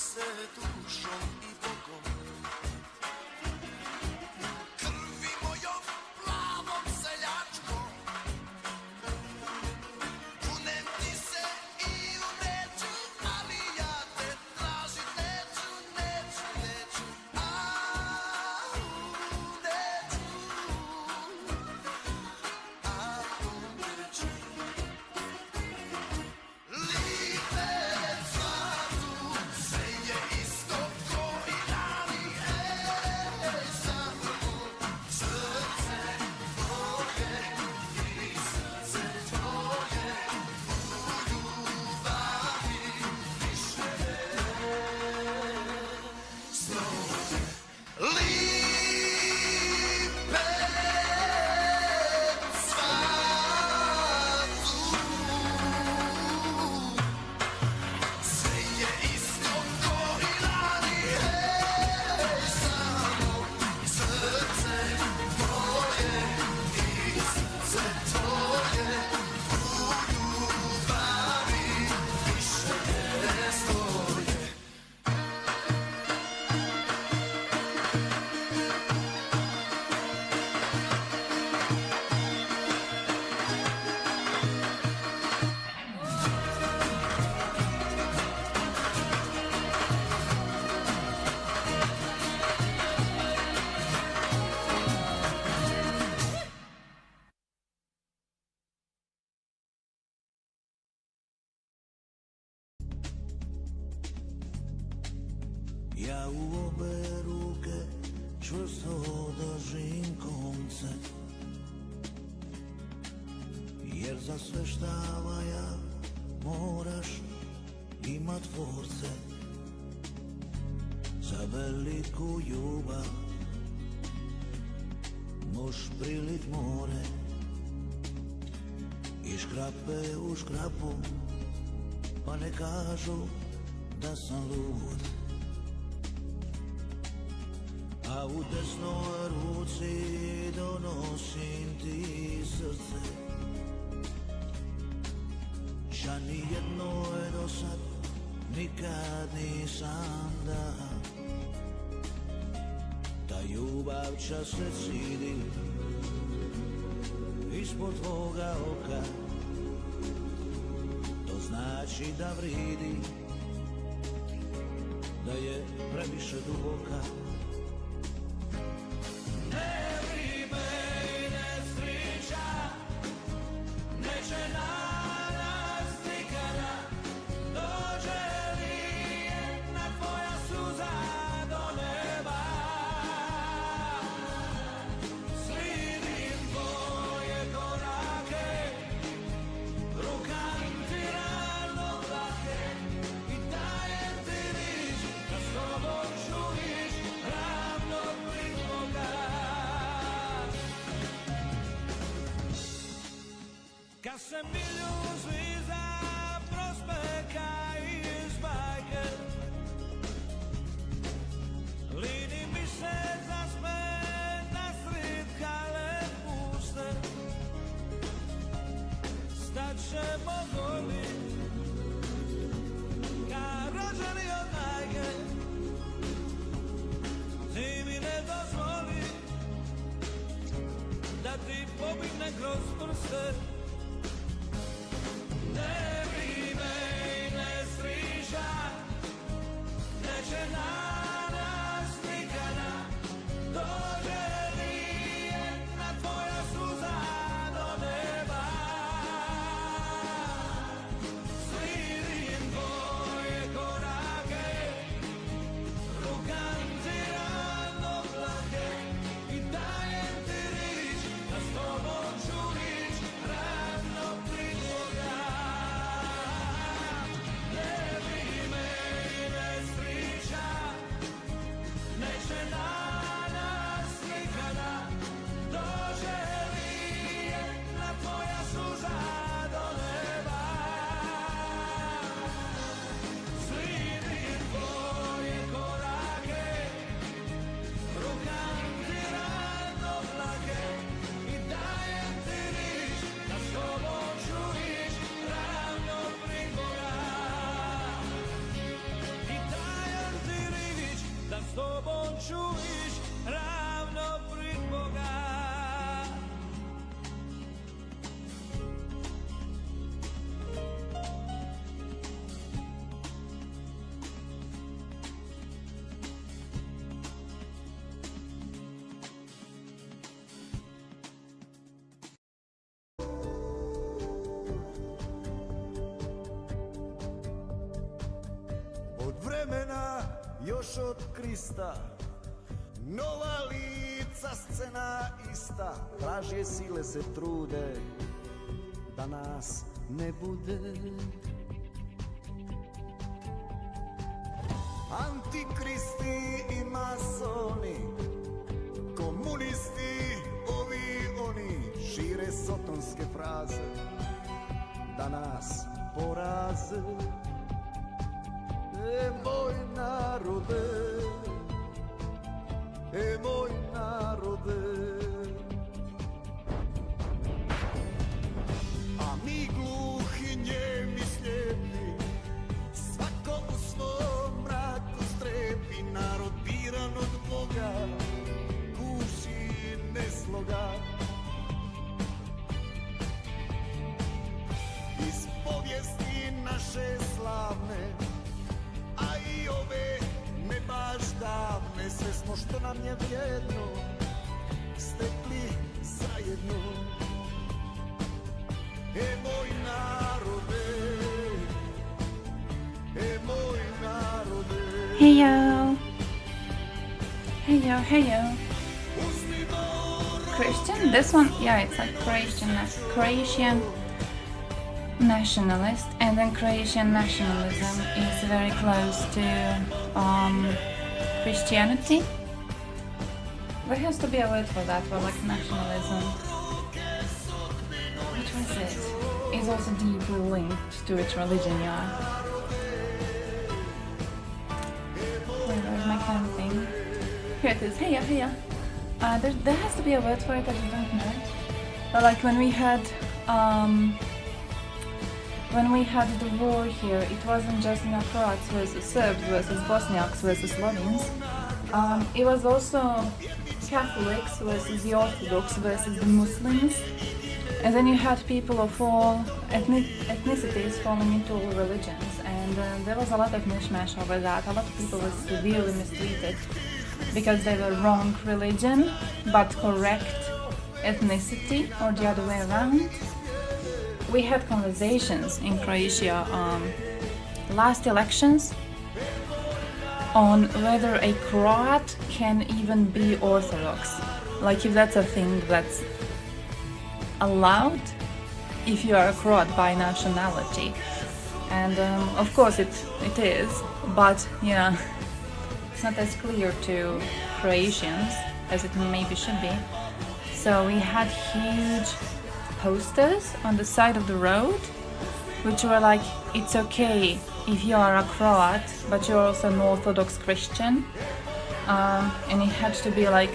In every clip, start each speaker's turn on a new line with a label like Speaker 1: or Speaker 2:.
Speaker 1: se dušom i Bogom. Krvi mojom plavom seljačkom, kunem ti se i u neću, ali ja te tražit neću, neću, neću, neću, neću.
Speaker 2: Ja u obe ruke čvrsto držim konce, jer za sve šta valja moraš imat force. Za veliku ljubav moš prilit more i škrape u škrapu, pa ne kažu da sam lud. A u desnoj ruci donosim ti srce, ča nijednoj do sad nikad nisam dao. Ta ljubav ča se cidi ispod tvoga oka, to znači da vridi, da je previše duboka.
Speaker 3: Kad se milijun zvizda prospeka iz bajke, lini mi se zasme nasrid kale puste, stat ćemo goli ka rođeni od majke. Ti mi ne dozvoli da ti pobigne kroz prste. Ne vrijeme i ne striža, neće na nas nikada, dođe li jedna tvoja suza do neba. Slijedim tvoje korake, rukam ti rano plake i dajem ti rič, da s tobom ću ić.
Speaker 2: još od Krista. Nova lica, scena ista, vražje sile se trude da nas ne bude. Antikristi i masoni, komunisti, ovi oni, šire sotonske fraze da nas poraze. Moj narode, moj narode. A mi gluhi, njemi, slijepi, svako u svom mraku strepi. Narod biran od Boga, guši nesloga. Iz povijesti naše slavne, a i ove ne baš davne, sve smo što nam je vrijedno stekli zajedno. Moj narode, moj narode.
Speaker 4: Hey yo! Hey yo, hey yo! Christian? This one, yeah, it's like Croatian nationalist, and then Croatian nationalism is very close to Christianity. There has to be a word for that, for like nationalism. Which was it? It's also deeply linked to its religion, yeah. Where's my camping? Here it is. Hey, yeah. There has to be a word for it, I just don't know it. But like when we had the war here, it wasn't just Croats versus Serbs versus Bosniaks versus Slovenes. It was also Catholics versus the Orthodox versus the Muslims. And then you had people of all ethnicities falling into all religions. And there was a lot of mishmash over that. A lot of people were severely mistreated because they were wrong religion but correct ethnicity, or the other way around. We had conversations in Croatia last elections on whether a Croat can even be Orthodox, like if that's a thing that's allowed if you are a Croat by nationality. And of course it is, but you know, it's not as clear to Croatians as it maybe should be. So we had huge posters on the side of the road which were like, it's okay if you are a Croat but you're also an Orthodox Christian, and it had to be like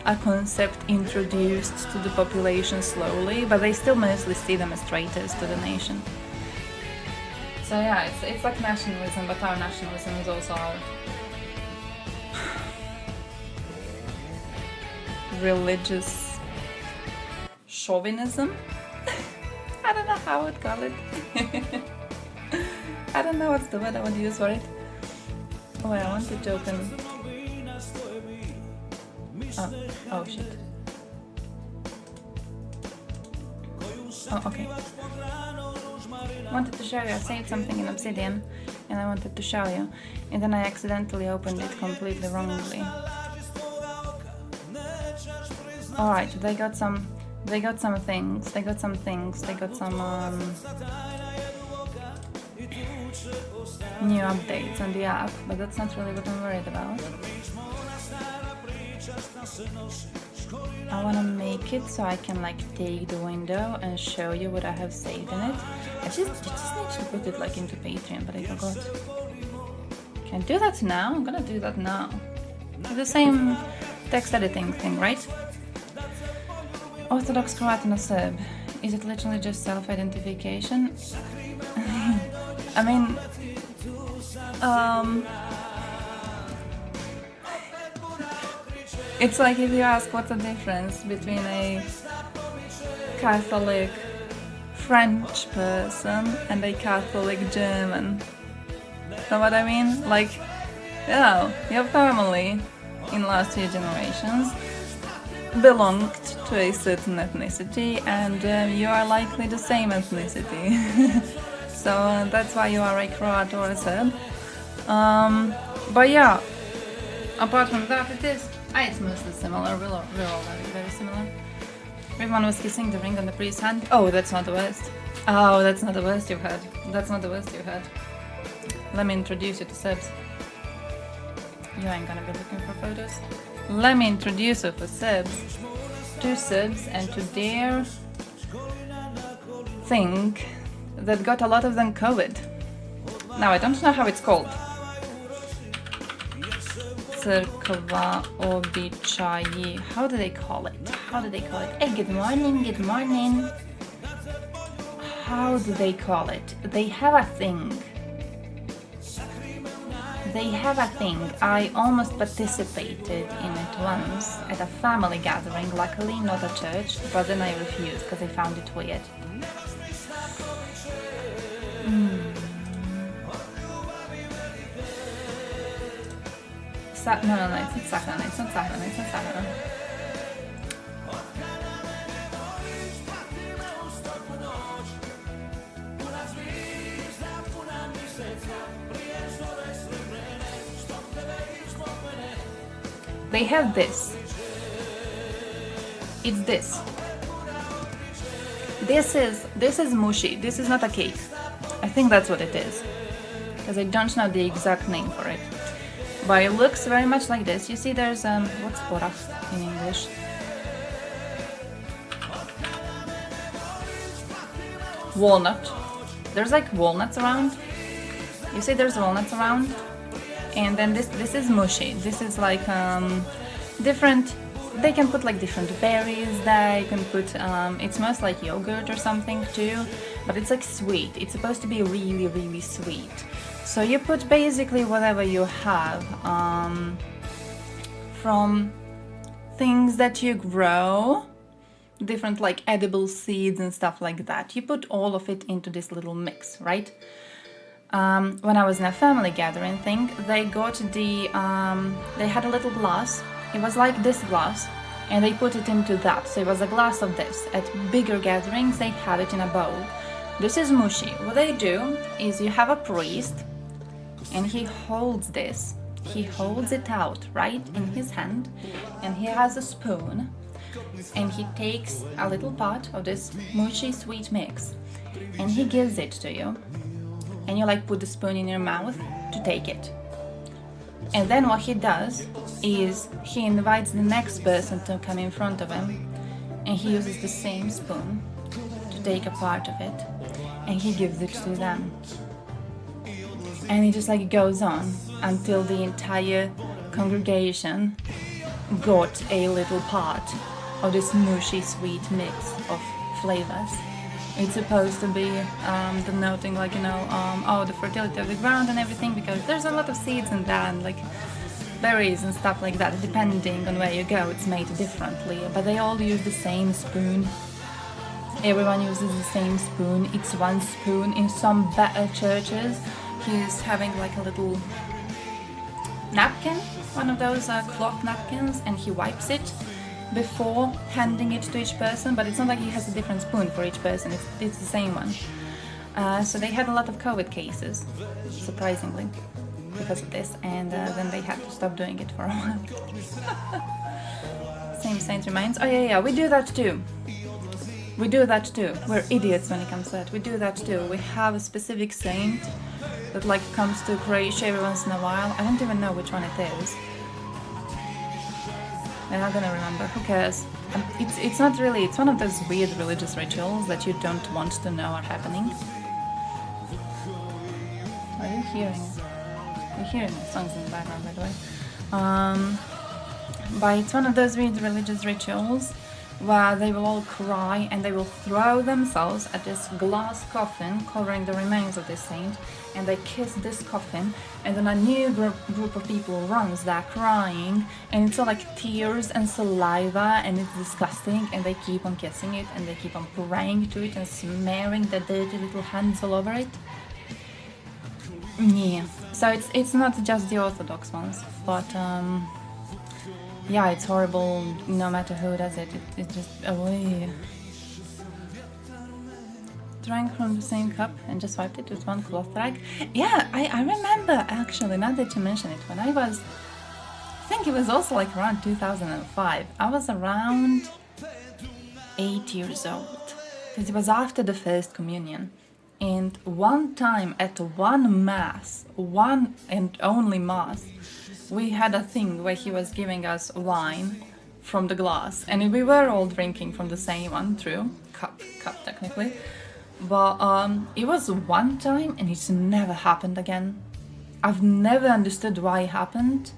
Speaker 4: a concept introduced to the population slowly, but they still mostly see them as traitors to the nation. So yeah, it's like nationalism, but our nationalism is also our religious chauvinism. I don't know how I would call it. I don't know what's the word I would use for it. Oh wait, I wanted to open... Oh shit. Oh, okay. I wanted to show you, I saved something in Obsidian and I wanted to show you, and then I accidentally opened it completely wrongly. Alright, they got some things, new updates on the app, but that's not really what I'm worried about. I want to make it so I can like take the window and show you what I have saved in it. I just need to put it like into Patreon, but I forgot. Can I do that now? I'm gonna do that now. It's the same text editing thing, right? Orthodox Croat and a Serb. Is it literally just self-identification? I mean, it's like if you ask what's the difference between a Catholic French person and a Catholic German. Know what I mean? Like, you know, your family in last few generations belonged to a certain ethnicity, and you are likely the same ethnicity. So that's why you are a Croat or a Serb. But yeah, apart from that, it's mostly similar. We're all very, very similar. Everyone was kissing the ring on the priest's hand. Oh, that's not the worst. Oh, that's not the worst you've heard. That's not the worst you've heard. Let me introduce you to Serbs. You ain't gonna be looking for photos. Let me introduce you to Serbs. To Serbs and to their thing that got a lot of them COVID. Now, I don't know how it's called. Crkva običaji. How do they call it? How do they call it? Hey, good morning, good morning. How do they call it? They have a thing. They have a thing. I almost participated in it once at a family gathering, luckily not a church, but then I refused because I found it weird. No, it's not sahrana, it's not sahrana, it's not sahrana. They have this. It's this. This is mushi. This is not a cake. I think that's what it is, because I don't know the exact name for it. But it looks very much like this. You see, there's what's porach in English? Walnut. There's like walnuts around. You see, there's walnuts around, and then this is mushi. This is like different. They can put like different berries. They can put it's most like yogurt or something too, but it's like sweet. It's supposed to be really, really sweet. So you put basically whatever you have from things that you grow, different like edible seeds and stuff like that. You put all of it into this little mix, right? When I was in a family gathering thing, they got they had a little glass. It was like this glass, and they put it into that. So it was a glass of this. At bigger gatherings, they have it in a bowl. This is mushi. What they do is you have a priest, and he holds this. He holds it out, right, in his hand, and he has a spoon, and he takes a little part of this mushi sweet mix, and he gives it to you, and you like put the spoon in your mouth to take it. And then what he does is he invites the next person to come in front of him, and he uses the same spoon to take a part of it, and he gives it to them. And it just like goes on until the entire congregation got a little part of this mushy sweet mix of flavors. It's supposed to be denoting like, you know, the fertility of the ground and everything, because there's a lot of seeds in that, and like berries and stuff like that. Depending on where you go, it's made differently, but they all use the same spoon. Everyone uses the same spoon. It's one spoon. In some better churches, he's having like a little napkin, one of those cloth napkins, and he wipes it before handing it to each person, but it's not like he has a different spoon for each person, it's the same one. So they had a lot of COVID cases, surprisingly, because of this, and then they had to stop doing it for a while. Same saint reminds. Oh yeah, we do that too. We do that too. We're idiots when it comes to that. We do that too. We have a specific saint that like comes to Croatia every once in a while. I don't even know which one it is. I'm not gonna remember. Who cares? It's not really. It's one of those weird religious rituals that you don't want to know are happening. Are you hearing? You're hearing the songs in the background, by the way. But it's one of those weird religious rituals where they will all cry and they will throw themselves at this glass coffin covering the remains of this saint, and they kiss this coffin, and then a new group of people runs there crying, and it's all like tears and saliva, and it's disgusting, and they keep on kissing it, and they keep on praying to it and smearing their dirty little hands all over it. Yeah, so it's not just the Orthodox ones, but yeah, it's horrible no matter who does it. It's just, oh yeah. drank from the same cup and just wiped it with one cloth rag. Yeah, I remember actually, now that you mention it, when I think it was also like around 2005. I was around 8 years old, because it was after the first communion. And one time at one mass, one and only mass, we had a thing where he was giving us wine from the glass, and we were all drinking from the same one, true, cup technically. But it was one time and it's never happened again. I've never understood why it happened.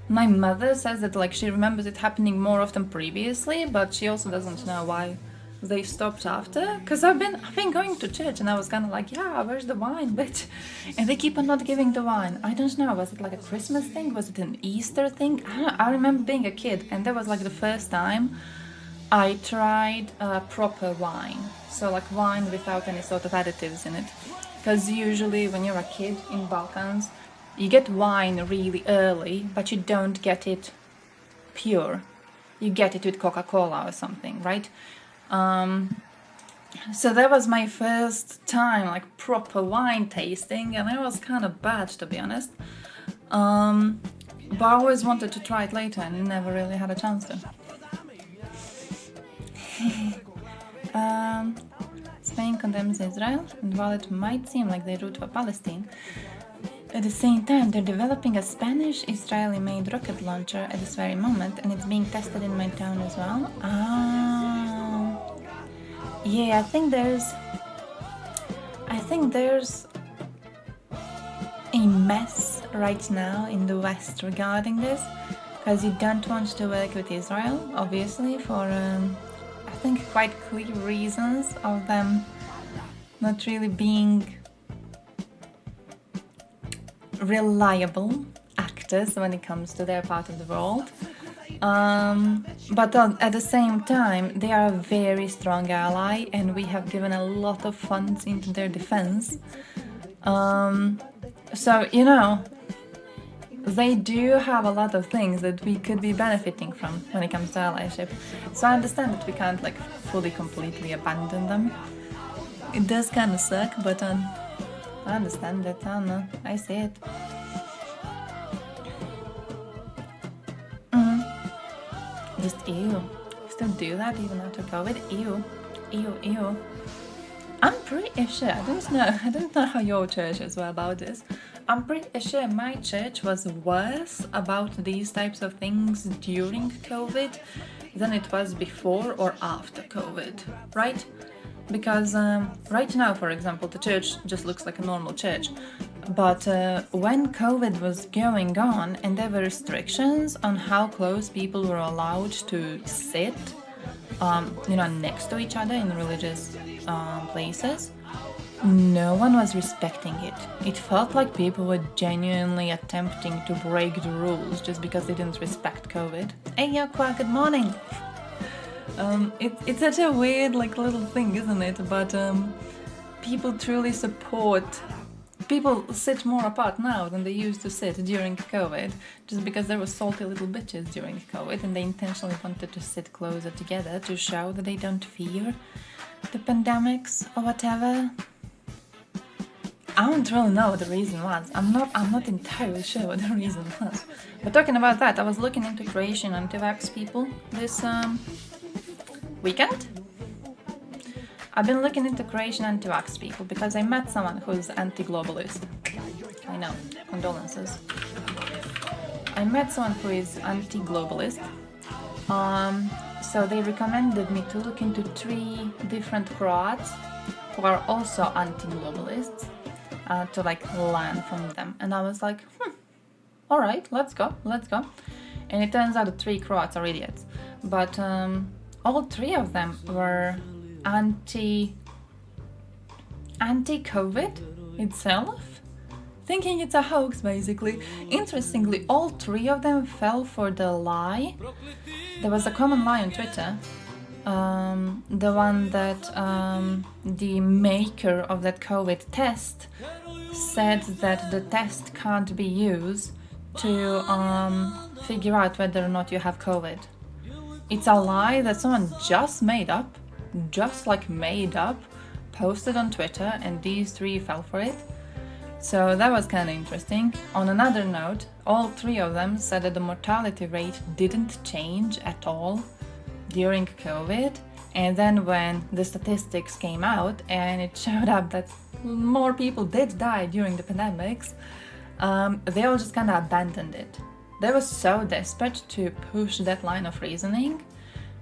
Speaker 4: My mother says that like she remembers it happening more often previously, but she also doesn't know why they stopped after. Because I've been going to church and I was kind of like, yeah, where's the wine, bitch? And they keep on not giving the wine. I don't know, was it like a Christmas thing? Was it an Easter thing? I don't know. I remember being a kid and that was like the first time I tried proper wine. So like wine without any sort of additives in it. Because usually when you're a kid in Balkans, you get wine really early, but you don't get it pure. You get it with Coca-Cola or something, right? So that was my first time like proper wine tasting, and it was kind of bad, to be honest. But I always wanted to try it later and never really had a chance to. Spain condemns Israel, and while it might seem like they root for Palestine, at the same time they're developing a Spanish-Israeli-made rocket launcher at this very moment, and it's being tested in my town as well. Yeah, I think there's a mess right now in the West regarding this, because you don't want to work with Israel, obviously, for I think quite clear reasons of them not really being reliable actors when it comes to their part of the world. But at the same time, they are a very strong ally, and we have given a lot of funds into their defense. So, you know, they do have a lot of things that we could be benefiting from when it comes to allyship. So I understand that we can't like fully, completely abandon them. It does kind of suck, but I understand it. I don't know. I see it. Just ew. Still do that even after COVID? Ew. Ew, ew. I'm pretty sure, I don't know how your churches were about this. I'm pretty sure my church was worse about these types of things during COVID than it was before or after COVID, right? Because right now, for example, the church just looks like a normal church. But when COVID was going on and there were restrictions on how close people were allowed to sit, next to each other in religious places, no one was respecting it. It felt like people were genuinely attempting to break the rules just because they didn't respect COVID. Hey, yo, Qua, good morning! It's such a weird, like, little thing, isn't it? But people truly support... People sit more apart now than they used to sit during COVID, just because there were salty little bitches during COVID and they intentionally wanted to sit closer together to show that they don't fear the pandemics or whatever. I don't really know what the reason was. I'm not entirely sure what the reason was. But talking about that, I was looking into Croatian anti-vax people this weekend. I've been looking into Croatian anti-vax people because I met someone who's anti-globalist. I know, condolences. I met someone who is anti-globalist. So they recommended me to look into 3 different Croats who are also anti-globalists to like learn from them. And I was like, all right, let's go. And it turns out the 3 Croats are idiots. But all 3 of them were anti-COVID itself, thinking it's a hoax, basically. Interestingly, all 3 of them fell for the lie. There was a common lie on Twitter, the one that the maker of that COVID test said that the test can't be used to figure out whether or not you have COVID. It's a lie that someone just made up posted on Twitter, and these three fell for it. So that was kind of interesting. On another note, all three of them said that the mortality rate didn't change at all during COVID. And then when the statistics came out and it showed up that more people did die during the pandemics, they all just kind of abandoned it. They were so desperate to push that line of reasoning.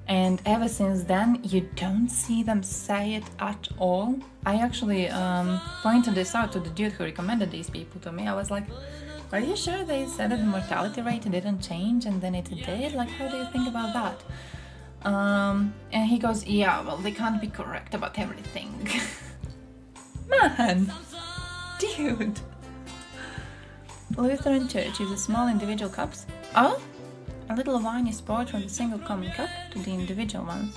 Speaker 4: And ever since then, you don't see them say it at all. I actually pointed this out to the dude who recommended these people to me. I was like, are you sure they said that the mortality rate didn't change and then it did? Like, how do you think about that? And he goes, yeah, well, they can't be correct about everything. Man, dude. Lutheran Church uses small individual cups. Oh? A little wine is poured from the single common cup to the individual ones.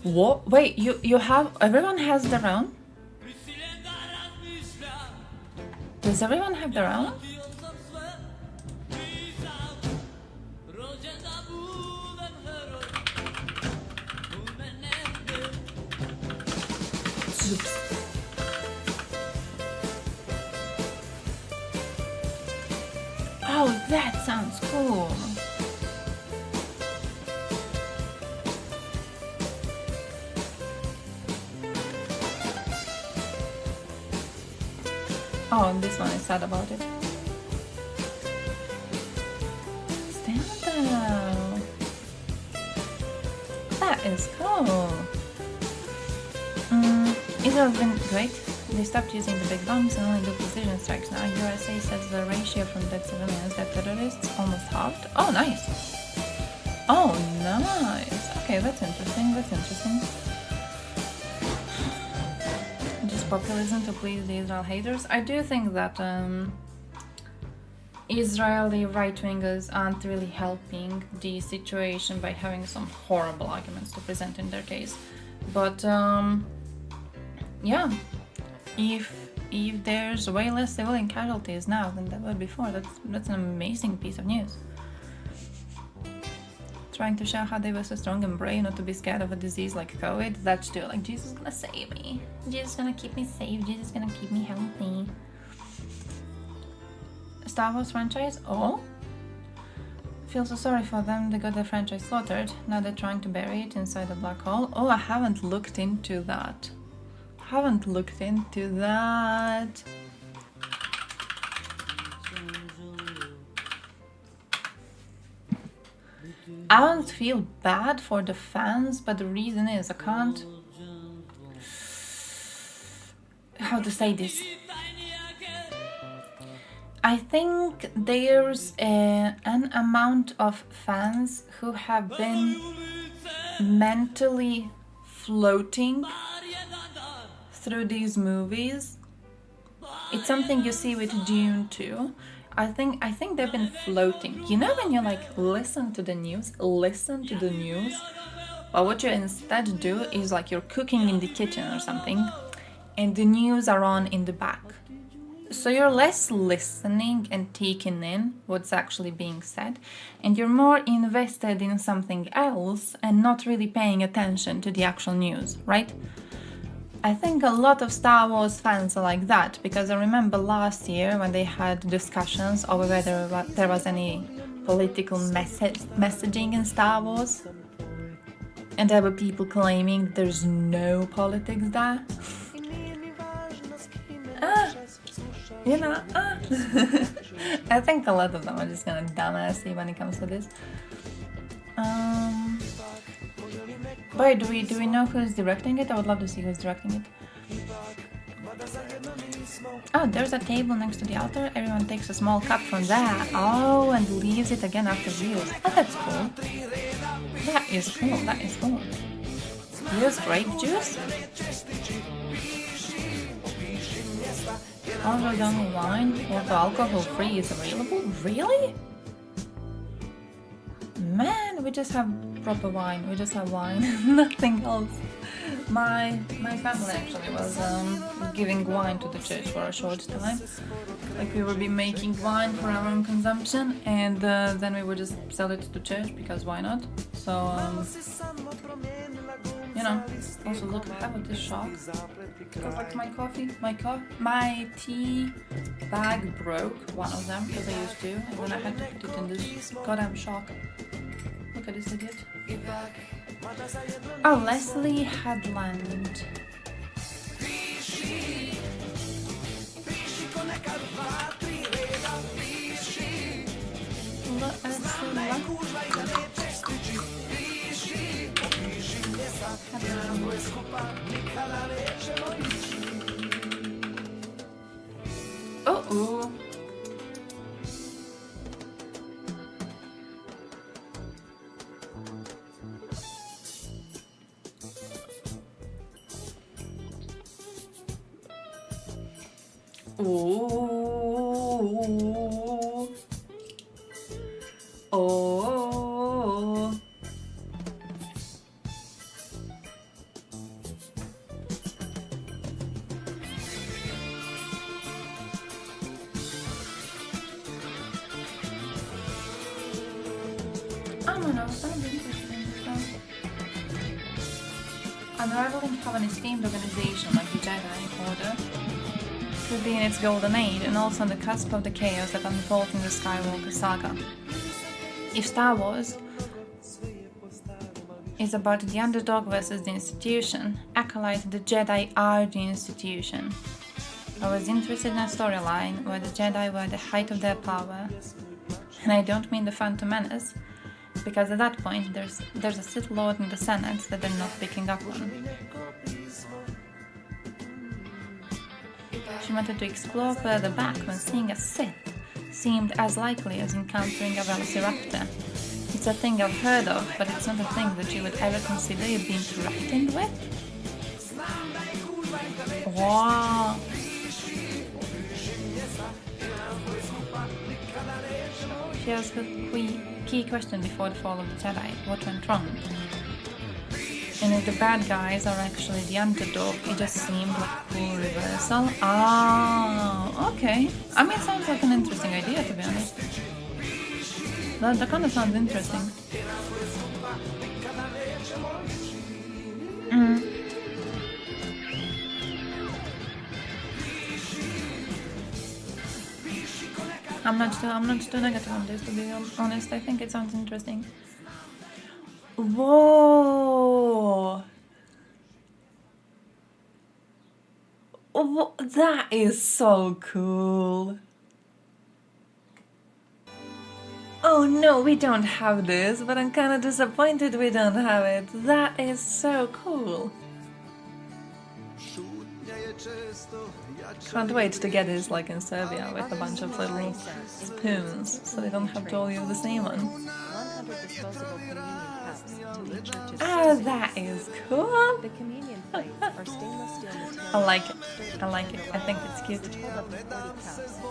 Speaker 4: What? Wait, you have... Everyone has their own? Does everyone have their own? Oops. Oh, that sounds cool. Oh, and this one is sad about it. Stand. That is cool. Israel's been great. They stopped using the big bombs and only do precision strikes now. USA says the ratio from dead civilians dead terrorists almost halved. Oh, nice. Oh, nice. Okay, that's interesting. That's interesting. Just populism to please the Israel haters. I do think that Israeli right-wingers aren't really helping the situation by having some horrible arguments to present in their case. But yeah. If there's way less civilian casualties now than there were before, that's an amazing piece of news. Trying to show how they were so strong and brave not to be scared of a disease like COVID, that's too, like, Jesus is gonna save me. Jesus is gonna keep me safe. Jesus is gonna keep me healthy. Star Wars franchise? Oh? Feel so sorry for them, they got their franchise slaughtered. Now they're trying to bury it inside a black hole. Oh, I haven't looked into that. Haven't looked into that. I don't feel bad for the fans, but the reason is I can't... How to say this? I think there's an amount of fans who have been mentally floating through these movies. It's something you see with Dune too. I think they've been floating. You know when you like listen to the news, but what you instead do is like you're cooking in the kitchen or something and the news are on in the back. So you're less listening and taking in what's actually being said, and you're more invested in something else and not really paying attention to the actual news, right? I think a lot of Star Wars fans are like that, because I remember last year when they had discussions over whether there was any political messaging in Star Wars, and there were people claiming there's no politics there. I think a lot of them are just kind of dumbassy when it comes to this. But do we know who's directing it? I would love to see who's directing it. Oh, there's a table next to the altar. Everyone takes a small cup from there. Oh, and leaves it again after use. Oh, that's cool. That is cool. That is cool. Use grape juice? Although only wine, although alcohol-free is available? Really? Man, we just have proper wine. We just have wine, nothing else. My family actually was giving wine to the church for a short time. Like we would be making wine for our own consumption, and then we would just sell it to the church because why not? So you know. Also, look, I have this shock. Because like my tea bag broke, one of them, because I used to, and then I had to put it in this goddamn shock. Look at this idiot. Oh, Leslie Headland. Uh-oh. Oh. Oh. I don't know, that'll be interesting. Unraveling how an esteemed organization like the Jedi Order could be in its golden age and also on the cusp of the chaos that unfolds in the Skywalker saga. If Star Wars is about the underdog versus the institution, Acolyte, the Jedi are the institution. I was interested in a storyline where the Jedi were at the height of their power. And I don't mean the Phantom Menace, because at that point there's a Sith Lord in the Senate that they're not picking up on. She wanted to explore further back when seeing a Sith seemed as likely as encountering a Velociraptor. It's a thing I've heard of, but it's not a thing that you would ever consider being threatened with. Wow. She asked a key question before the fall of the Jedi. What went wrong? And if the bad guys are actually the underdog, it just seemed like a cool reversal. Ah, okay. I mean, it sounds like an interesting idea, to be honest. That kind of sounds interesting. I'm not too negative on this, to be honest. I think it sounds interesting. Whoa! That is so cool. Oh no, we don't have this, but I'm kind of disappointed we don't have it. That is so cool. Can't wait to get this like in Serbia with a bunch of little spoons, so they don't have to all use the same one. Oh, that is cool.
Speaker 5: The communion plates are stainless steel material.
Speaker 4: I like it. I like it. I think it's cute.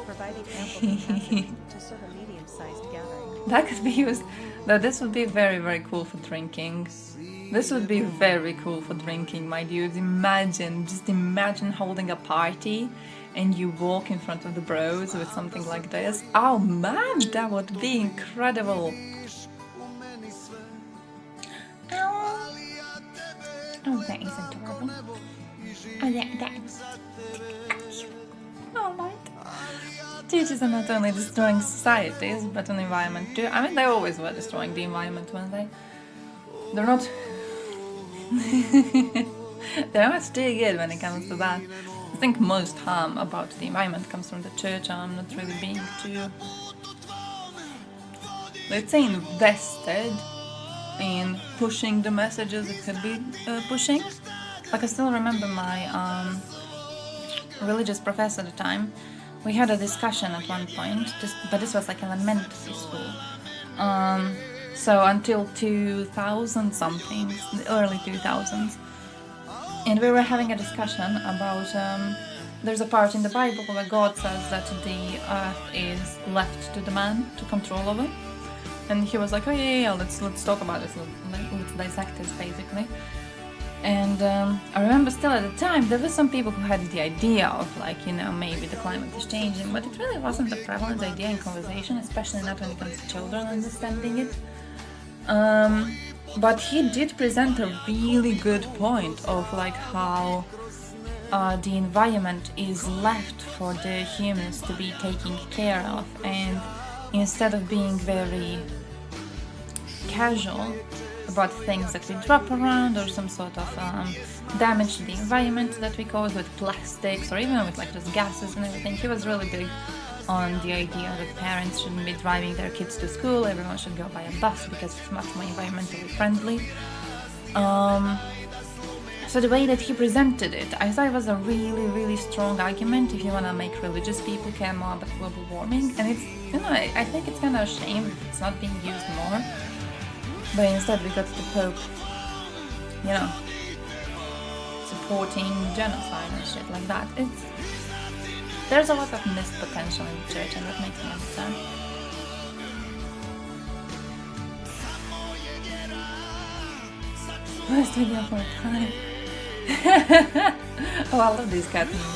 Speaker 5: Providing ample capacity to serve a medium-sized gathering.
Speaker 4: That could be used. Though this would be very, very cool for drinking. This would be very cool for drinking, my dudes. Just imagine holding a party and you walk in front of the bros with something like this. Oh man, that would be incredible. Oh, that is adorable. Oh, that's... Oh, my. Teachers are not only destroying societies, but an environment too. I mean, they always were destroying the environment, weren't they? They're not... They're not too good when it comes to that. I think most harm about the environment comes from the church. I'm not really being too... Let's say invested in pushing the messages it could be pushing. Like I still remember my religious professor at the time. We had a discussion at one point, but this was like elementary school. So until 2000 something, the early 2000s. And we were having a discussion about, there's a part in the Bible where God says that the earth is left to the man to control over. And he was like, oh yeah, let's talk about this, let's dissect this basically. And I remember still at the time, there were some people who had the idea of like, you know, maybe the climate is changing, but it really wasn't a prevalent idea in conversation, especially not when it comes to children understanding it. But he did present a really good point of like how the environment is left for the humans to be taken care of, and instead of being very casual about things that we drop around or some sort of damage to the environment that we cause with plastics or even with like just gases and everything, he was really big on the idea that parents shouldn't be driving their kids to school, everyone should go by a bus because it's much more environmentally friendly. So the way that he presented it, I thought it was a really, really strong argument if you want to make religious people care more about global warming. And it's, you know, I think it's kind of a shame if it's not being used more. But instead we got the Pope, you know, supporting genocide and shit like that. There's a lot of missed potential in the church, and that makes me understand. Worst video for time. Oh, I love these cat memes.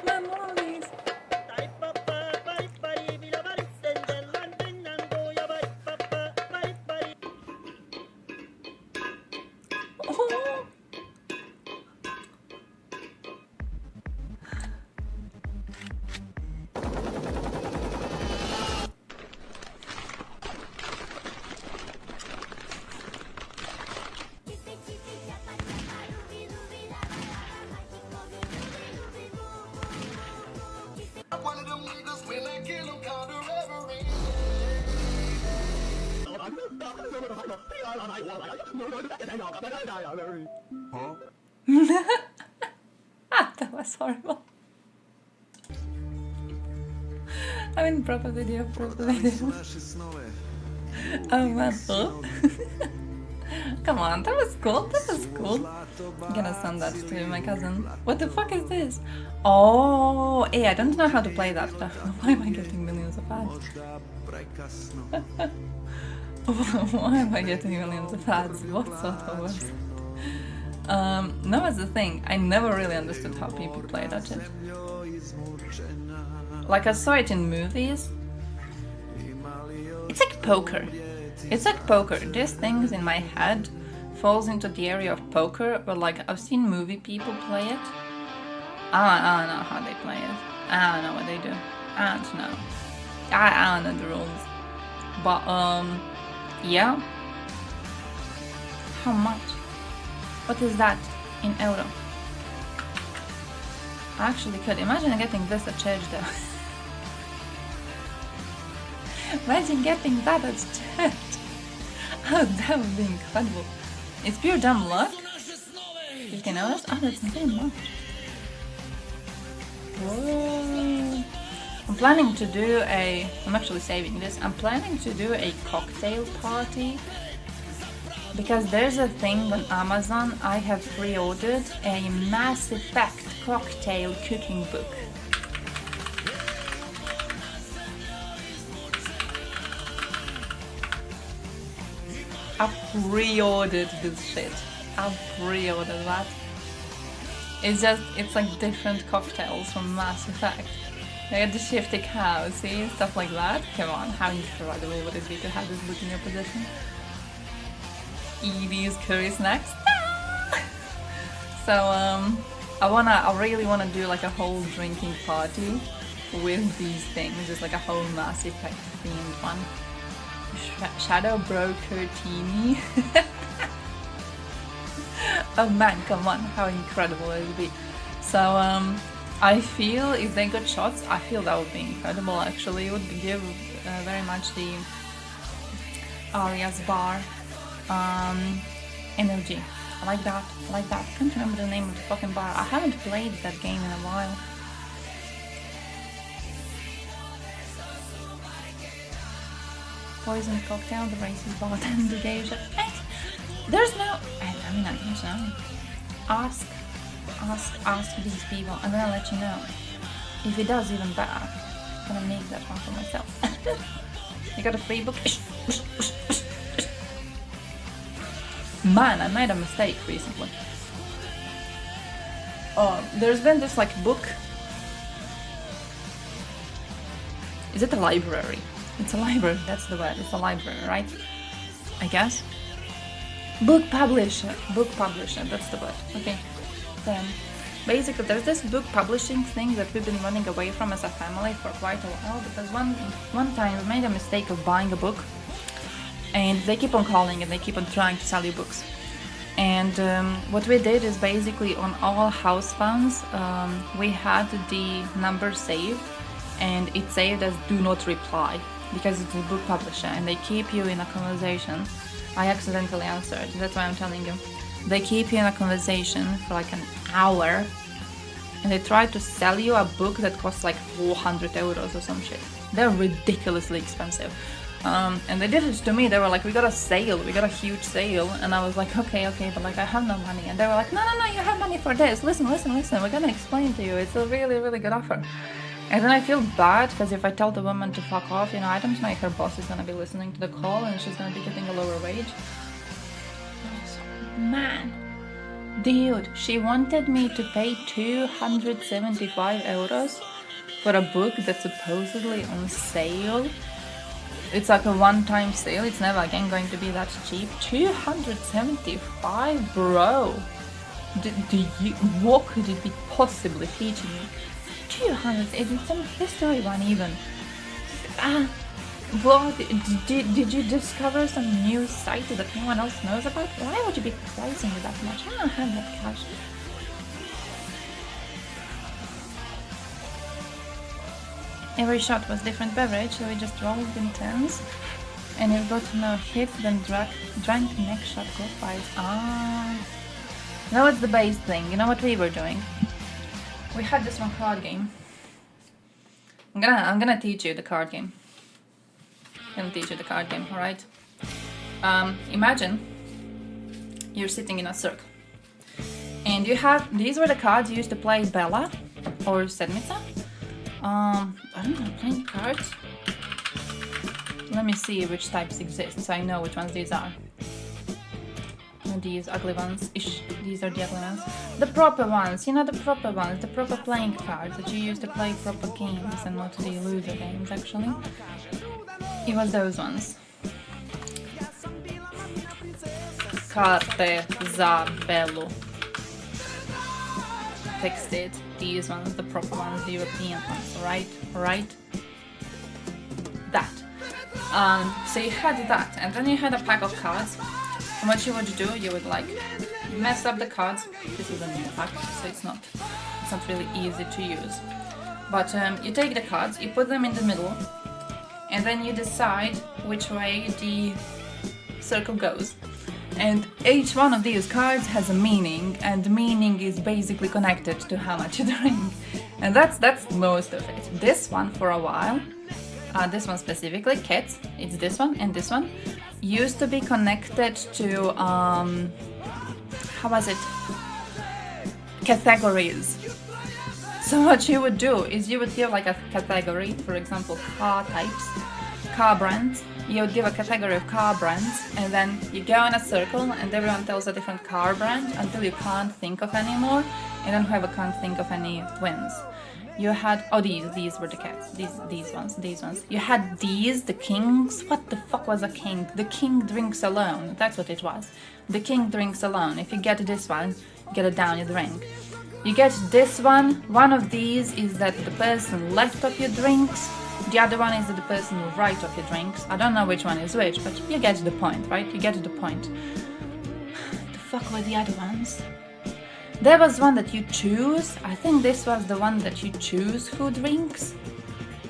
Speaker 4: Memories. Oh.
Speaker 1: One of them niggas when I kill them counter reverie.
Speaker 4: That was horrible. I mean, proper video. Oh man. Oh. Come on, that was cool. I'm gonna send that to my cousin. What the fuck is this? Oh, hey, I don't know how to play that stuff. Why am I getting millions of ads? Why am I getting millions of ads? What sort of website? No, that's the thing. I never really understood how people play that shit. Like, I saw it in movies. It's like poker. These things in my head falls into the area of poker, but like, I've seen movie people play it. I don't know how they play it. I don't know what they do. I don't know. I don't know the rules. But, yeah. How much? What is that in euro? I actually could. Imagine getting this at church though. Imagine getting that at church. Oh, that would be incredible. It's pure dumb luck. 15 hours? Oh, that's not very much. Whoa. I'm planning to do I'm actually saving this. I'm planning to do a cocktail party. Because there's a thing on Amazon, I have pre-ordered a Mass Effect cocktail cooking book. I pre-ordered this shit. I pre-ordered that. It's like different cocktails from Mass Effect. I had the shifty cow, see? Stuff like that. Come on, how incredible would it be to have this book in your possession? Edie's curry snacks. So I really wanna do like a whole drinking party with these things, just like a whole Mass Effect themed one. Shadow Broker Teeny. Oh man, come on, how incredible it would be. So I feel if they got shots, I feel that would be incredible actually. It would give very much the Aria's bar energy. I like that. I can't remember the name of the fucking bar. I haven't played that game in a while. Poison cocktail, the racist bartender gave shit. There's no... I mean, I don't know. Ask these people and then I'll let you know. If it does, even better. I'm gonna make that one for myself. You got a free book? Man, I made a mistake recently. There's been this like book. Is it a library? It's a library, that's the word. It's a library, right? I guess. Book publisher, that's the word. Okay. Then basically there's this book publishing thing that we've been running away from as a family for quite a while, because one time we made a mistake of buying a book, and they keep on calling and they keep on trying to sell you books. And what we did is basically on all house phones, we had the number saved, and it saved as do not reply, because it's a book publisher and they keep you in a conversation. I accidentally answered, that's why I'm telling you. They keep you in a conversation for like an hour, and they try to sell you a book that costs like 400 euros or some shit. They're ridiculously expensive. And they did it to me. They were like, we got a sale, we got a huge sale. And I was like, okay, but like I have no money. And they were like, no, you have money for this. Listen, we're gonna explain to you. It's a really, really good offer. And then I feel bad, because if I tell the woman to fuck off, you know, I don't know if her boss is gonna be listening to the call and she's gonna be getting a lower wage. Man, dude, she wanted me to pay 275 euros for a book that's supposedly on sale. It's like a one-time sale, it's never again going to be that cheap. 275, bro. What could it be possibly teaching me? 200, it's some history one even. What, did you discover some new site that no one else knows about? Why would you be pricing it that much? I don't have that cash. Every shot was different beverage, so we just rolled in turns. And you got no hit, then drank next shot, go fight. Now it's the base thing. You know what we were doing? We had this one card game. I'm gonna teach you the card game. Alright? Imagine you're sitting in a circle. And you have, these were the cards you used to play Bella or Sedmica. I don't know, playing cards? Let me see which types exist, so I know which ones these are. These ugly ones. These are the ugly ones. The proper ones, you know, the proper ones, the proper playing cards that you use to play proper games and not the loser games, actually. It was those ones. Carte za bello. Texted. These ones, the proper ones, the European ones, right? That. So you had that, and then you had a pack of cards. And what you would do, you would like mess up the cards. This is a new pack, so it's not really easy to use. But you take the cards, you put them in the middle, and then you decide which way the circle goes. And each one of these cards has a meaning, and the meaning is basically connected to how much you drink. And that's most of it. This one for a while, this one specifically, Cats, it's this one and this one, used to be connected to, how was it? Categories. So what you would do is you would give like a category, for example, car types, car brands. You would give a category of car brands, and then you go in a circle and everyone tells a different car brand until you can't think of any more, and then whoever can't think of any wins. You had, these were the cats, these ones. You had these, the kings. What the fuck was a king? The king drinks alone, that's what it was. The king drinks alone. If you get this one, you get a down your drink. You get this one of these is that the person left of your drinks. The other one is that the person right of your drinks. I don't know which one is which, but you get the point, right? You get the point. The fuck were the other ones? There was one that you choose. I think this was the one that you choose who drinks.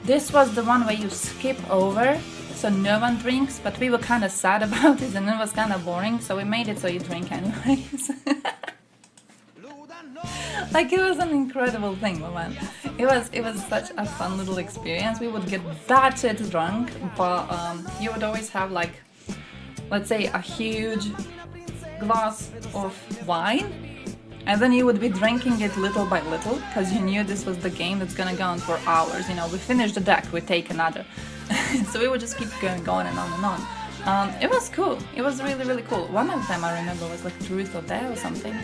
Speaker 4: This was the one where you skip over, so no one drinks, but we were kind of sad about it and it was kind of boring, so we made it so you drink anyways. Like, it was an incredible thing, man. It was such a fun little experience. We would get that shit drunk, but you would always have like, let's say, a huge glass of wine, and then you would be drinking it little by little, because you knew this was the game that's gonna go on for hours. You know, we finish the deck, we take another. So we would just keep going on and on and on. It was cool. It was really, really cool. One of them I remember was like Truth or Dare or something.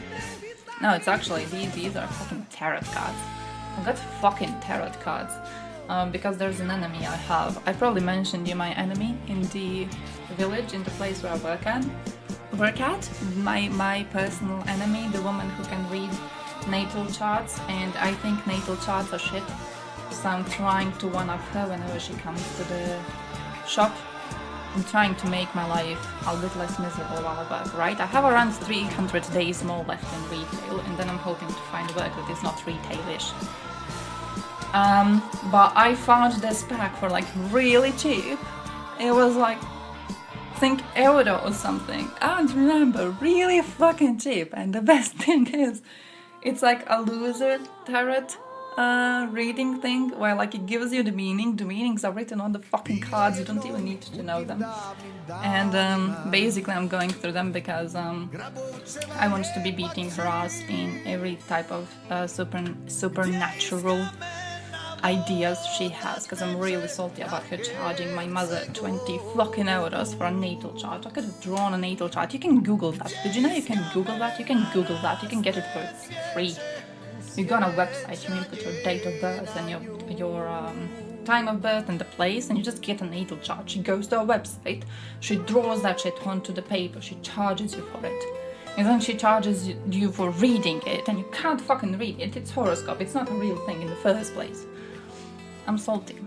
Speaker 4: No, it's actually, these are fucking tarot cards. I got fucking tarot cards. Because there's an enemy I have. I probably mentioned you my enemy in the village, in the place where I work at. My personal enemy, the woman who can read natal charts, and I think natal charts are shit. So I'm trying to one-up her whenever she comes to the shop. I'm trying to make my life a bit less miserable while I work, right? I have around 300 days more left in retail, and then I'm hoping to find work that is not retailish. But I found this pack for like really cheap. It was like, I think euro or something. I don't remember. Really fucking cheap. And the best thing is, it's like a loser tarot reading thing where like it gives you the meaning. The meanings are written on the fucking cards. You don't even need to know them. And basically I'm going through them because I want to be beating her ass in every type of supernatural ideas she has, because I'm really salty about her charging my mother 20 fucking euros for a natal chart. I could have drawn a natal chart. You can Google that. Did you know you can Google that? You can Google that. You can get it for free. You go on a website, you input your date of birth and your time of birth and the place, and you just get a natal chart. She goes to a website, she draws that shit onto the paper, she charges you for it. And then she charges you for reading it, and you can't fucking read it. It's horoscope. It's not a real thing in the first place. I'm salty.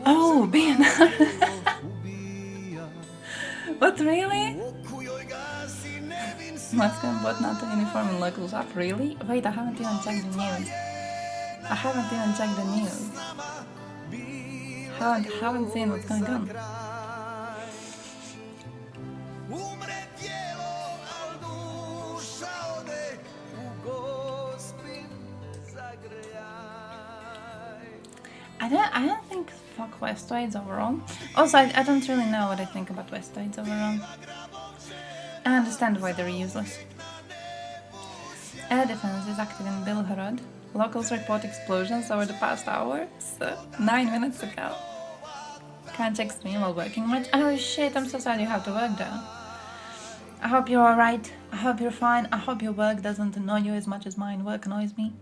Speaker 4: Oh, BNR. But really? Mexican bought NATO uniform and locals up, really? Wait, I haven't even checked the news. I haven't even checked the news. Haven't seen what's going on. I don't think fuck Westoids overall. Also, I don't really know what I think about Westoids overall. I understand why they're useless. Air defense is active in Belgorod. Locals report explosions over the past hour, so 9 minutes ago. Can't check stream while working much. Oh shit, I'm so sad you have to work though. I hope you're alright. I hope you're fine. I hope your work doesn't annoy you as much as mine work annoys me.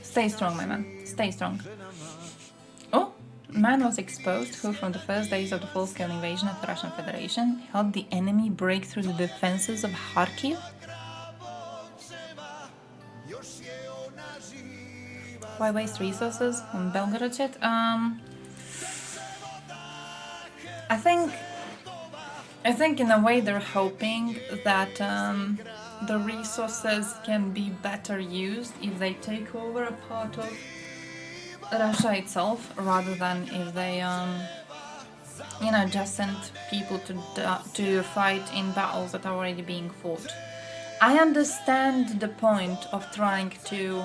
Speaker 4: Stay strong, my man. Stay strong. Oh, man was exposed who from the first days of the full-scale invasion of the Russian Federation helped the enemy break through the defenses of Kharkiv. Why waste resources on Belgorod shit? I think in a way they're hoping that the resources can be better used if they take over a part of Russia itself, rather than if they, just send people to fight in battles that are already being fought. I understand the point of trying to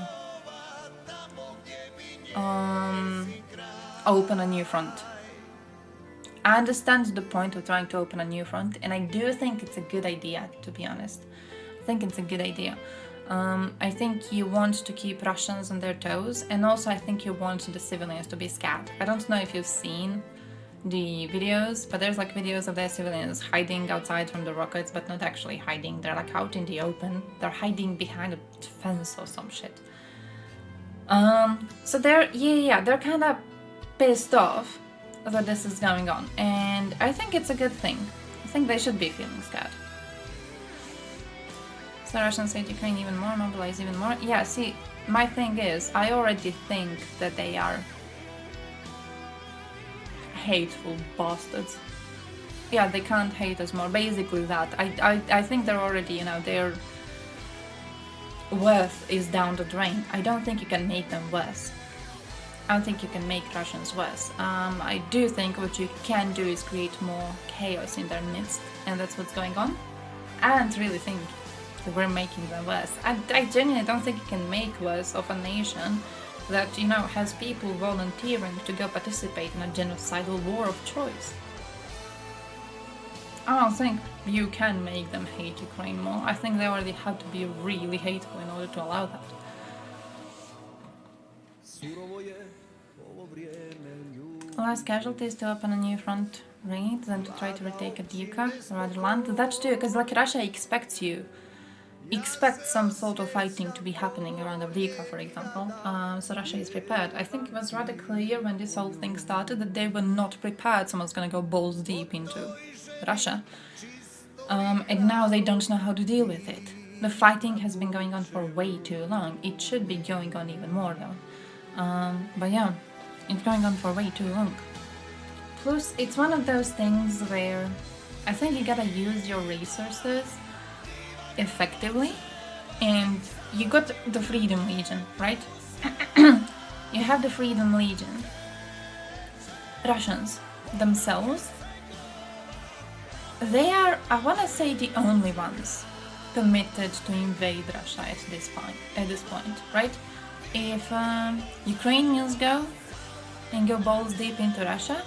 Speaker 4: open a new front. I understand the point of trying to open a new front, and I do think it's a good idea, to be honest. I think it's a good idea. I think you want to keep Russians on their toes, and also I think you want the civilians to be scared. I don't know if you've seen the videos, but there's like videos of their civilians hiding outside from the rockets, but not actually hiding. They're like out in the open. They're hiding behind a fence or some shit. So they're kind of pissed off that this is going on, and I think it's a good thing. I think they should be feeling scared. So Russians hate Ukraine even more, mobilize even more. Yeah, see, my thing is, I already think that they are hateful bastards. Yeah, they can't hate us more. Basically that. I think they're already, their worth is down the drain. I don't think you can make them worse. I don't think you can make Russians worse. I do think what you can do is create more chaos in their midst, and that's what's going on. I don't really think that we're making them worse. I genuinely don't think you can make worse of a nation that, has people volunteering to go participate in a genocidal war of choice. I don't think you can make them hate Ukraine more. I think they already have to be really hateful in order to allow that. less casualties to open a new front raid than to try to retake Avdiivka or other land. That's true, because like Russia expects some sort of fighting to be happening around Avdiivka, for example. So Russia is prepared. I think it was rather clear when this whole thing started that they were not prepared. Someone's gonna go balls deep into Russia. And now they don't know how to deal with it. The fighting has been going on for way too long. It should be going on even more though. But yeah, it's going on for way too long. Plus, it's one of those things where I think you gotta use your resources effectively, and you got the Freedom Legion, right? You have the Freedom Legion. Russians themselves, they are, I wanna say, the only ones permitted to invade Russia at this point, right? If Ukrainians go and go balls deep into Russia,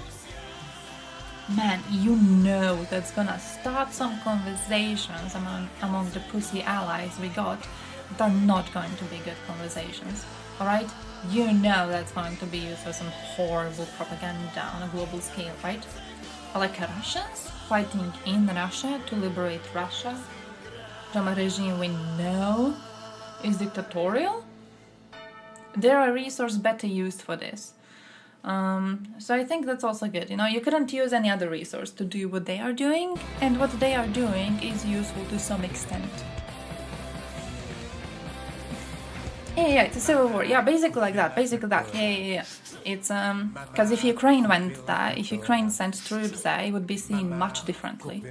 Speaker 4: man, you know that's gonna start some conversations among the pussy allies we got that are not going to be good conversations, alright? You know that's going to be used for some horrible propaganda on a global scale, right? But like Russians fighting in Russia to liberate Russia from a regime we know is dictatorial? There are resources better used for this. So I think that's also good. You know, you couldn't use any other resource to do what they are doing, and what they are doing is useful to some extent. Yeah, it's a civil war. Yeah, basically like that. Yeah. It's because if Ukraine went there, if Ukraine sent troops there, it would be seen much differently.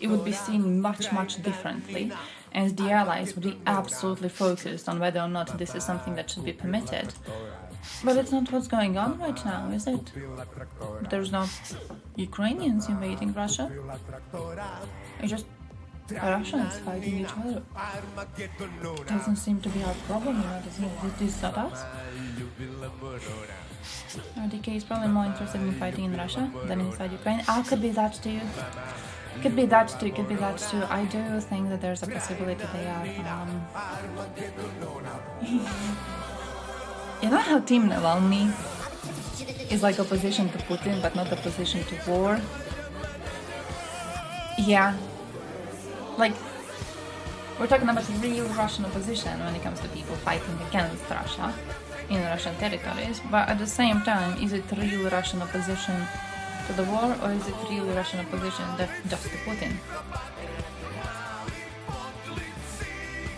Speaker 4: It would be seen much differently, and the allies would be absolutely focused on whether or not this is something that should be permitted. But it's not what's going on right now, is it? There's no Ukrainians invading Russia. It's just Russians fighting each other. Doesn't seem to be our problem, you know, doesn't this not us? RDK is probably more interested in fighting in Russia than inside Ukraine. Could be that too. Could be that too. I do think that there's a possibility they are. You know how Team Navalny is like opposition to Putin but not opposition to war? Yeah. Like, we're talking about real Russian opposition when it comes to people fighting against Russia in Russian territories, but at the same time, is it real Russian opposition to the war, or is it real Russian opposition just to Putin?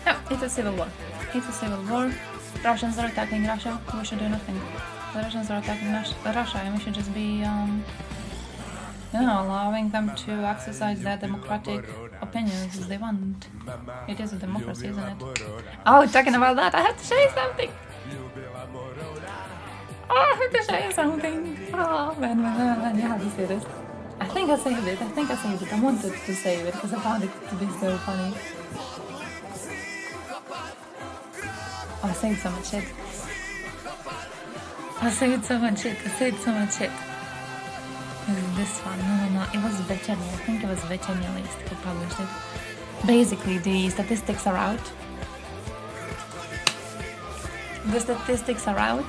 Speaker 4: No, it's a civil war. It's a civil war. Russians are attacking Russia. We should do nothing. The Russians are attacking Russia, and we should just be, allowing them to exercise their democratic opinions as they want. It is a democracy, isn't it? Oh, talking about that, I have to show you something. Oh, man, you have to see this. I think I saved it. I wanted to save it because I found it to be so funny. Oh, I saved so much shit. This one, no, it was Večerní. I think it was Večerní List who published it. Basically, the statistics are out. The statistics are out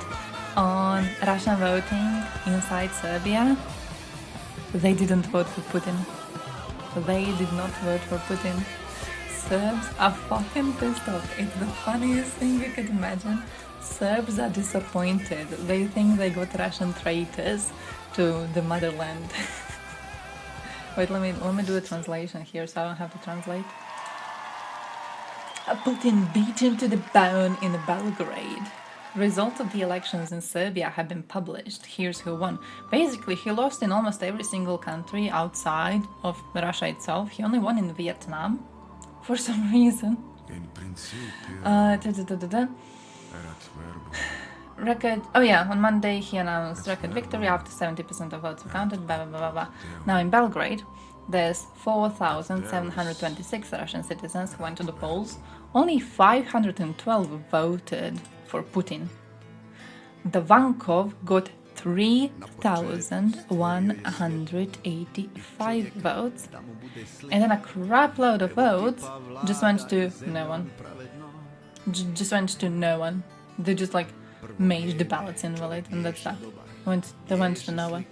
Speaker 4: on Russian voting inside Serbia. They didn't vote for Putin. They did not vote for Putin. Serbs are fucking pissed off. It's the funniest thing you could imagine. Serbs are disappointed. They think they got Russian traitors to the motherland. Wait, let me do a translation here so I don't have to translate. Putin beaten to the bone in Belgrade. Results of the elections in Serbia have been published. Here's who won. Basically, he lost in almost every single country outside of Russia itself. He only won in Vietnam for some reason. Record. Oh yeah, on Monday he announced record victory after 70% of votes were counted. Blah blah blah blah. Now in Belgrade, there's 4,726 Russian citizens who went to the polls. Only 512 voted for Putin. The Vankov got 3,185 votes, and then a crap load of votes just went to no one. Just went to no one. They just like made the ballots invalid, and that's that. They went to nowhere.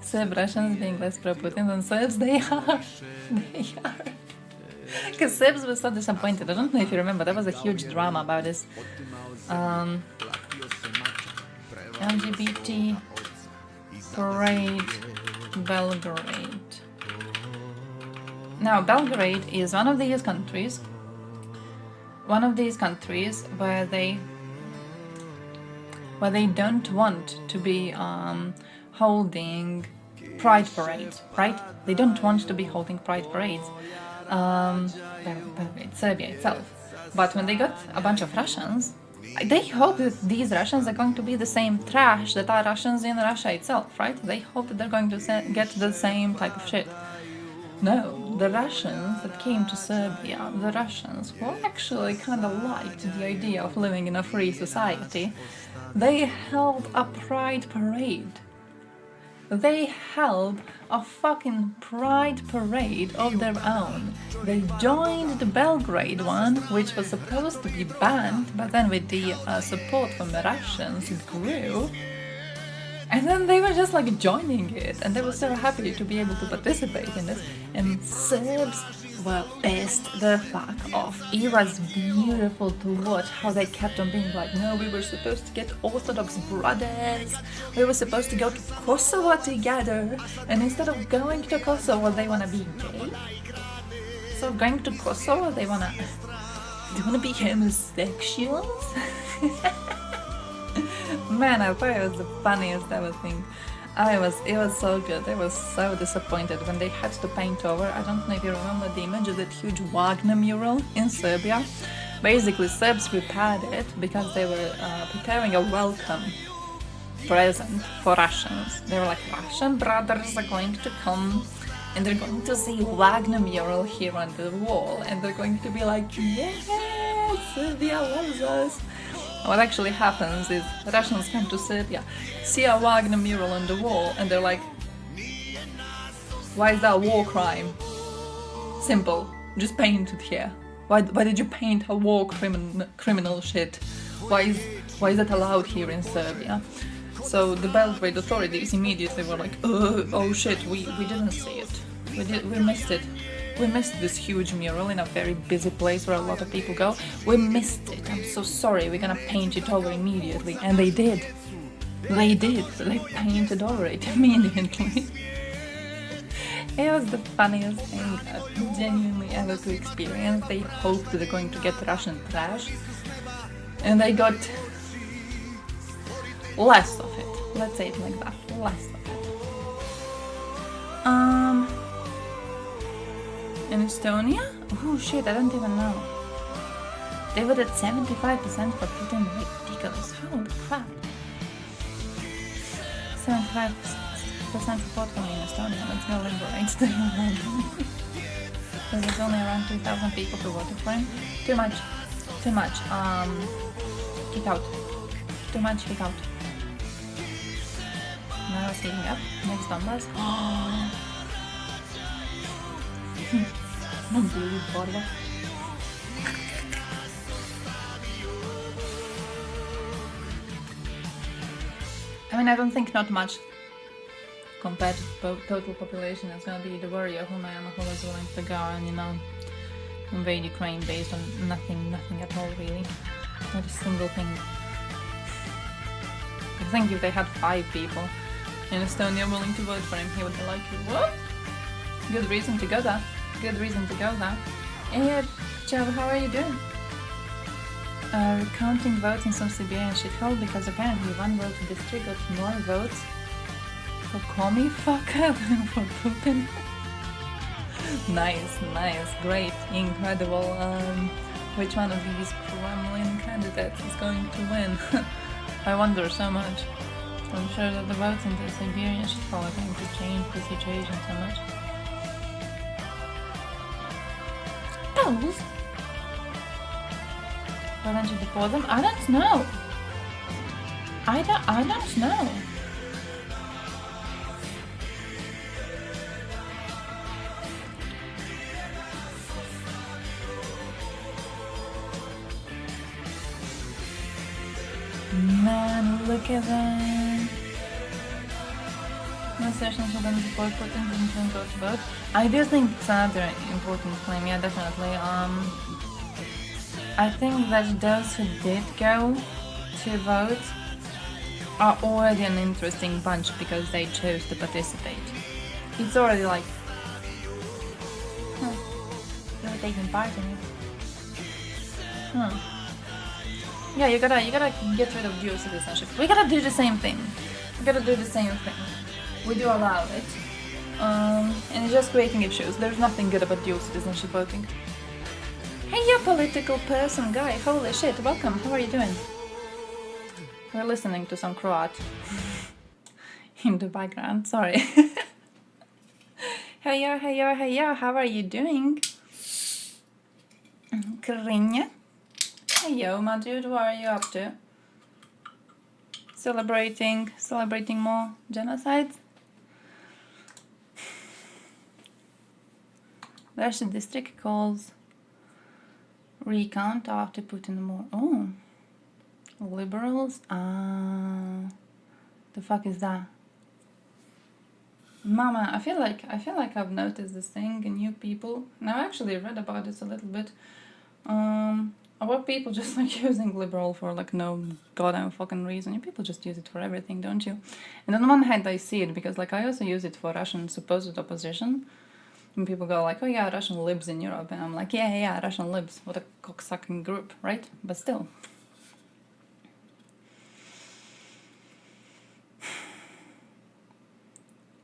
Speaker 4: Serb Russians being less pro-Putin than Serbs, they are. They are. Because Serbs were so disappointed. I don't know if you remember, there was a huge drama about this. LGBT parade, Belgrade. Now, Belgrade is one of these countries where they don't want to be holding pride parades, right? They don't want to be holding pride parades. Belgrade, Serbia itself. But when they got a bunch of Russians, they hope that these Russians are going to be the same trash that are Russians in Russia itself, right? They hope that they're going to get the same type of shit. No, the Russians that came to Serbia, the Russians who actually kind of liked the idea of living in a free society, they held a pride parade. They held a fucking pride parade of their own. They joined the Belgrade one, which was supposed to be banned, but then with the support from the Russians, it grew. And then they were just like joining it, and they were so happy to be able to participate in this. And Serbs were pissed the fuck off. It was beautiful to watch how they kept on being like, no, we were supposed to get Orthodox brothers, we were supposed to go to Kosovo together, and instead of going to Kosovo, they wanna be gay. So going to Kosovo, they wanna be homosexuals. Man, I thought it was the funniest ever thing. It was so good. I was so disappointed when they had to paint over. I don't know if you remember the image of that huge Wagner mural in Serbia. Basically, Serbs prepared it because they were preparing a welcome present for Russians. They were like, Russian brothers are going to come and they're going to see Wagner mural here on the wall, and they're going to be like, yes, Serbia loves us. What actually happens is Russians come to Serbia, see a Wagner mural on the wall, and they're like, why is that a war crime? Simple, just paint it here. Why did you paint a war criminal shit? Why is that allowed here in Serbia? So the Belgrade authorities immediately were like, oh shit, we didn't see it. We missed it. We missed this huge mural in a very busy place where a lot of people go. We missed it. I'm so sorry. We're gonna paint it over immediately. And they did. They did. They painted over it immediately. It was the funniest thing genuinely ever to experience. They hoped they're going to get Russian trash. And they got less of it. Let's say it like that. Less of it. In Estonia? Oh shit, I don't even know. They were at 75% for Putin. Ridiculous. Holy crap. 75% support for me in Estonia. Let's go liberate the There was only around 2,000 people who voted for him. Too much. Too much. Kick out. Too much, kick out. Now it's heating up. Next Donbass. Oh. No really bother. I mean, I don't think not much compared to total population is gonna be the warrior who was willing to go and, invade Ukraine based on nothing at all, really. Not a single thing. I think if they had 5 people in Estonia willing to vote for him, he would be like, what? Good reason to go there. Good reason to go there. Hey, Joe, how are you doing? Counting votes in some Siberian shithole because apparently one vote in this triggered more votes for commie fucker than for Putin. Nice, great, incredible. Which one of these Kremlin candidates is going to win? I wonder so much. I'm sure that the votes in the Siberian shithole are going to change the situation so much. Why don't you deport them? I don't know. I don't know. Look at that. No sessions will then support Putin in terms of vote. I do think it's another important claim, yeah, definitely. I think that those who did go to vote are already an interesting bunch because they chose to participate. It's already like, they were taking part in it. Yeah, you gotta get rid of dual citizenship. We gotta do the same thing. We do allow it. And it's just creating issues. There's nothing good about dual citizenship voting. Hey, you political person guy, holy shit, welcome, how are you doing? We're listening to some Croat in the background, sorry. Hey yo, how are you doing? Krinje? Hey yo, my dude, what are you up to? Celebrating more genocides? There's a district calls recount after Putin more. Oh, liberals? The fuck is that? Mama, I feel like I've noticed this thing in you people. And I actually read about this a little bit. About people just like using liberal for like no goddamn fucking reason. You people just use it for everything, don't you? And on one hand I see it because like I also use it for Russian supposed opposition. And people go like, oh yeah, Russian libs in Europe. And I'm like, yeah, Russian libs. What a cocksucking group, right? But still.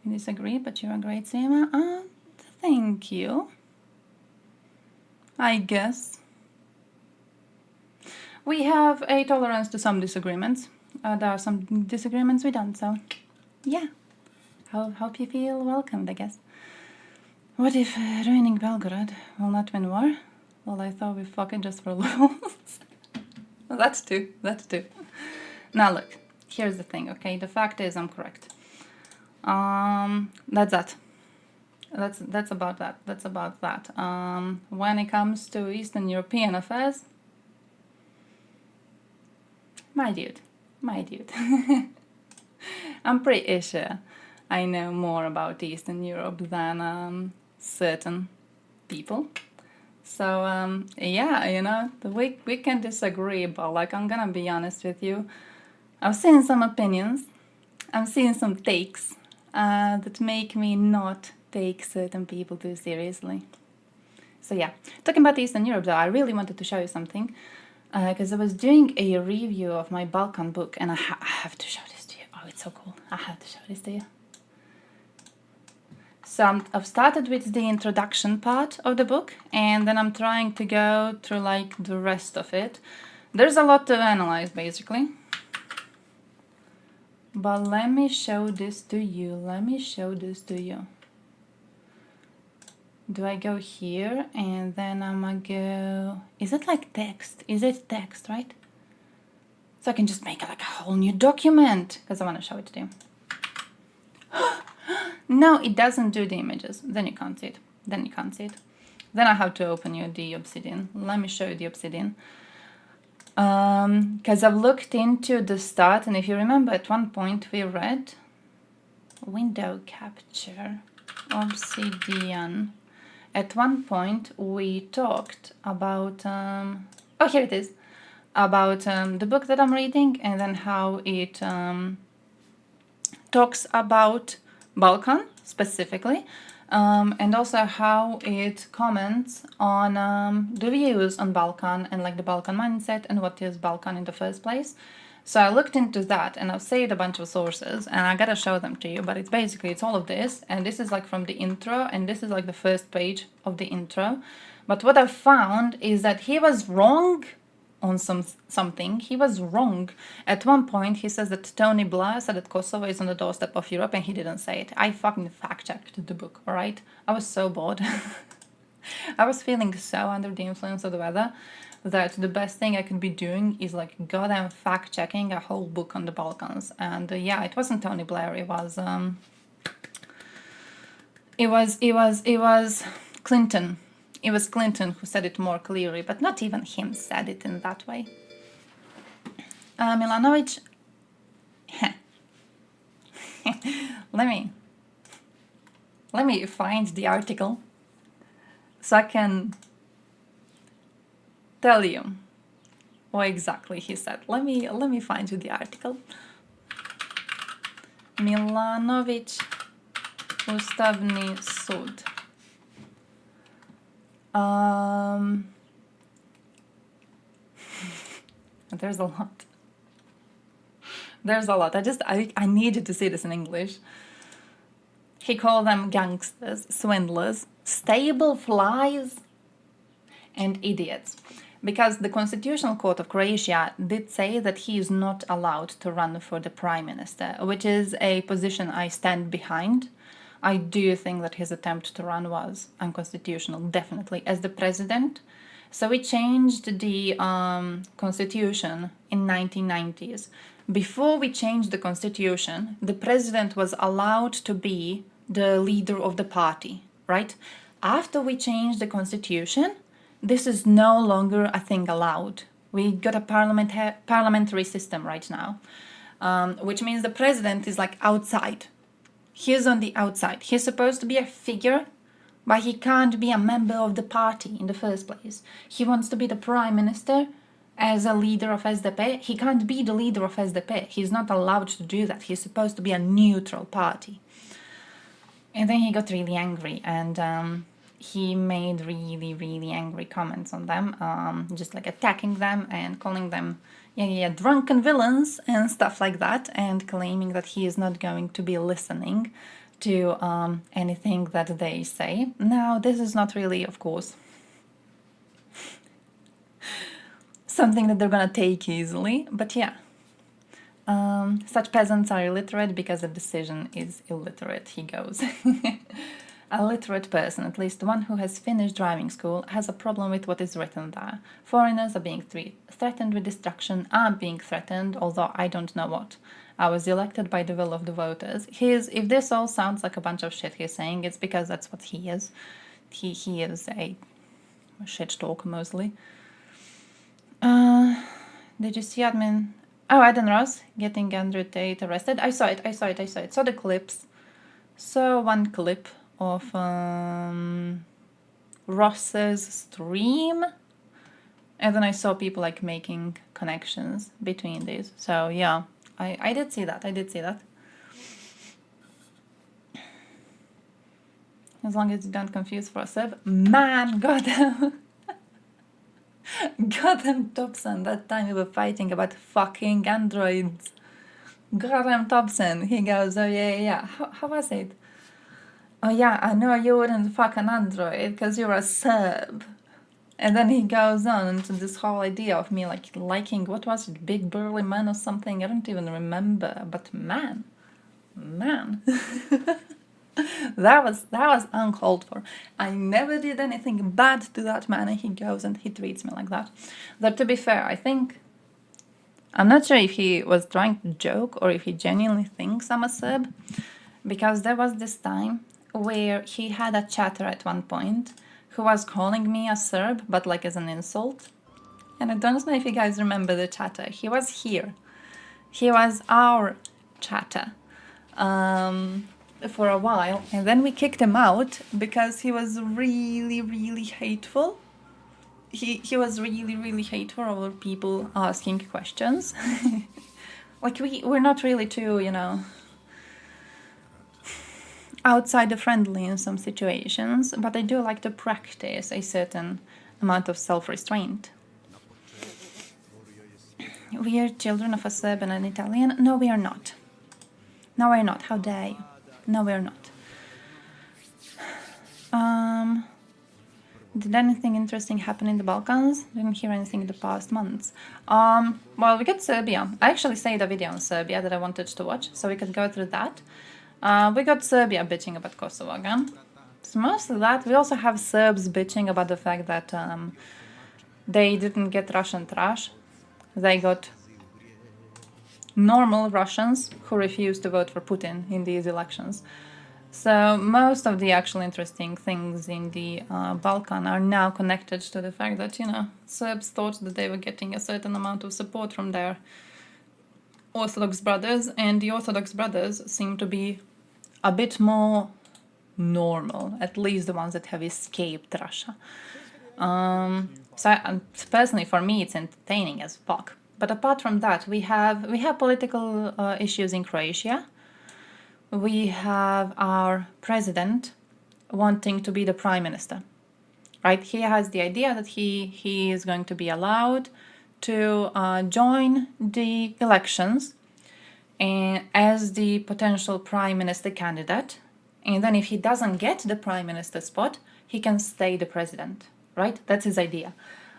Speaker 4: You disagree, but you're a great Seema. Thank you. I guess. We have a tolerance to some disagreements. There are some disagreements we don't, so yeah. Hope you feel welcomed, I guess. What if ruining Belgorod will not win war? Well, I thought we fuck it just for lulz. Well, that's two. Now look, here's the thing, okay? The fact is I'm correct. That's that. That's about that. When it comes to Eastern European affairs, my dude. I'm pretty sure I know more about Eastern Europe than certain people. So yeah, you know, we can disagree, but like I'm gonna be honest with you, I've seen some opinions, I'm seeing some takes that make me not take certain people too seriously. So yeah, talking about Eastern Europe though, I really wanted to show you something because I was doing a review of my Balkan book and I have to show this to you. Oh, it's so cool. I have to show this to you. So I've started with the introduction part of the book and then I'm trying to go through like the rest of it. There's a lot to analyze basically. But let me show this to you. Do I go here and then I'm gonna go... Is it like text? Is it text, right? So I can just make like a whole new document because I want to show it to you. No, it doesn't do the images. Then you can't see it. Then I have to open you the Obsidian. Let me show you the Obsidian. Because I've looked into the start, and if you remember at one point we read window capture Obsidian. At one point we talked about oh, here it is, about the book that I'm reading and then how it talks about Balkan specifically, and also how it comments on the views on Balkan and like the Balkan mindset and what is Balkan in the first place. So I looked into that and I've saved a bunch of sources and I gotta show them to you, but it's all of this, and this is like from the intro and this is like the first page of the intro. But what I found is that he was wrong on something. He was wrong. At one point he says that Tony Blair said that Kosovo is on the doorstep of Europe and he didn't say it. I fucking fact-checked the book, alright? I was so bored. I was feeling so under the influence of the weather that the best thing I could be doing is like goddamn fact-checking a whole book on the Balkans. And yeah, it wasn't Tony Blair, it was Clinton. It was Clinton who said it more clearly, but not even him said it in that way. Milanovic, let me find the article so I can tell you what exactly he said. Let me find you the article. Milanović, Ustavni sud. There's a lot. There's a lot. I needed to see this in English. He called them gangsters, swindlers, stable flies, and idiots. Because the Constitutional Court of Croatia did say that he is not allowed to run for the prime minister, which is a position I stand behind. I do think that his attempt to run was unconstitutional, definitely, as the president. So we changed the constitution in 1990s. Before we changed the constitution, the president was allowed to be the leader of the party, right? After we changed the constitution, this is no longer a thing allowed. We got a parliamentary system right now, which means the president is like outside. He's on the outside. He's supposed to be a figure, but he can't be a member of the party in the first place. He wants to be the prime minister as a leader of SDP. He can't be the leader of SDP. He's not allowed to do that. He's supposed to be a neutral party. And then he got really angry, and he made really, really angry comments on them, just like attacking them and calling them drunken villains and stuff like that, and claiming that he is not going to be listening to anything that they say. Now, this is not really, of course, something that they're gonna take easily, but yeah. Such peasants are illiterate because the decision is illiterate, he goes. A literate person, at least one who has finished driving school, has a problem with what is written there. Foreigners are being threatened with destruction. I'm being threatened, although I don't know what. I was elected by the will of the voters. If this all sounds like a bunch of shit he's saying, it's because that's what he is. He is a shit talker mostly. Did you see admin? Oh, Eden Ross getting Andrew Tate arrested. I saw it. Saw the clips. Saw one clip of Ross's stream, and then I saw people like making connections between these. So yeah, I did see that. As long as you don't confuse for a sub. Man, goddamn. Goddamn Thompson, that time we were fighting about fucking androids. Goddamn Thompson, he goes, oh yeah. How was it? Oh yeah, I know you wouldn't fuck an android because you're a Serb. And then he goes on into this whole idea of me like liking, what was it, big burly man or something? I don't even remember, but man. That was uncalled for. I never did anything bad to that man, and he goes and he treats me like that. But to be fair, I'm not sure if he was trying to joke or if he genuinely thinks I'm a Serb, because there was this time where he had a chatter at one point who was calling me a Serb, but like as an insult. And I don't know if you guys remember the chatter. He was here. He was our chatter. For a while, and then we kicked him out because he was really, really hateful. He was really, really hateful over people asking questions. Like we're not really too, outside the friendly in some situations, but I do like to practice a certain amount of self-restraint. We are children of a Serb and an Italian. No, we are not. No, we're not. How dare you? No, we're not. Did anything interesting happen in the Balkans? Didn't hear anything in the past months. Well, we got Serbia. I actually saved a video on Serbia that I wanted to watch, so we could go through that. We got Serbia bitching about Kosovo again. So mostly that. We also have Serbs bitching about the fact that they didn't get Russian trash. They got normal Russians who refused to vote for Putin in these elections. So most of the actual interesting things in the Balkan are now connected to the fact that, Serbs thought that they were getting a certain amount of support from their Orthodox brothers, and the Orthodox brothers seem to be a bit more normal, at least the ones that have escaped Russia. Personally, for me, it's entertaining as fuck. But apart from that, we have political issues in Croatia. We have our president wanting to be the prime minister, right? He has the idea that he is going to be allowed to join the elections and as the potential prime minister candidate, and then if he doesn't get the prime minister spot, he can stay the president, right? That's his idea,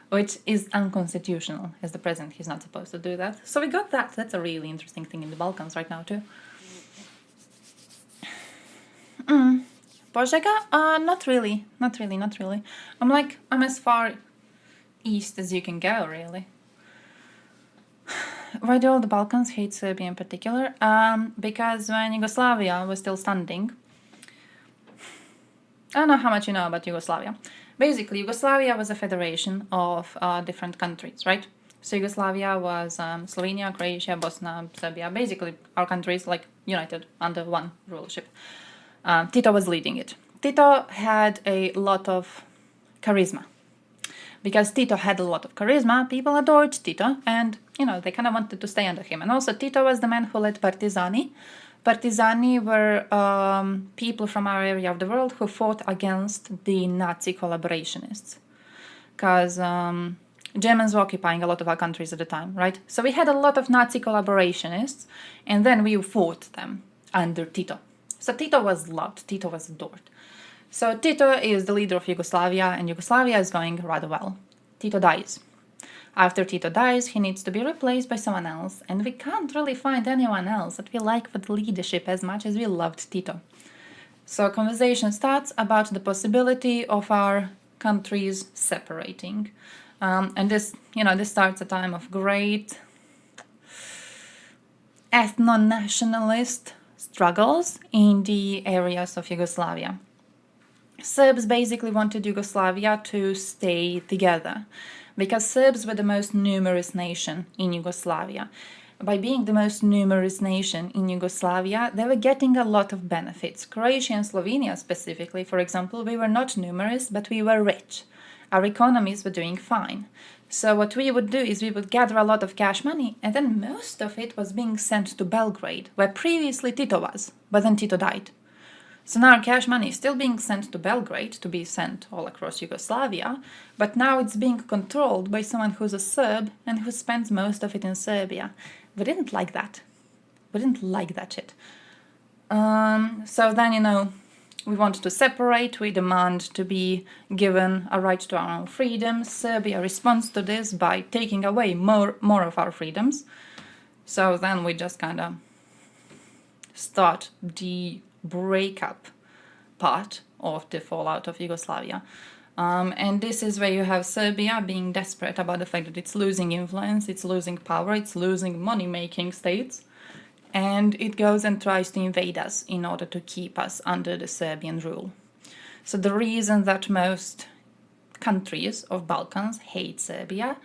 Speaker 4: which is unconstitutional. As the president, he's not supposed to do that. So we got that. That's a really interesting thing in the Balkans right now too. Požega? Not really. I'm as far east as you can go, really. Why do all the Balkans hate Serbia in particular? Because when Yugoslavia was still standing, I don't know how much you know about Yugoslavia. Basically, Yugoslavia was a federation of different countries, right? So Yugoslavia was Slovenia, Croatia, Bosnia, Serbia. Basically, our countries like united under one rulership. Tito was leading it. Tito had a lot of charisma. Because Tito had a lot of charisma, people adored Tito, and, they kind of wanted to stay under him. And also, Tito was the man who led Partizani. Partizani were people from our area of the world who fought against the Nazi collaborationists. Because Germans were occupying a lot of our countries at the time, right? So we had a lot of Nazi collaborationists, and then we fought them under Tito. So Tito was loved, Tito was adored. So Tito is the leader of Yugoslavia, and Yugoslavia is going rather well. Tito dies. After Tito dies, he needs to be replaced by someone else, and we can't really find anyone else that we like for the leadership as much as we loved Tito. So a conversation starts about the possibility of our countries separating. And this starts a time of great ethno-nationalist struggles in the areas of Yugoslavia. Serbs basically wanted Yugoslavia to stay together because Serbs were the most numerous nation in Yugoslavia. By being the most numerous nation in Yugoslavia, they were getting a lot of benefits. Croatia and Slovenia specifically, for example, we were not numerous, but we were rich. Our economies were doing fine. So what we would do is we would gather a lot of cash money, and then most of it was being sent to Belgrade, where previously Tito was, but then Tito died. So now cash money is still being sent to Belgrade to be sent all across Yugoslavia, but now it's being controlled by someone who's a Serb and who spends most of it in Serbia. We didn't like that. We didn't like that shit. So then, we want to separate, we demand to be given a right to our own freedom. Serbia responds to this by taking away more of our freedoms. So then we just kind of start the breakup part of the fallout of Yugoslavia. And this is where you have Serbia being desperate about the fact that it's losing influence, it's losing power, it's losing money-making states, and it goes and tries to invade us in order to keep us under the Serbian rule. So the reason that most countries of Balkans hate Serbia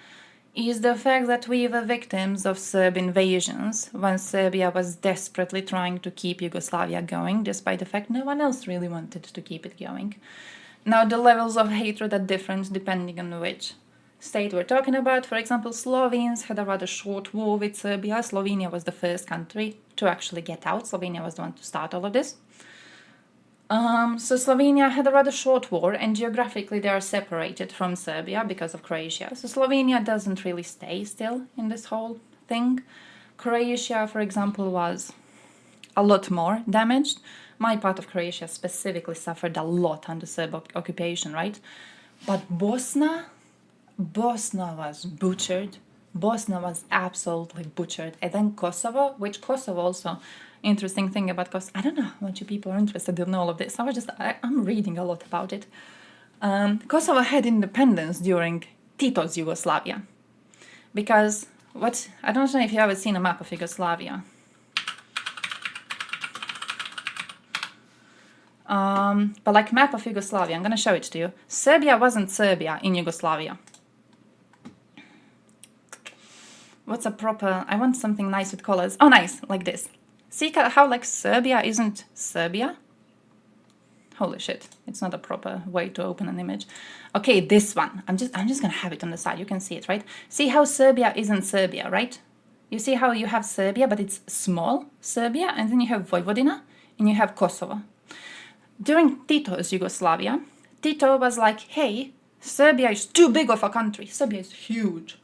Speaker 4: is the fact that we were victims of Serb invasions when Serbia was desperately trying to keep Yugoslavia going, despite the fact no one else really wanted to keep it going. Now, the levels of hatred are different depending on which state we're talking about. For example, Slovenes had a rather short war with Serbia. Slovenia was the first country to actually get out. Slovenia was the one to start all of this. So Slovenia had a rather short war, and geographically they are separated from Serbia because of Croatia. So Slovenia doesn't really stay still in this whole thing. Croatia, for example, was a lot more damaged. My part of Croatia specifically suffered a lot under Serb occupation, right? But Bosnia was butchered. Bosnia was absolutely butchered. And then Kosovo, which Kosovo also... Interesting thing about Kosovo. I don't know how much you people are interested in all of this. I'm reading a lot about it. Kosovo had independence during Tito's Yugoslavia. Because, I don't know if you've ever seen a map of Yugoslavia. But like map of Yugoslavia, I'm going to show it to you. Serbia wasn't Serbia in Yugoslavia. what's a proper... I want something nice with colors. Oh, nice, like this. See how like Serbia isn't Serbia? Holy shit, it's not a proper way to open an image. Okay, this one. I'm just gonna have it on the side. You can see it, right? See how Serbia isn't Serbia, right? You see how you have Serbia, but it's small Serbia, and then you have Vojvodina, and you have Kosovo. During Tito's Yugoslavia, Tito was like, hey, Serbia is too big of a country. Serbia is huge.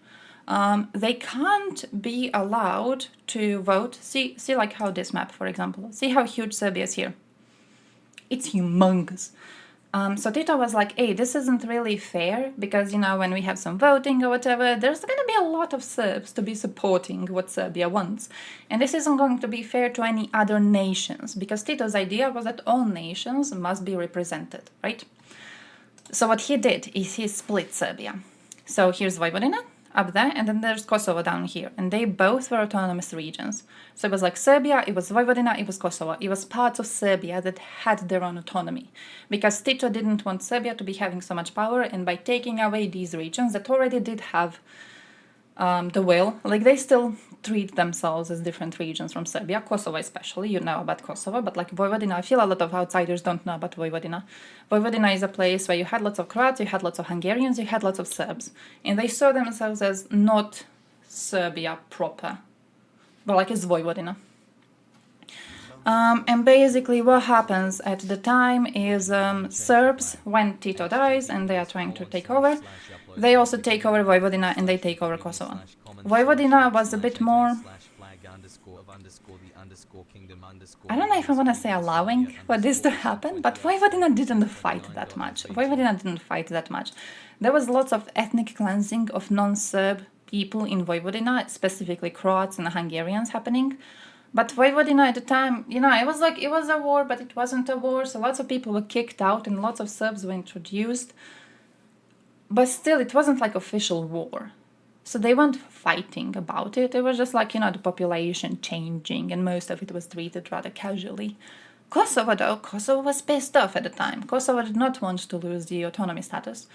Speaker 4: They can't be allowed to vote. See like how this map, for example. See how huge Serbia is here. It's humongous. So Tito was like, hey, this isn't really fair because, you know, when we have some voting or whatever, there's going to be a lot of Serbs to be supporting what Serbia wants. And this isn't going to be fair to any other nations because Tito's idea was that all nations must be represented, right? So what he did is he split Serbia. So here's Vojvodina up there, and then there's Kosovo down here, and they both were autonomous regions. So it was like Serbia, it was Vojvodina, it was Kosovo. It was parts of Serbia that had their own autonomy, because Tito didn't want Serbia to be having so much power, and by taking away these regions that already did have the will, like they still treat themselves as different regions from Serbia, Kosovo especially, you know about Kosovo, but like Vojvodina, I feel a lot of outsiders don't know about Vojvodina. Vojvodina is a place where you had lots of Croats, you had lots of Hungarians, you had lots of Serbs, and they saw themselves as not Serbia proper, but like it's Vojvodina. And basically what happens at the time is Serbs, when Tito dies and they are trying to take over, they also take over Vojvodina and they take over Kosovo. Vojvodina was a bit more... I don't know if I want to say allowing for this to happen, but Vojvodina didn't fight that much. Vojvodina didn't fight that much. There was lots of ethnic cleansing of non-Serb people in Vojvodina, specifically Croats and Hungarians happening. But Vojvodina at the time, you know, it was like, it was a war, but it wasn't a war, so lots of people were kicked out and lots of Serbs were introduced. But still, it wasn't like official war. So they weren't fighting about it. It was just like, you know, the population changing, and most of it was treated rather casually. Kosovo, though, Kosovo was pissed off at the time. Kosovo did not want to lose the autonomy status.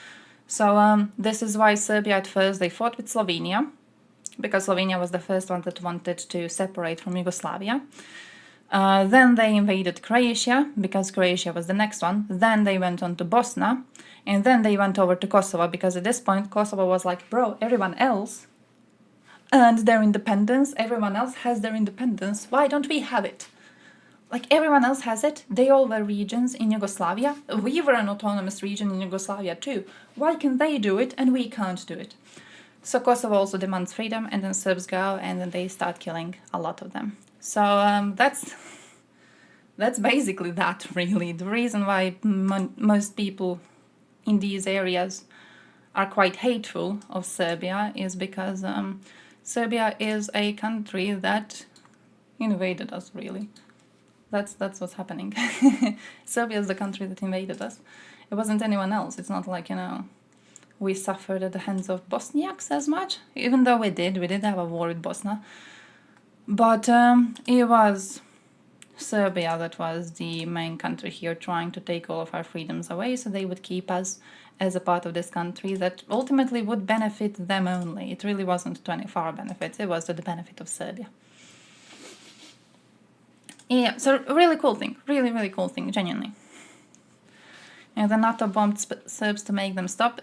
Speaker 4: So this is why Serbia at first, they fought with Slovenia, because Slovenia was the first one that wanted to separate from Yugoslavia. Then they invaded Croatia, because Croatia was the next one. Then they went on to Bosnia, and then they went over to Kosovo, because at this point Kosovo was like, bro, everyone else earned their independence, everyone else has their independence, why don't we have it? Like, everyone else has it, they all were regions in Yugoslavia, we were an autonomous region in Yugoslavia too, why can they do it and we can't do it? So Kosovo also demands freedom, and then Serbs go, and then they start killing a lot of them. So that's basically that, really. The reason why most people in these areas are quite hateful of Serbia is because Serbia is a country that invaded us, really. That's what's happening. Serbia is the country that invaded us. It wasn't anyone else. It's not like, you know, we suffered at the hands of Bosniaks as much, even though we did have a war with Bosnia. But it was Serbia that was the main country here, trying to take all of our freedoms away, so they would keep us as a part of this country that ultimately would benefit them only. It really wasn't to any of our benefits, it was to the benefit of Serbia. Yeah, so really cool thing, really cool thing, genuinely. And the NATO bombed Serbs to make them stop.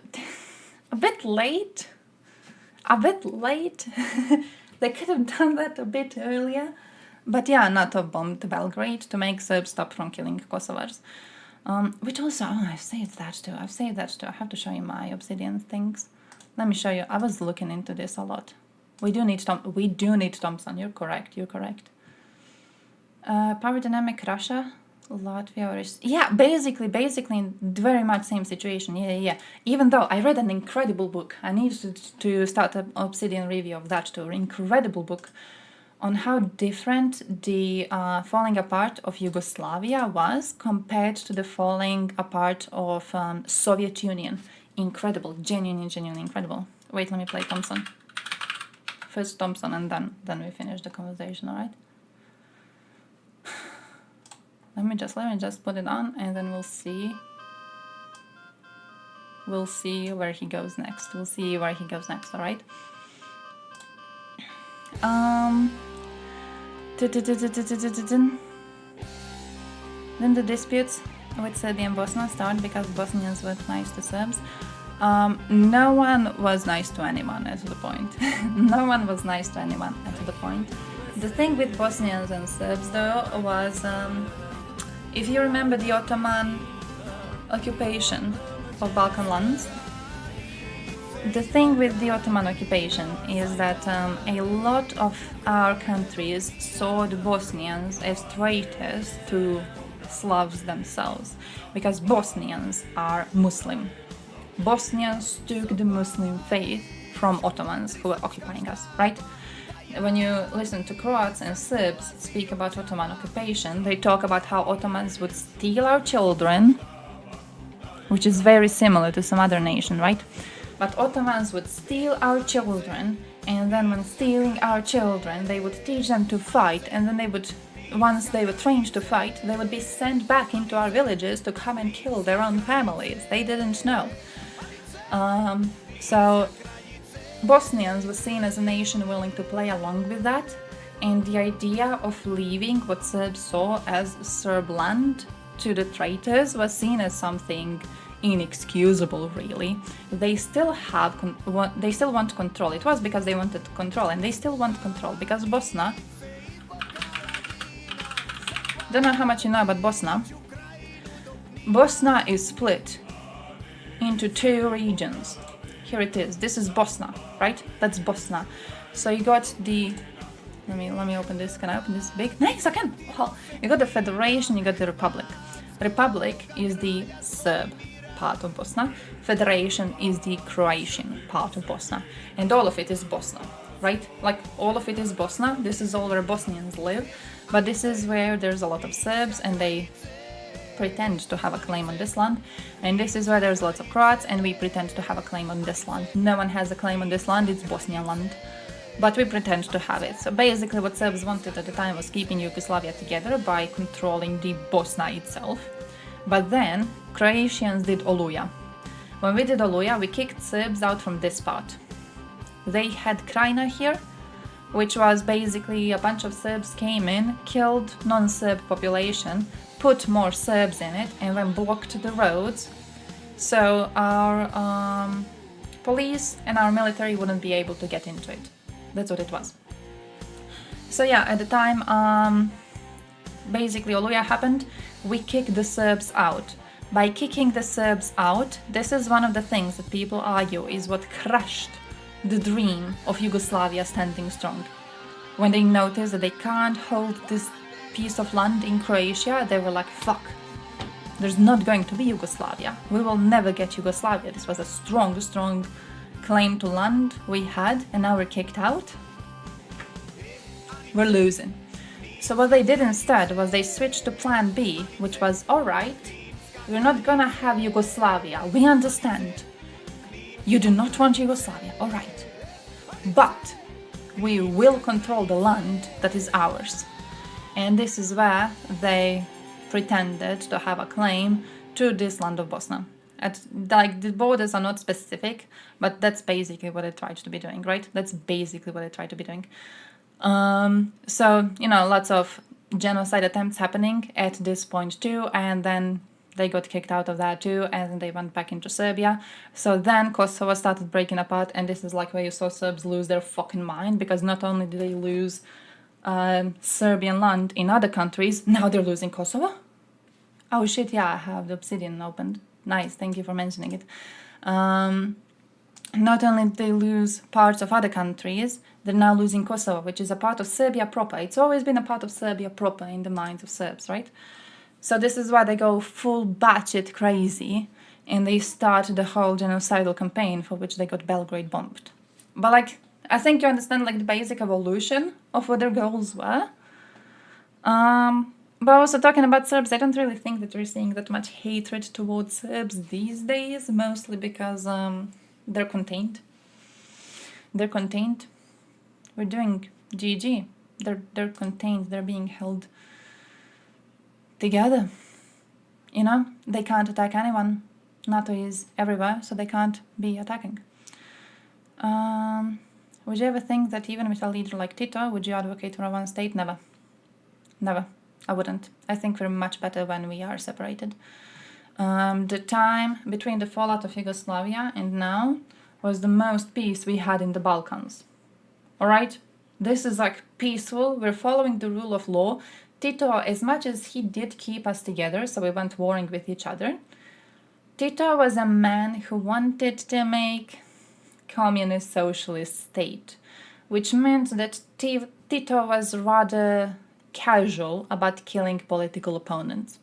Speaker 4: A bit late. They could have done that a bit earlier. But yeah, NATO bombed Belgrade to make Serbs stop from killing Kosovars. Which also, I've saved that too. I have to show you my Obsidian things. Let me show you. I was looking into this a lot. We do need Thompson. You're correct. Power dynamic Russia, Latvia, or yeah, basically in very much same situation. Yeah. Even though I read an incredible book, I need to start an Obsidian review of that too. Incredible book on how different the falling apart of Yugoslavia was compared to the falling apart of Soviet Union. Incredible, genuinely incredible. Wait, let me play Thompson. First Thompson, and then we finish the conversation. All right. Let me just put it on, and then we'll see. We'll see where he goes next. All right. Then the disputes with Serbia and Bosnia started because Bosnians were nice to Serbs. No one was nice to anyone at the point. No one was nice to anyone at the point. The thing with Bosnians and Serbs though was, if you remember the Ottoman occupation of Balkan lands, the thing with the Ottoman occupation is that a lot of our countries saw the Bosnians as traitors to Slavs themselves, because Bosnians are Muslim. Bosnians took the Muslim faith from Ottomans who were occupying us, right? When you listen to Croats and Serbs speak about Ottoman occupation, they talk about how Ottomans would steal our children, which is very similar to some other nation, right? But Ottomans would steal our children, and then when stealing our children, they would teach them to fight, and then they would, once they were trained to fight, they would be sent back into our villages to come and kill their own families. They didn't know. So Bosnians were seen as a nation willing to play along with that, and the idea of leaving what Serbs saw as Serb land to the traitors was seen as something inexcusable, really. They still want control. It was because they wanted control, and they still want control because Bosnia. Don't know how much you know about Bosnia. Bosnia is split into two regions. Here it is. This is Bosnia, right? That's Bosnia. So you got the. Let me open this. Can I open this big? Nice, I can. Well, you got the Federation. You got the Republic. Republic is the Serb part of Bosnia. Federation is the Croatian part of Bosnia, and all of it is Bosnia, right? Like all of it is Bosnia. This is all where Bosnians live, but this is where there's a lot of Serbs, and they pretend to have a claim on this land, and this is where there's lots of Croats, and we pretend to have a claim on this land. No one has a claim on this land. It's Bosnian land, but we pretend to have it. So basically what Serbs wanted at the time was keeping Yugoslavia together by controlling the Bosnia itself. But then Croatians did Oluja. When we did Oluja, we kicked Serbs out from this part. They had Krajina here, which was basically a bunch of Serbs came in, killed non-Serb population, put more Serbs in it, and then blocked the roads, so our police and our military wouldn't be able to get into it. That's what it was. So yeah, at the time, basically Oluja happened. We kicked the Serbs out. By kicking the Serbs out, this is one of the things that people argue is what crushed the dream of Yugoslavia standing strong. When they noticed that they can't hold this piece of land in Croatia, they were like, fuck, there's not going to be Yugoslavia. We will never get Yugoslavia. This was a strong claim to land we had, and now we're kicked out. We're losing. So what they did instead was they switched to plan B, which was, alright, we're not gonna have Yugoslavia. We understand. You do not want Yugoslavia, alright. But we will control the land that is ours. And this is where they pretended to have a claim to this land of Bosnia. Like, the borders are not specific, but that's basically what they tried to be doing, right? That's basically what they tried to be doing. So, you know, lots of genocide attempts happening at this point too, and then they got kicked out of that too, and they went back into Serbia. So then Kosovo started breaking apart, and this is like where you saw Serbs lose their fucking mind, because not only did they lose Serbian land in other countries, now they're losing Kosovo. Oh shit, yeah, I have the Obsidian opened. Nice, thank you for mentioning it. Not only did they lose parts of other countries, they're now losing Kosovo, which is a part of Serbia proper. It's always been a part of Serbia proper in the minds of Serbs, right? So this is why they go full batshit crazy, and they start the whole genocidal campaign for which they got Belgrade bombed. But like, I think you understand like the basic evolution of what their goals were. But also talking about Serbs, I don't really think that we're seeing that much hatred towards Serbs these days, mostly because they're contained. They're contained. We're doing GG. They're contained. They're being held together. You know, they can't attack anyone. NATO is everywhere, so they can't be attacking. Would you ever think that even with a leader like Tito, would you advocate for a one state? Never. Never. I wouldn't. I think we're much better when we are separated. The time between the fallout of Yugoslavia and now was the most peace we had in the Balkans. Alright? This is like peaceful, we're following the rule of law. Tito, as much as he did keep us together, so we weren't warring with each other, Tito was a man who wanted to make communist socialist state, which meant that Tito was rather casual about killing political opponents.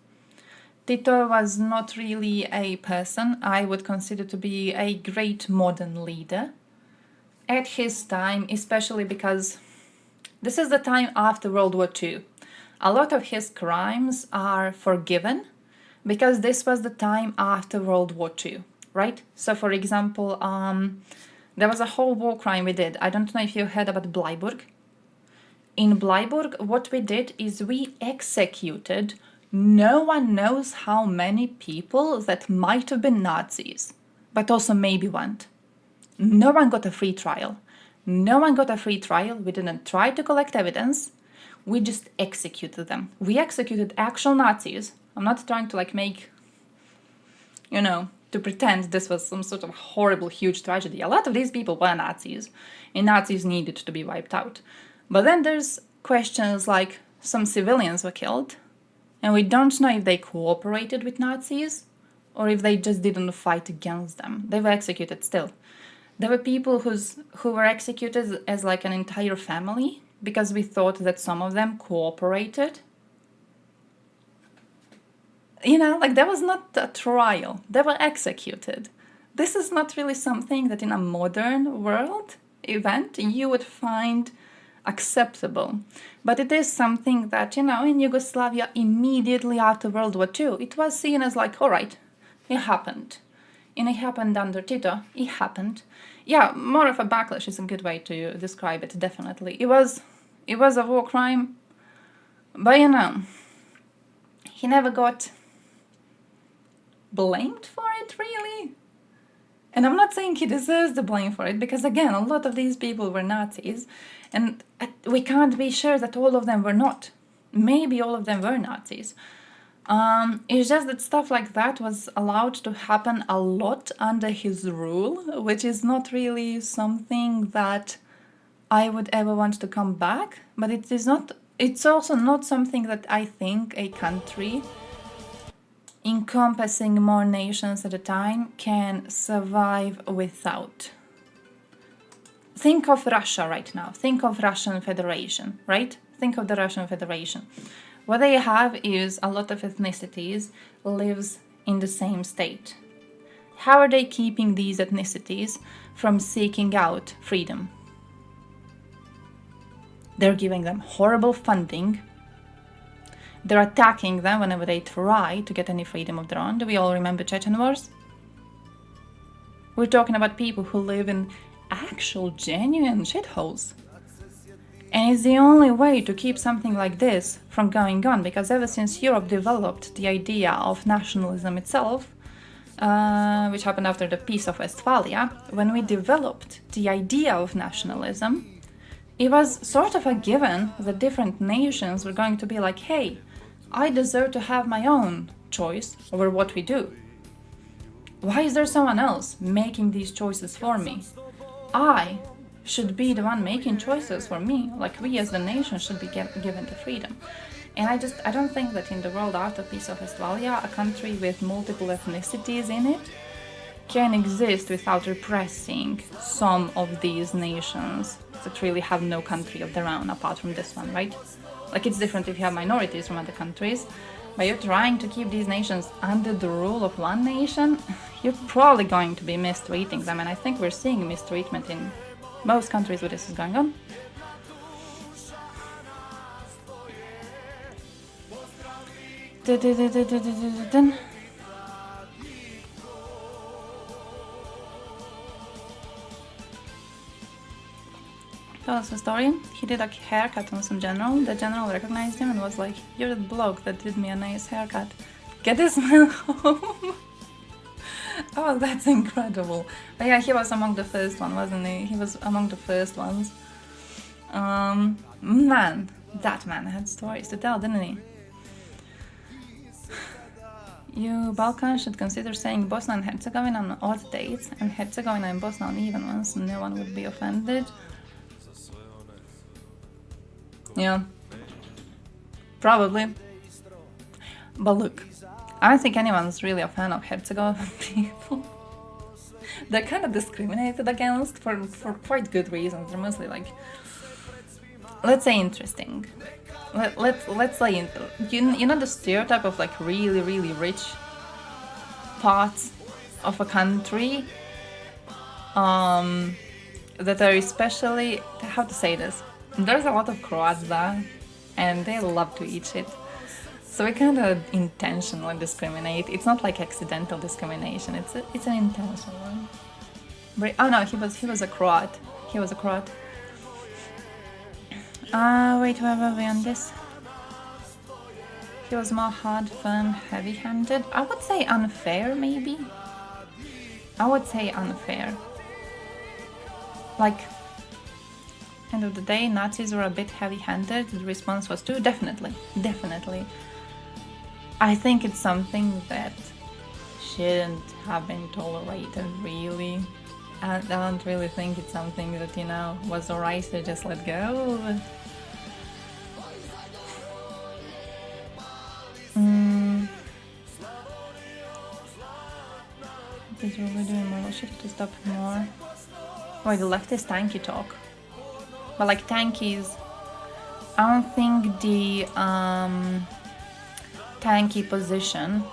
Speaker 4: Tito was not really a person I would consider to be a great modern leader at his time, especially because this is the time after World War II. A lot of his crimes are forgiven because this was the time after World War II, right? So, for example, there was a whole war crime we did. I don't know if you heard about Bleiburg. In Bleiburg, what we did is we executed no one knows how many people that might have been Nazis, but also maybe weren't. No one got a free trial. No one got a free trial. We didn't try to collect evidence. We just executed them. We executed actual Nazis. I'm not trying to make, to pretend this was some sort of horrible, huge tragedy. A lot of these people were Nazis, and Nazis needed to be wiped out. But then there's questions like some civilians were killed, and we don't know if they cooperated with Nazis or if they just didn't fight against them. They were executed still. There were people who were executed as an entire family because we thought that some of them cooperated. There was not a trial. They were executed. This is not really something that in a modern world event you would find acceptable. But it is something that, in Yugoslavia immediately after World War II, it was seen as all right, it happened. And it happened under Tito. It happened. Yeah, more of a backlash is a good way to describe it, definitely. It was a war crime, but he never got blamed for it, really. And I'm not saying he deserves the blame for it, because again, a lot of these people were Nazis, and we can't be sure that all of them were not. Maybe all of them were Nazis. It's just that stuff like that was allowed to happen a lot under his rule, which is not really something that I would ever want to come back, but it's also not something that I think a country encompassing more nations at a time can survive without. Think of Russia right now. Think of Russian Federation, right? Think of the Russian Federation. What they have is a lot of ethnicities lives in the same state. How are they keeping these ethnicities from seeking out freedom? They're giving them horrible funding. They're attacking them whenever they try to get any freedom of their own. Do we all remember Chechen wars? We're talking about people who live in actual, genuine shitholes. And it's the only way to keep something like this from going on, because ever since Europe developed the idea of nationalism itself, which happened after the Peace of Westphalia, when we developed the idea of nationalism, it was sort of a given that different nations were going to be like, hey, I deserve to have my own choice over what we do. Why is there someone else making these choices for me? I should be the one making choices for me, like we as the nation should be given the freedom. And I don't think that in the world after Peace of Westphalia, a country with multiple ethnicities in it can exist without repressing some of these nations that really have no country of their own apart from this one, right? It's different if you have minorities from other countries, but you're trying to keep these nations under the rule of one nation, you're probably going to be mistreating them, and I think we're seeing mistreatment in most countries where this is going on. Tell us a story. He did a haircut on some general. The general recognized him and was like, "You're the bloke that did me a nice haircut. Get this man home." Oh, that's incredible. But yeah, he was among the first one, wasn't he? He was among the first ones. Man, that man had stories to tell, didn't he? You Balkans should consider saying Bosnia and Herzegovina on odd dates and Herzegovina and Bosnia on even ones. No one would be offended. Yeah. Probably. But look, I don't think anyone's really a fan of Herzegovina people. They're kind of discriminated against for quite good reasons. They're mostly like, let's say, interesting. Let's say, you know the stereotype of like really, really rich parts of a country that are especially, how to say this, there's a lot of Croats there and they love to eat shit. So we kind of intentionally discriminate. It's not like accidental discrimination. It's an intentional one. But, oh no, he was a Croat. He was a Croat. Wait, where were we on this? He was more hard, firm, heavy-handed. I would say unfair, maybe. I would say unfair. Like, end of the day, Nazis were a bit heavy-handed. The response was too, definitely. I think it's something that shouldn't have been tolerated, really. I don't really think it's something that, was alright to just let go. This is really doing more. Shift to stop more. Wait, the leftist tanky talk. But like tankies, I don't think the tanky position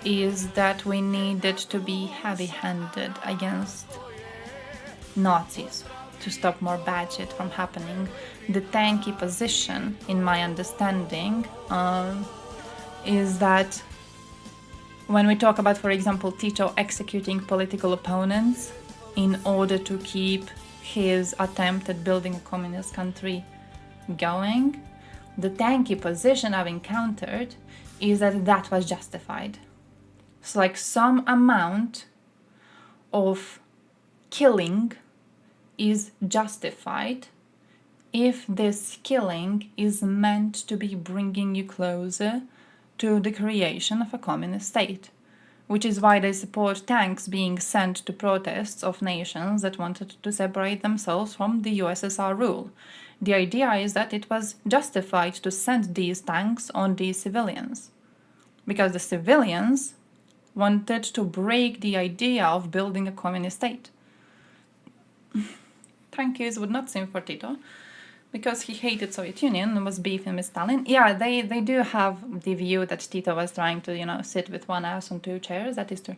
Speaker 4: is that we needed to be heavy-handed against Nazis to stop more bad shit from happening. The tanky position, in my understanding, is that when we talk about, for example, Tito executing political opponents in order to keep his attempt at building a communist country going, the tanky position I've encountered is that that was justified. So like some amount of killing is justified if this killing is meant to be bringing you closer to the creation of a communist state, which is why they support tanks being sent to protests of nations that wanted to separate themselves from the USSR rule. The idea is that it was justified to send these tanks on these civilians, because the civilians wanted to break the idea of building a communist state. Tankies would not seem for Tito, because he hated Soviet Union and was beefing with Stalin. Yeah, they do have the view that Tito was trying to, sit with one ass on two chairs. That is true.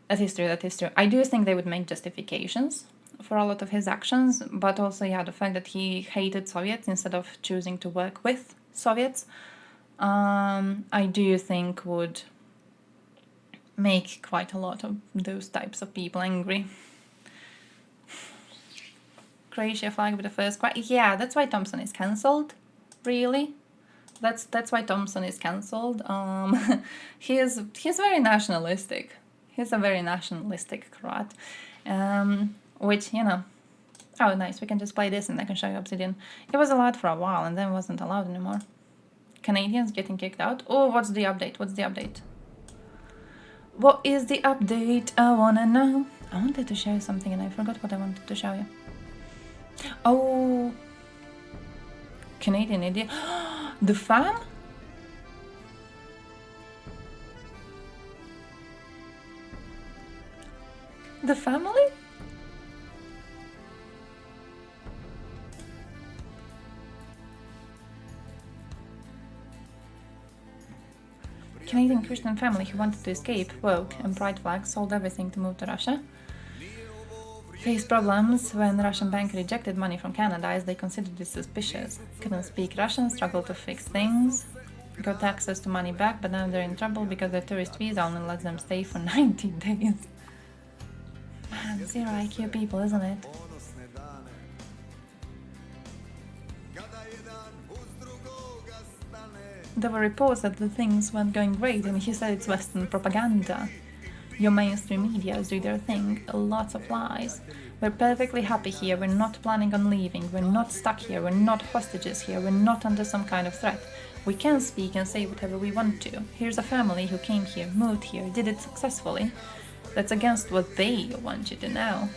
Speaker 4: That is true. I do think they would make justifications for a lot of his actions, but also, yeah, the fact that he hated Soviets instead of choosing to work with Soviets, I do think would make quite a lot of those types of people angry. Croatia flag with the first cry. Yeah, that's why Thompson is cancelled. Really, that's why Thompson is cancelled. He's very nationalistic. He's a very nationalistic Croat, which Oh, nice. We can just play this and I can show you Obsidian. It was allowed for a while and then wasn't allowed anymore. Canadians getting kicked out. Oh, what's the update? What is the update? I wanna know. I wanted to show you something and I forgot what I wanted to show you. Oh, Canadian idiot. The fam? The family? Canadian Christian family who wanted to escape, woke, and pride flag sold everything to move to Russia. Faced problems when the Russian bank rejected money from Canada as they considered it suspicious. Couldn't speak Russian, struggled to fix things. Got access to money back, but now they're in trouble because their tourist visa only lets them stay for 90 days. Man, zero IQ people, isn't it? there were reports that the things weren't going great, and he said it's Western propaganda. Your mainstream media do their thing, lots of lies. We're perfectly happy here, we're not planning on leaving, we're not stuck here, we're not hostages here, we're not under some kind of threat. We can speak and say whatever we want to. Here's a family who came here, moved here, did it successfully. That's against what they want you to know.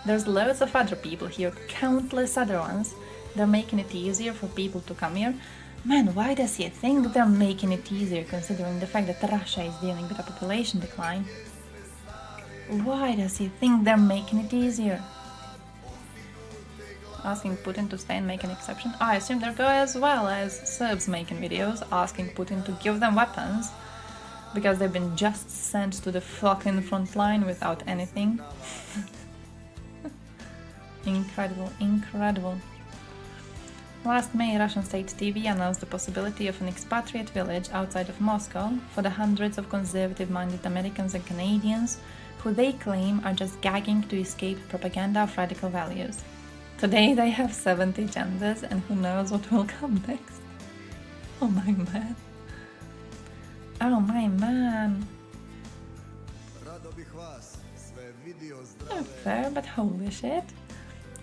Speaker 4: There's loads of other people here, countless other ones. They're making it easier for people to come here. Man, why does he think they're making it easier considering the fact that Russia is dealing with a population decline? Why does he think they're making it easier? Asking Putin to stay and make an exception? I assume there go as well as Serbs making videos asking Putin to give them weapons because they've been just sent to the fucking front line without anything. Incredible, incredible. Last May, Russian state TV announced the possibility of an expatriate village outside of Moscow for the hundreds of conservative-minded Americans and Canadians who they claim are just gagging to escape propaganda of radical values. Today they have 70 genders, and who knows what will come next. Oh my man. Oh my man. Fair, but holy shit.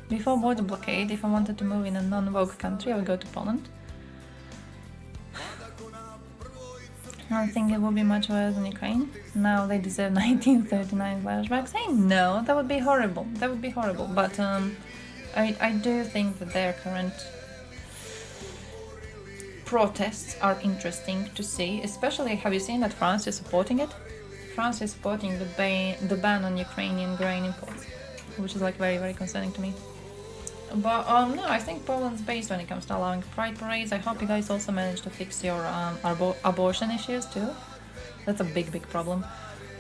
Speaker 4: Before border blockade, if I wanted to move in a non-woke country, I would go to Poland. I don't think it would be much worse than Ukraine. Now they deserve 1939 flashbacks. Hey, no, that would be horrible. That would be horrible. But I do think that their current protests are interesting to see. Especially, have you seen that France is supporting it? France is supporting the ban on Ukrainian grain imports, which is like very, very concerning to me. But no, I think Poland's based when it comes to allowing pride parades. I hope you guys also managed to fix your abortion issues too. That's a big, big problem.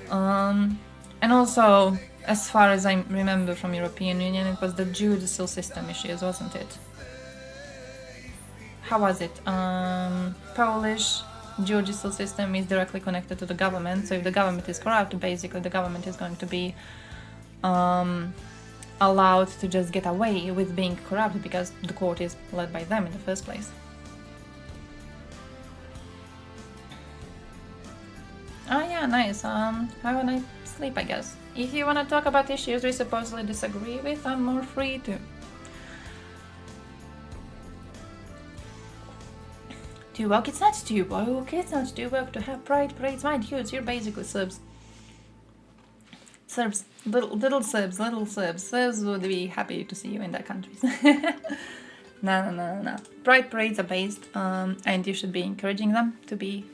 Speaker 4: And also, as far as I remember from European Union, it was the judicial system issues, wasn't it? How was it? Polish judicial system is directly connected to the government, so if the government is corrupt, basically the government is going to be allowed to just get away with being corrupt because the court is led by them in the first place. Oh yeah, nice. Have a nice sleep, I guess. If you want to talk about issues we supposedly disagree with, I'm more free to. Too woke? It's not too woke. It's not too woke to have pride parades. My dudes, you're basically Serbs. Serbs, little Serbs. Serbs would be happy to see you in their countries. No. Pride parades are based, and you should be encouraging them to be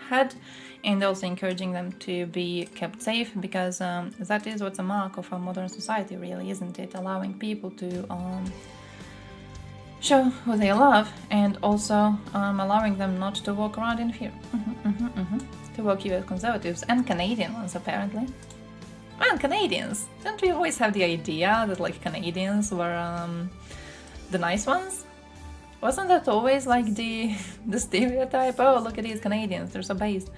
Speaker 4: had, and also encouraging them to be kept safe, because that is what's a mark of a modern society, really, isn't it? Allowing people to show who they love, and also allowing them not to walk around in fear. To woke US conservatives and Canadian ones, apparently. Man, Canadians! Don't we always have the idea that, like, Canadians were the nice ones? Wasn't that always, like, the stereotype? Oh, look at these Canadians, they're so based.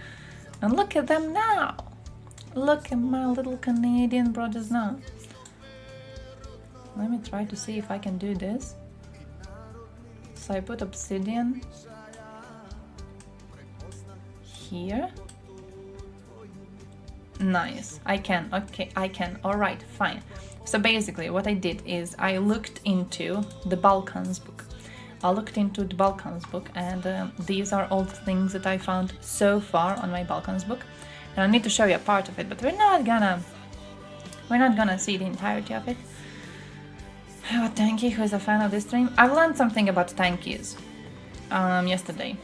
Speaker 4: And look at them now! Look at my little Canadian brothers now. Let me try to see if I can do this. So I put obsidian here. Nice. I can. Okay, I can. Alright, fine. So basically what I did is I looked into the Balkans book. And these are all the things that I found so far on my Balkans book. And I need to show you a part of it, but we're not gonna see the entirety of it. Oh, Tanky, who is a fan of this stream. I've learned something about tankies yesterday.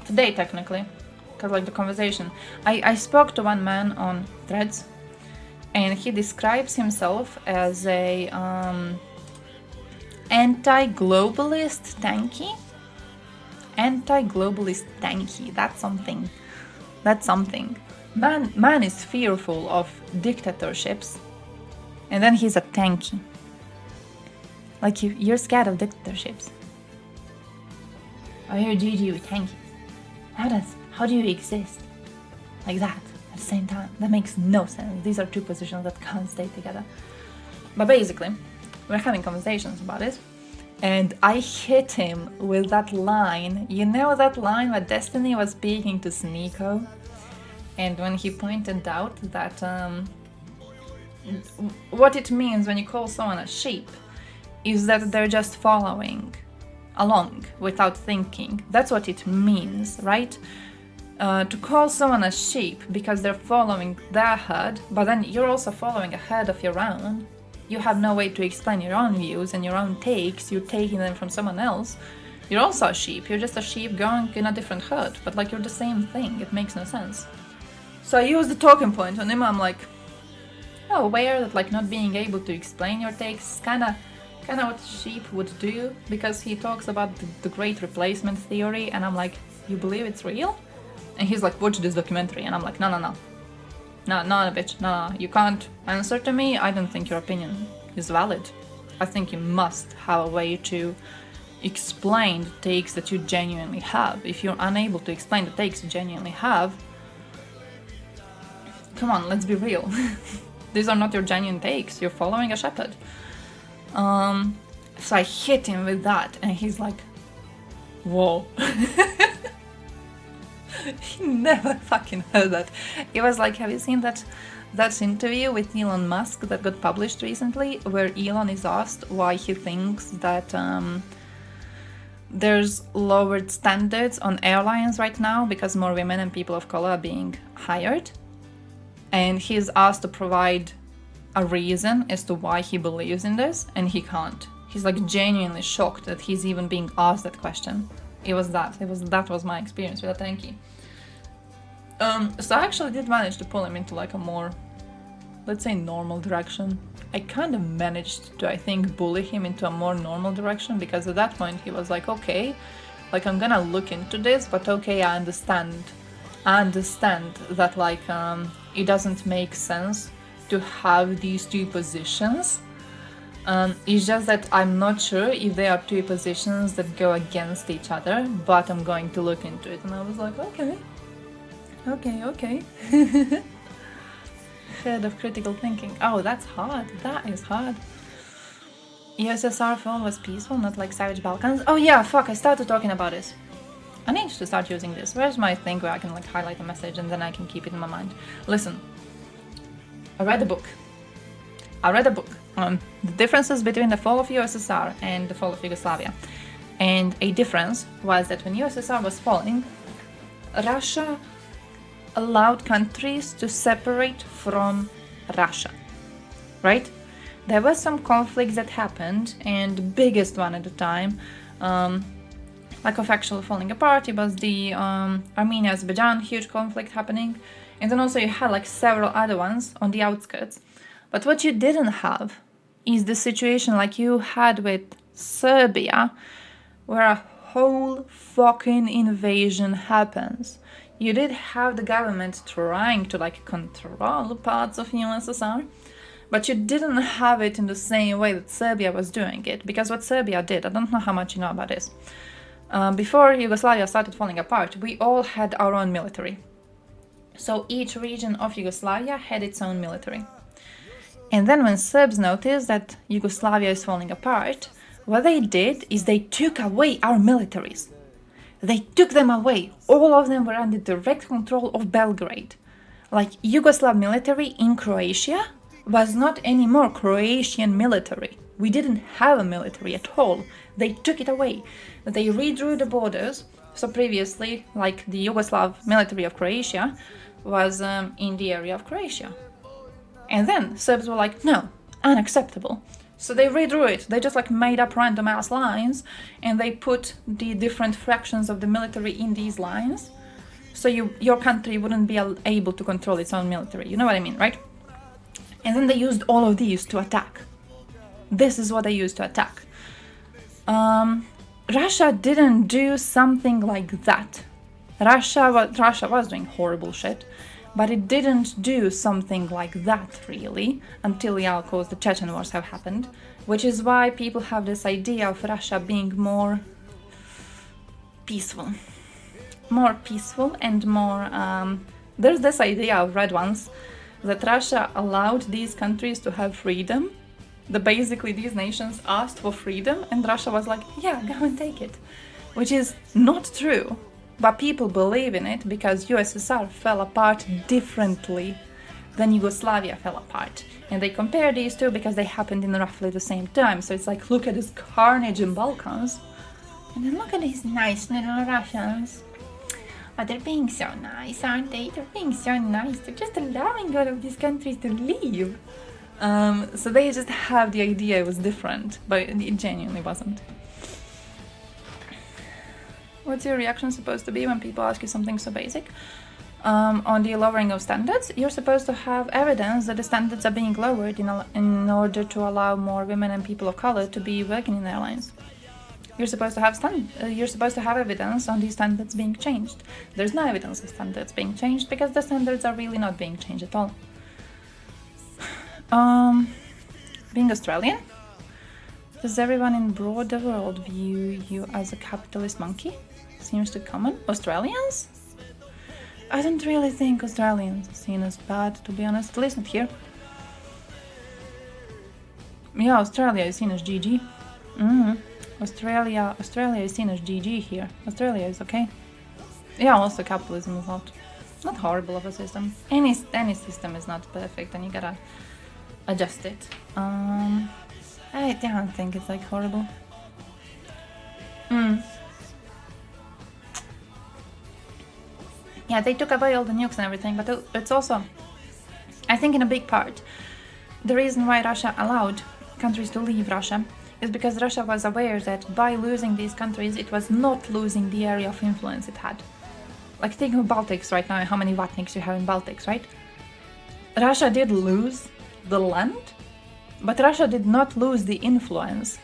Speaker 4: Today, technically. Because, like, the conversation. I spoke to one man on Threads, and he describes himself as a anti-globalist tanky. Anti-globalist tanky. That's something. That's something. Man is fearful of dictatorships, and then he's a tanky. Like, you're scared of dictatorships. Or you're GG with tankies. How do you exist like that at the same time? That makes no sense. These are two positions that can't stay together. But basically, we're having conversations about it, And I hit him with that line. You know that line where Destiny was speaking to Sneeko? And when he pointed out that what it means when you call someone a sheep is that they're just following along without thinking. That's what it means, right? To call someone a sheep because they're following their herd, but then you're also following a herd of your own. You have no way to explain your own views and your own takes, you're taking them from someone else. You're also a sheep, you're just a sheep going in a different herd, but like you're the same thing, it makes no sense. So I used the talking point on him. I'm like, oh, aware that like not being able to explain your takes kinda what sheep would do, because he talks about the great replacement theory, and I'm like, you believe it's real? And he's like, watch this documentary, and I'm like, no, bitch, no, you can't answer to me. I don't think your opinion is valid. I think you must have a way to explain the takes that you genuinely have. If you're unable to explain the takes you genuinely have, come on, let's be real. These are not your genuine takes. You're following a shepherd. So I hit him with that, and he's like, whoa. He never fucking heard that. It was like, have you seen that interview with Elon Musk that got published recently, where Elon is asked why he thinks that there's lowered standards on airlines right now because more women and people of color are being hired? And he's asked to provide a reason as to why he believes in this, and he can't. He's like genuinely shocked that he's even being asked that question. That was my experience with Atenki. So I actually did manage to pull him into like a more, let's say, normal direction. I kind of managed to, I think, bully him into a more normal direction, because at that point he was like, okay, like I'm gonna look into this, but okay, I understand that like it doesn't make sense to have these two positions. It's just that I'm not sure if there are two positions that go against each other, but I'm going to look into it. And I was like, okay. Head of critical thinking. Oh, that's hard. That is hard. USSR film was peaceful, not like Savage Balkans. Oh yeah, fuck, I started talking about this. I need to start using this. Where's my thing where I can like highlight a message and then I can keep it in my mind? Listen, I read a book on the differences between the fall of USSR and the fall of Yugoslavia. And a difference was that when USSR was falling, Russia allowed countries to separate from Russia, right? There were some conflicts that happened, and the biggest one at the time, like of actually falling apart, it was the Armenia-Azerbaijan huge conflict happening, and then also you had like several other ones on the outskirts. But what you didn't have is the situation like you had with Serbia, where a whole fucking invasion happens. You did have the government trying to like control parts of USSR, but you didn't have it in the same way that Serbia was doing it. Because what Serbia did, I don't know how much you know about this, before Yugoslavia started falling apart, we all had our own military. So each region of Yugoslavia had its own military. And then when Serbs noticed that Yugoslavia is falling apart, what they did is they took away our militaries. They took them away. All of them were under direct control of Belgrade. Like, Yugoslav military in Croatia was not anymore Croatian military. We didn't have a military at all. They took it away. They redrew the borders. So previously, like, the Yugoslav military of Croatia was in the area of Croatia. And then Serbs were like, no, unacceptable. So they redrew it. They just like made up random ass lines, and they put the different fractions of the military in these lines. So your country wouldn't be able to control its own military. You know what I mean, right? And then they used all of these to attack. This is what they used to attack. Russia didn't do something like that. Russia was doing horrible shit, but it didn't do something like that, really, until, of course, the Chechen wars have happened, which is why people have this idea of Russia being more peaceful. More peaceful and more... there's this idea of red ones, that Russia allowed these countries to have freedom Basically these nations asked for freedom and Russia was like, yeah, go and take it. Which is not true. But people believe in it because USSR fell apart differently than Yugoslavia fell apart. And they compare these two because they happened in roughly the same time. So it's like, look at this carnage in Balkans. And then look at these nice little Russians. Oh, they're being so nice, aren't they? They're being so nice. They're just allowing all of these countries to leave. So they just have the idea it was different, but it genuinely wasn't. What's your reaction supposed to be when people ask you something so basic? On the lowering of standards, you're supposed to have evidence that the standards are being lowered in order to allow more women and people of color to be working in airlines. You're supposed to have evidence on these standards being changed. There's no evidence of standards being changed because the standards are really not being changed at all. Being Australian, does everyone in broader world view you as a capitalist monkey? Seems too common. Australians? I don't really think Australians are seen as bad, to be honest. At least not here. Yeah, Australia is seen as GG. Australia is seen as GG here. Australia is okay. Yeah, also capitalism is not horrible of a system. Any system is not perfect and you gotta adjust it. I don't think it's like horrible. Yeah, they took away all the nukes and everything, but it's also, I think in a big part, the reason why Russia allowed countries to leave Russia is because Russia was aware that by losing these countries, it was not losing the area of influence it had. Like think of Baltics right now, how many Vatniks you have in Baltics, right? Russia did lose the land, but Russia did not lose the influence.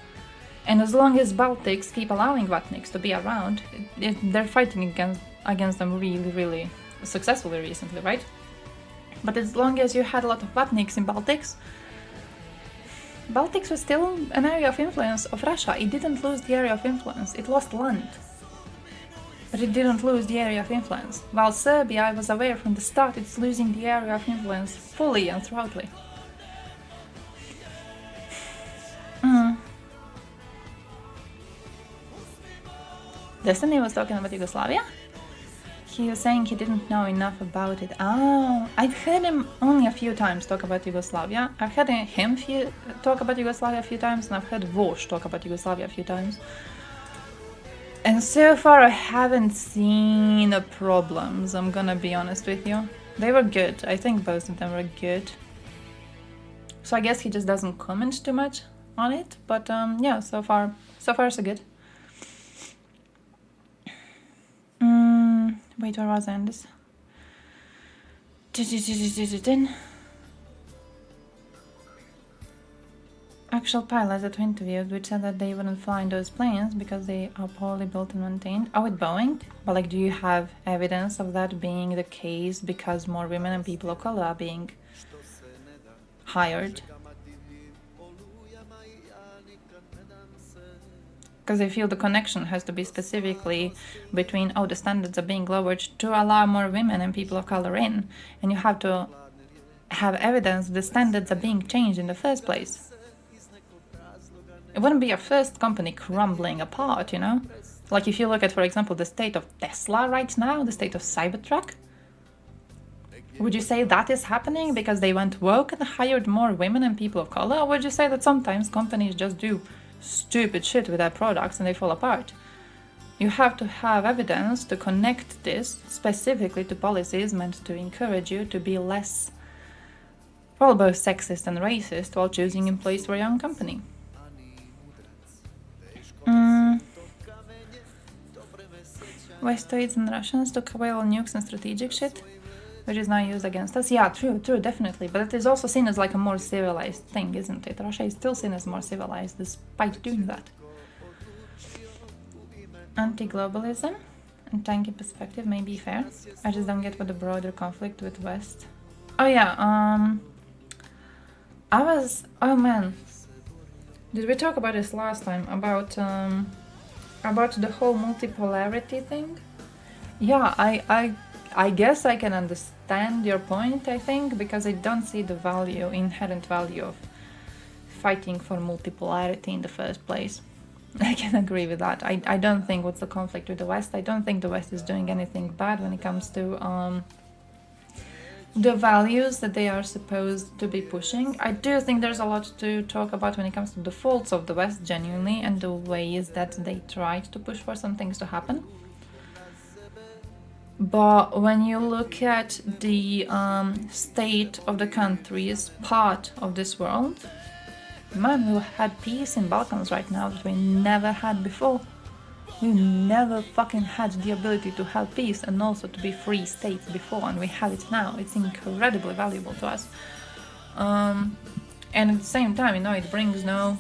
Speaker 4: And as long as Baltics keep allowing Vatniks to be around, they're fighting against them really, really successfully recently, right? But as long as you had a lot of Vatniks in Baltics was still an area of influence of Russia. It didn't lose the area of influence, it lost land. But it didn't lose the area of influence. While Serbia was aware from the start it's losing the area of influence fully and throughoutly. Destiny was talking about Yugoslavia? He was saying he didn't know enough about it. Oh, I've heard him only a few times talk about Yugoslavia. I've heard him talk about Yugoslavia a few times, and I've heard Vosh talk about Yugoslavia a few times. And so far I haven't seen the problems, I'm gonna be honest with you. They were good. I think both of them were good. So I guess he just doesn't comment too much on it, but yeah, so far so good. Wait, where was I on this? Actual pilots that were interviewed, which said that they wouldn't fly in those planes because they are poorly built and maintained. Oh, with Boeing? But like, do you have evidence of that being the case because more women and people of color are being hired? Because I feel the connection has to be specifically between, oh, the standards are being lowered to allow more women and people of color in, and you have to have evidence the standards are being changed in the first place. It wouldn't be a first company crumbling apart, you know? Like if you look at, for example, the state of Tesla right now, the state of Cybertruck, would you say that is happening because they went woke and hired more women and people of color, or would you say that sometimes companies just do stupid shit with their products and they fall apart? You have to have evidence to connect this specifically to policies meant to encourage you to be less, well, both sexist and racist while choosing employees for your own company. Westoids and Russians took away all nukes and strategic shit, which is now used against us. Yeah, true, definitely. But it is also seen as like a more civilized thing, isn't it? Russia is still seen as more civilized despite doing that. Anti-globalism and tanky perspective may be fair. I just don't get what the broader conflict with West. Oh yeah, oh man. Did we talk about this last time? About the whole multipolarity thing? Yeah, I guess I can understand your point, I think, because I don't see the inherent value of fighting for multipolarity in the first place. I can agree with that. I don't think what's the conflict with the West. I don't think the West is doing anything bad when it comes to the values that they are supposed to be pushing. I do think there's a lot to talk about when it comes to the faults of the West genuinely and the ways that they tried to push for some things to happen. But when you look at the state of the countries part of this world, man, we had peace in Balkans right now that we never had before. We never fucking had the ability to have peace and also to be free states before, and we have it now. It's incredibly valuable to us. And at the same time, you know, it brings no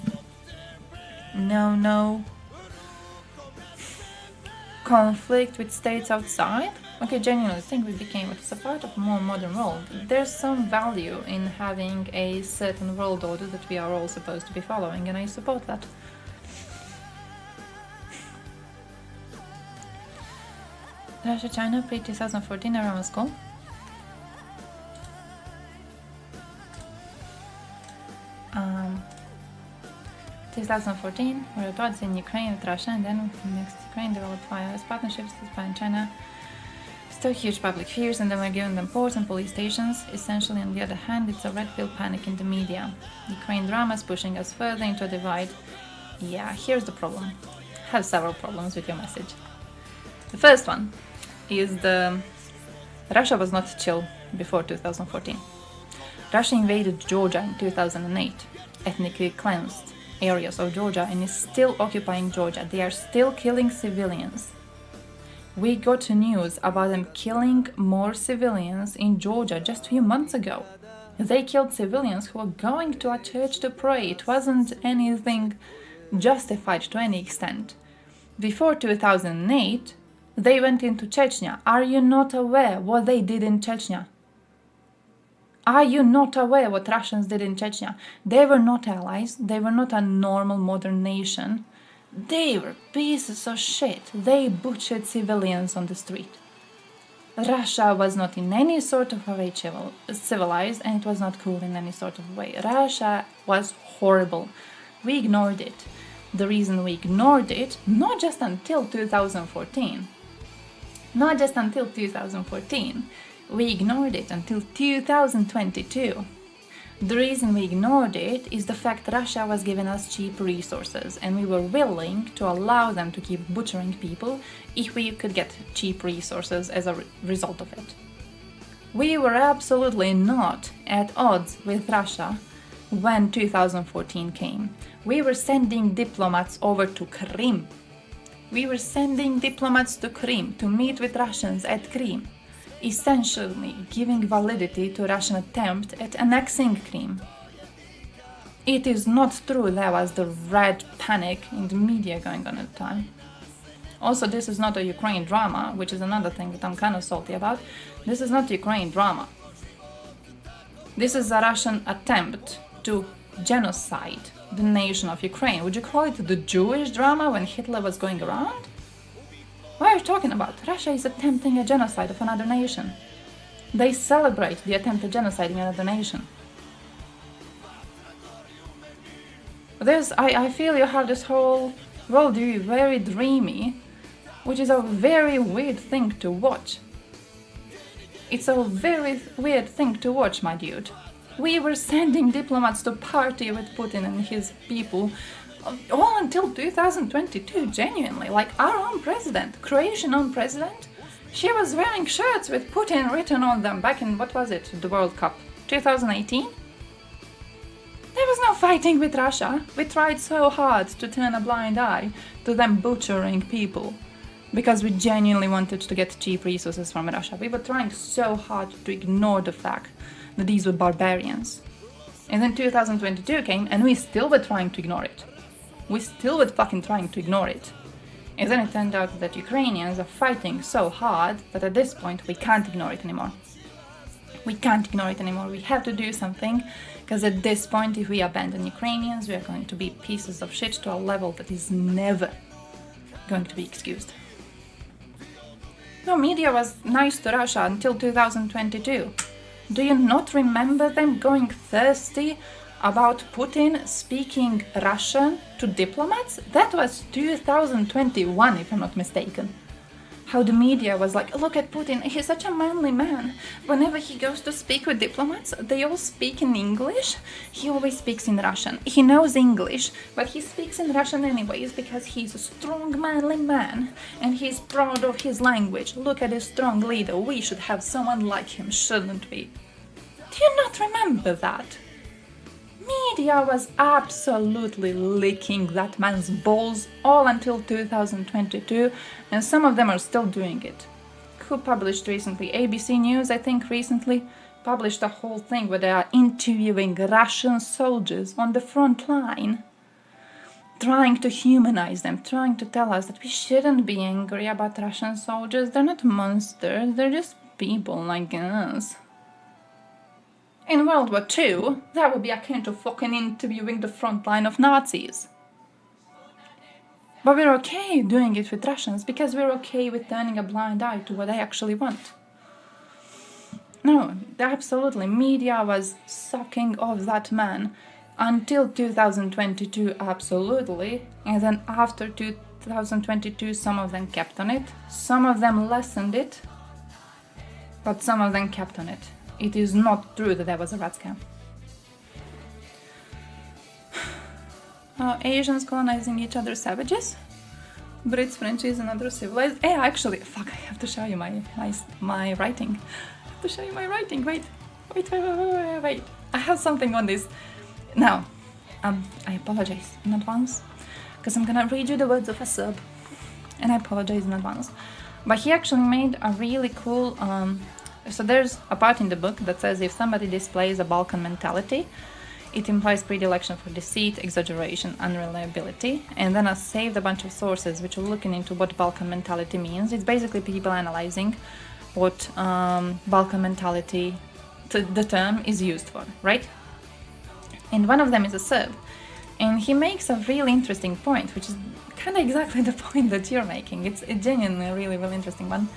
Speaker 4: conflict with states outside. Okay, genuinely, I think we became, it's a part of a more modern world. There's some value in having a certain world order that we are all supposed to be following, and I support that. Russia-China pre-2014 around school. 2014, we were at odds in Ukraine with Russia, and then next Ukraine developed wireless partnerships with Japan and China. Still huge public fears, and then we're giving them ports and police stations. Essentially, on the other hand, it's a red pill panic in the media. Ukraine drama is pushing us further into a divide. Yeah, here's the problem. I have several problems with your message. The first one is Russia was not chill before 2014. Russia invaded Georgia in 2008, ethnically cleansed areas of Georgia, and is still occupying Georgia. They are still killing civilians. We got news about them killing more civilians in Georgia just a few months ago. They killed civilians who were going to a church to pray. It wasn't anything justified to any extent. Before 2008, they went into Chechnya. Are you not aware what they did in Chechnya? Are you not aware what Russians did in Chechnya? They were not allies. They were not a normal modern nation. They were pieces of shit. They butchered civilians on the street. Russia was not in any sort of a way civilized, and it was not cool in any sort of way. Russia was horrible. We ignored it. The reason we ignored it, not just until 2014, we ignored it until 2022. The reason we ignored it is the fact Russia was giving us cheap resources, and we were willing to allow them to keep butchering people if we could get cheap resources as a result of it. We were absolutely not at odds with Russia when 2014 came. We were sending diplomats over to Crimea. We were sending diplomats to Crimea to meet with Russians at Crimea, essentially giving validity to Russian attempt at annexing Crimea. It is not true there was the red panic in the media going on at the time. Also, this is not a Ukraine drama, which is another thing that I'm kind of salty about. This is not Ukraine drama. This is a Russian attempt to genocide the nation of Ukraine. Would you call it the Jewish drama when Hitler was going around? What are you talking about? Russia is attempting a genocide of another nation. They celebrate the attempt at genociding another nation. I feel you have this whole worldview very dreamy, which is a very weird thing to watch. It's a very weird thing to watch, my dude. We were sending diplomats to party with Putin and his people all until 2022, genuinely. Like our own president, Croatian own president, she was wearing shirts with Putin written on them back in, what was it, the World Cup, 2018? There was no fighting with Russia. We tried so hard to turn a blind eye to them butchering people because we genuinely wanted to get cheap resources from Russia. We were trying so hard to ignore the fact that these were barbarians. And then 2022 came and we still were trying to ignore it. We still were fucking trying to ignore it. And then it turned out that Ukrainians are fighting so hard that at this point we can't ignore it anymore. We can't ignore it anymore. We have to do something, because at this point, if we abandon Ukrainians, we are going to be pieces of shit to a level that is never going to be excused. No, media was nice to Russia until 2022. Do you not remember them going thirsty about Putin speaking Russian to diplomats? That was 2021, if I'm not mistaken. How the media was like, look at Putin, he's such a manly man. Whenever he goes to speak with diplomats, they all speak in English. He always speaks in Russian. He knows English, but he speaks in Russian anyways because he's a strong, manly man and he's proud of his language. Look at his strong leader. We should have someone like him, shouldn't we? Do you not remember that? Media was absolutely licking that man's balls all until 2022, and some of them are still doing it. Who published recently? ABC News, I think, recently published a whole thing where they are interviewing Russian soldiers on the front line, trying to humanize them, trying to tell us that we shouldn't be angry about Russian soldiers. They're not monsters, they're just people like us. In World War II, that would be akin to fucking interviewing the front line of Nazis. But we're okay doing it with Russians because we're okay with turning a blind eye to what they actually want. No, absolutely, media was sucking off that man until 2022, absolutely. And then after 2022, some of them kept on it, some of them lessened it, but some of them kept on it. It is not true that there was a rat scam. Asians colonizing each other, savages. Brits, Frenchies, and other civilized. Actually, fuck! I have to show you my writing. I have to show you my writing. Wait. I have something on this. Now, I apologize in advance because I'm gonna read you the words of a Serb, and I apologize in advance. But he actually made a really cool. So there's a part in the book that says if somebody displays a Balkan mentality, it implies predilection for deceit, exaggeration, unreliability. And then I saved a bunch of sources which are looking into what Balkan mentality means. It's basically people analyzing what Balkan mentality, the term, is used for, right? And one of them is a Serb. And he makes a really interesting point, which is kind of exactly the point that you're making. It's a genuinely really, really interesting one.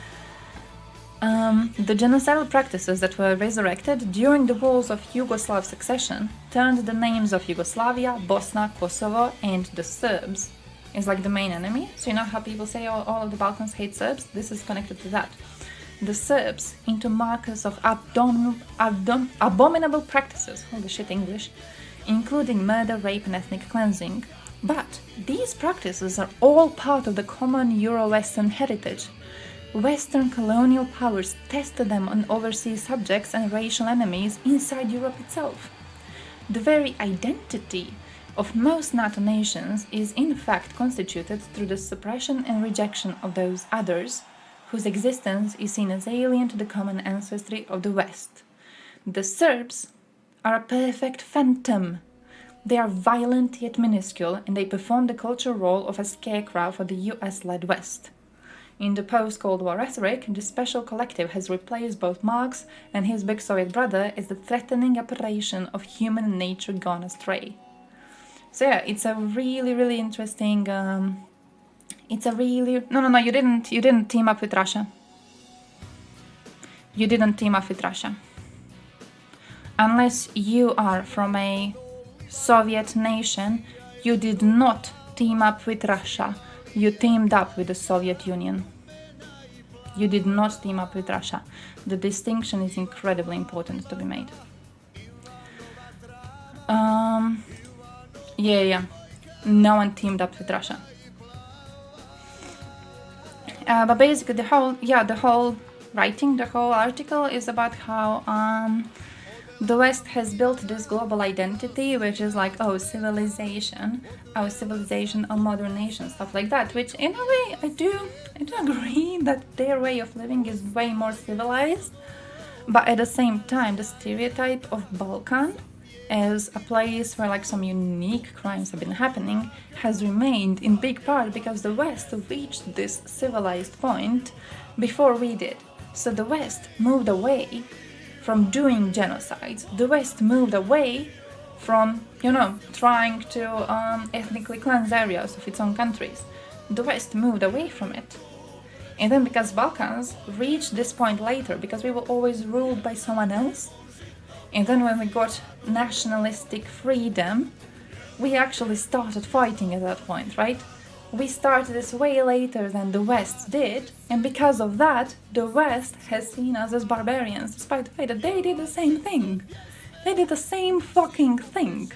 Speaker 4: The genocidal practices that were resurrected during the wars of Yugoslav succession turned the names of Yugoslavia, Bosnia, Kosovo, and the Serbs is like the main enemy. So you know how people say all of the Balkans hate Serbs? This is connected to that. The Serbs into markers of abominable practices, holy shit English, including murder, rape, and ethnic cleansing. But these practices are all part of the common Euro-Western heritage. Western colonial powers tested them on overseas subjects and racial enemies inside Europe itself. The very identity of most NATO nations is in fact constituted through the suppression and rejection of those others, whose existence is seen as alien to the common ancestry of the West. The Serbs are a perfect phantom. They are violent yet minuscule, and they perform the cultural role of a scarecrow for the US-led West. In the post-Cold War rhetoric, the special collective has replaced both Marx and his big Soviet brother as the threatening apparition of human nature gone astray. So yeah, it's a really, really interesting. No, you didn't team up with Russia. You didn't team up with Russia. Unless you are from a Soviet nation, you did not team up with Russia. You teamed up with the Soviet Union. You did not team up with Russia. The distinction is incredibly important to be made. No one teamed up with Russia. But basically the whole writing, the whole article is about how the West has built this global identity, which is like, civilization, a modern nation, stuff like that, which in a way I do agree that their way of living is way more civilized, but at the same time the stereotype of Balkan as a place where like some unique crimes have been happening has remained in big part because the West reached this civilized point before we did. So the West moved away from doing genocides. The West moved away from, trying to ethnically cleanse areas of its own countries. The West moved away from it. And then because Balkans reached this point later, because we were always ruled by someone else, And then when we got nationalistic freedom, we actually started fighting at that point, right? We started this way later than the West did, and because of that, the West has seen us as barbarians, despite the fact that they did the same thing. They did the same fucking thing.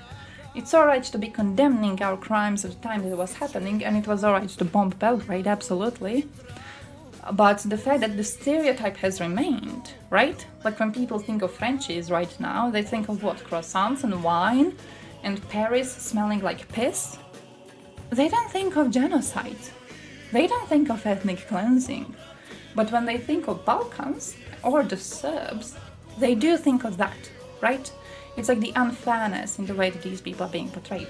Speaker 4: It's alright to be condemning our crimes at the time that it was happening, and it was alright to bomb Belgrade, absolutely. But the fact that the stereotype has remained, right? Like when people think of Frenchies right now, they think of what? Croissants and wine and Paris smelling like piss? They don't think of genocide. They don't think of ethnic cleansing. But when they think of Balkans or the Serbs, they do think of that, right? It's like the unfairness in the way that these people are being portrayed.